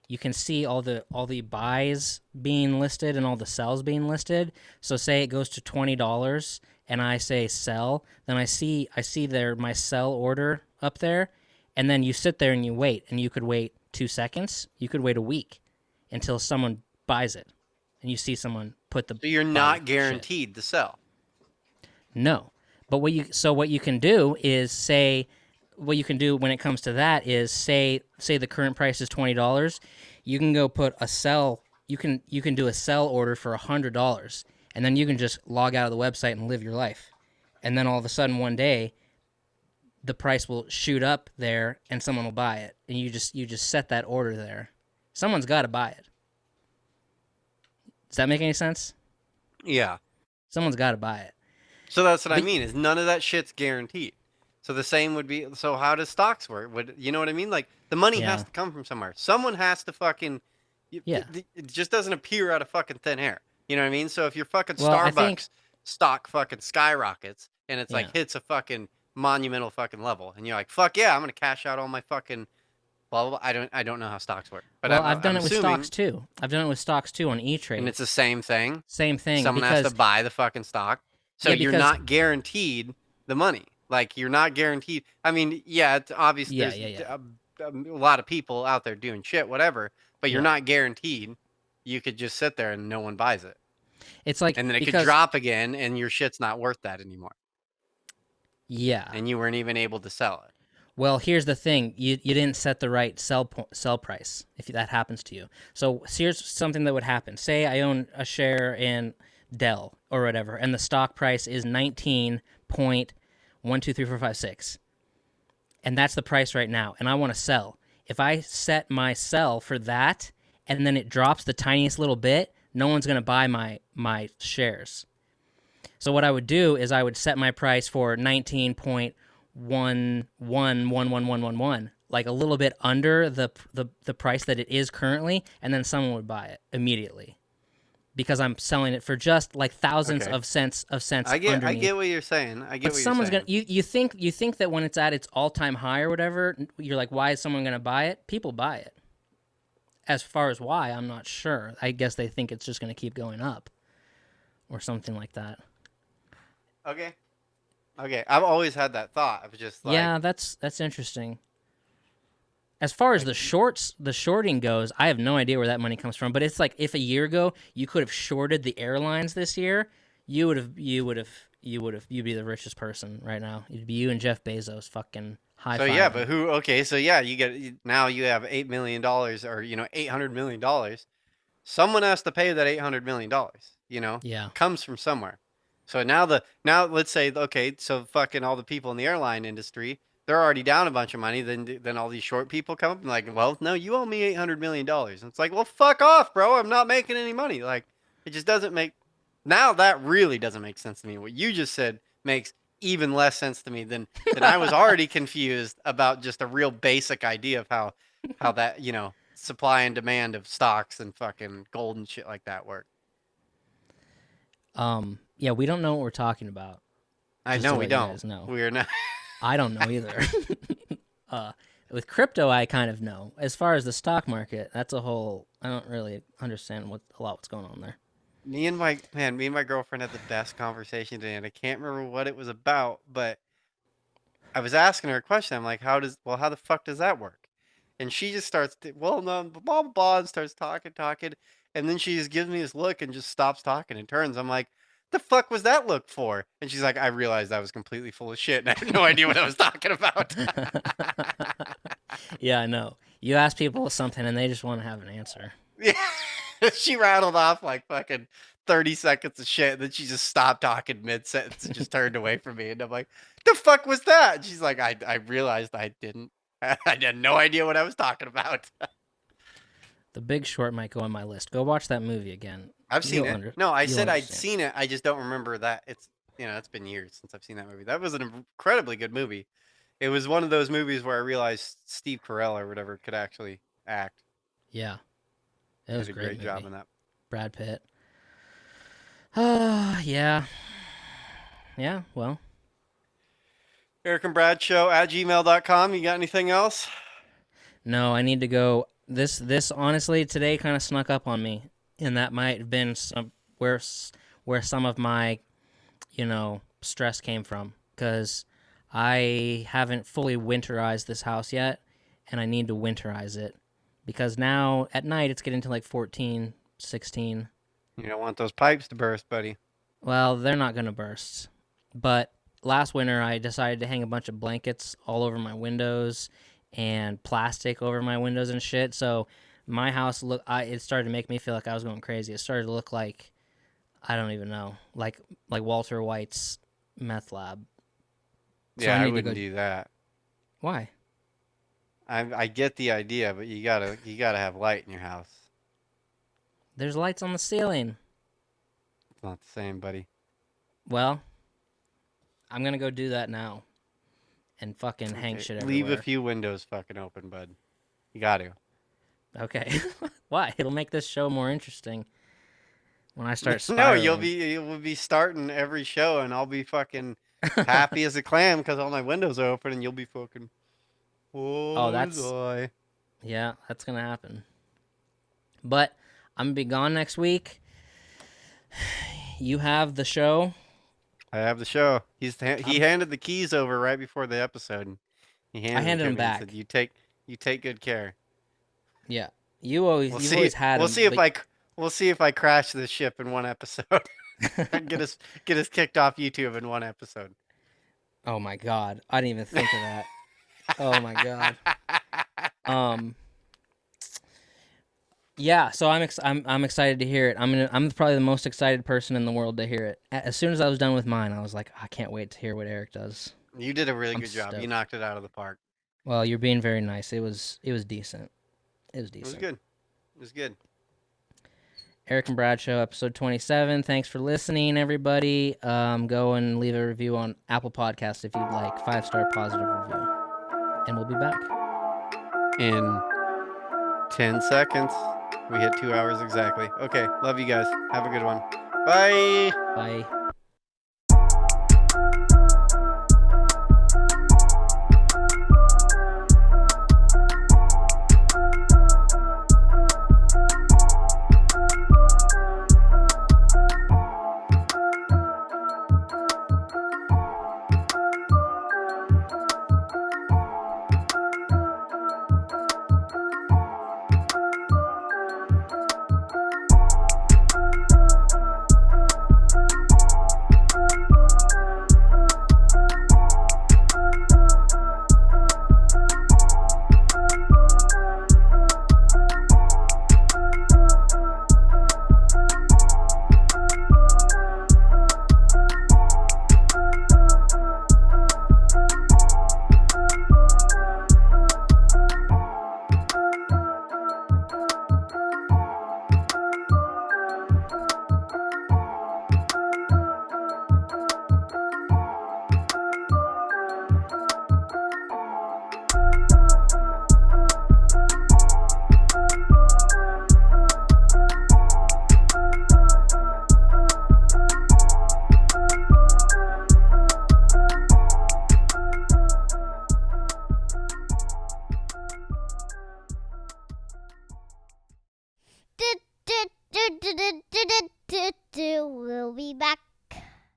you can see all the buys being listed and all the sells being listed. So say it goes to $20 and I say sell, then I see there my sell order up there, and then you sit there and you wait, and you could wait 2 seconds, you could wait a week until someone buys it, and you see someone put the. So you're not guaranteed to sell. No, but what you can do is say. What you can do when it comes to that is say the current price is $20, you can go put a sell. You can do a sell order for $100, and then you can just log out of the website and live your life, and then all of a sudden one day, the price will shoot up there, and someone will buy it, and you just set that order there. Someone's got to buy it. Does that make any sense? Yeah. Someone's got to buy it. So that's what I mean. Is none of that shit's guaranteed. So the same would be. So how does stocks work? You know what I mean? Like, the money has to come from somewhere. Someone has to fucking. It just doesn't appear out of fucking thin air. You know what I mean? So if your fucking Starbucks stock fucking skyrockets and it's like hits a fucking monumental fucking level, and you're like, fuck yeah, I'm gonna cash out all my fucking. Blah, blah, blah. I don't know how stocks work, but I've done it with stocks too. I've done it with stocks too on E-Trade. And it's the same thing. Same thing. Someone has to buy the fucking stock, so you're not guaranteed the money. Like, you're not guaranteed. I mean, yeah, it's obvious. There's a lot of people out there doing shit, whatever, but you're not guaranteed. You could just sit there and no one buys it. It's like, and then it could drop again, and your shit's not worth that anymore. Yeah. And you weren't even able to sell it. Well, here's the thing. You didn't set the right sell price if that happens to you. So here's something that would happen. Say I own a share in Dell or whatever, and the stock price is 19.123456. And that's the price right now, and I want to sell. If I set my sell for that, and then it drops the tiniest little bit, no one's going to buy my shares. So what I would do is I would set my price for 19.111111, like a little bit under the price that it is currently, and then someone would buy it immediately. Because I'm selling it for just like thousands of cents underneath. I get what you're saying. But someone's gonna. You think that when it's at its all-time high or whatever, you're like, why is someone gonna buy it? People buy it. As far as why, I'm not sure. I guess they think it's just gonna keep going up, or something like that. Okay. I've always had that thought. I was just like, yeah, that's interesting. As far as the shorting goes, I have no idea where that money comes from. But it's like, if a year ago you could have shorted the airlines this year, you would have you'd be the richest person right now. You'd be you and Jeff Bezos fucking high So fiving. yeah, but who? Okay, so yeah, now you have $8 million, or $800 million. Someone has to pay that $800 million. Yeah. Comes from somewhere. So now let's say, okay, so fucking all the people in the airline industry, they're already down a bunch of money. Then all these short people come up and like, well, no, you owe me $800 million. And it's like, well, fuck off, bro. I'm not making any money. Like, it just doesn't make. Now that really doesn't make sense to me. What you just said makes even less sense to me than I was already confused about just a real basic idea of how that supply and demand of stocks and fucking gold and shit like that work. Yeah, we don't know what we're talking about. I Just know to we let you don't. guys know. We're not. I don't know either. With crypto, I kind of know. As far as the stock market, that's a whole. I don't really understand what's going on there. Me and my girlfriend had the best conversation today, and I can't remember what it was about, but I was asking her a question. I'm like, how the fuck does that work? And she just starts, well, no, blah, blah, blah, and starts talking. And then she just gives me this look and just stops talking and turns. I'm like, the fuck was that look for? And she's like, I realized I was completely full of shit and I had no idea what I was talking about. Yeah, I know. You ask people something and they just want to have an answer. Yeah. She rattled off like fucking 30 seconds of shit. And then she just stopped talking mid sentence and just turned away from me. And I'm like, the fuck was that? And she's like, I realized I didn't. I had no idea what I was talking about. The Big Short might go on my list. Go watch that movie again. I've seen it. No, I you'll said I'd understand. seen it. I just don't remember that. It's been years since I've seen that movie. That was an incredibly good movie. It was one of those movies where I realized Steve Carell or whatever could actually act. Yeah, it He was did a a great movie. job in that. Brad Pitt. Yeah. Yeah, well. Erick and Brad Show at gmail.com. You got anything else? No, I need to go. This honestly today kind of snuck up on me, and that might have been where some of my, stress came from, because I haven't fully winterized this house yet, and I need to winterize it, because now at night it's getting to like 14, 16. You don't want those pipes to burst, buddy. Well, they're not gonna burst, but last winter I decided to hang a bunch of blankets all over my windows and plastic over my windows and shit. So my house it started to make me feel like I was going crazy. It started to look like, I don't even know, like Walter White's meth lab. So Yeah, I wouldn't do that. Why? I get the idea, but you gotta have light in your house. There's lights on the ceiling. It's not the same, buddy. Well, I'm gonna go do that now and fucking hang shit everywhere. Leave a few windows fucking open, bud. You got to. Okay. Why? It'll make this show more interesting when I start No, spiraling. you'll be starting every show, and I'll be fucking happy as a clam because all my windows are open, and you'll be fucking. Oh, yeah, that's gonna happen. But I'm gonna be gone next week. You have the show. I have the show. He handed the keys over right before the episode. I handed them back. He said, "You take good care." Yeah, you've always had. We'll see if I crash this ship in one episode. get us kicked off YouTube in one episode. Oh my god, I didn't even think of that. Oh my god. Yeah, so I'm excited to hear it. I'm probably the most excited person in the world to hear it. As soon as I was done with mine, I was like, I can't wait to hear what Erick does. You did a really good job. You knocked it out of the park. Well, you're being very nice. It was decent. It was decent. It was good. It was good. Erick and Brad Show, episode 27. Thanks for listening, everybody. Go and leave a review on Apple Podcasts if you'd like. 5-star positive review. And we'll be back. In 10 seconds. We hit 2 hours exactly. Okay. Love you guys. Have a good one. Bye. Bye.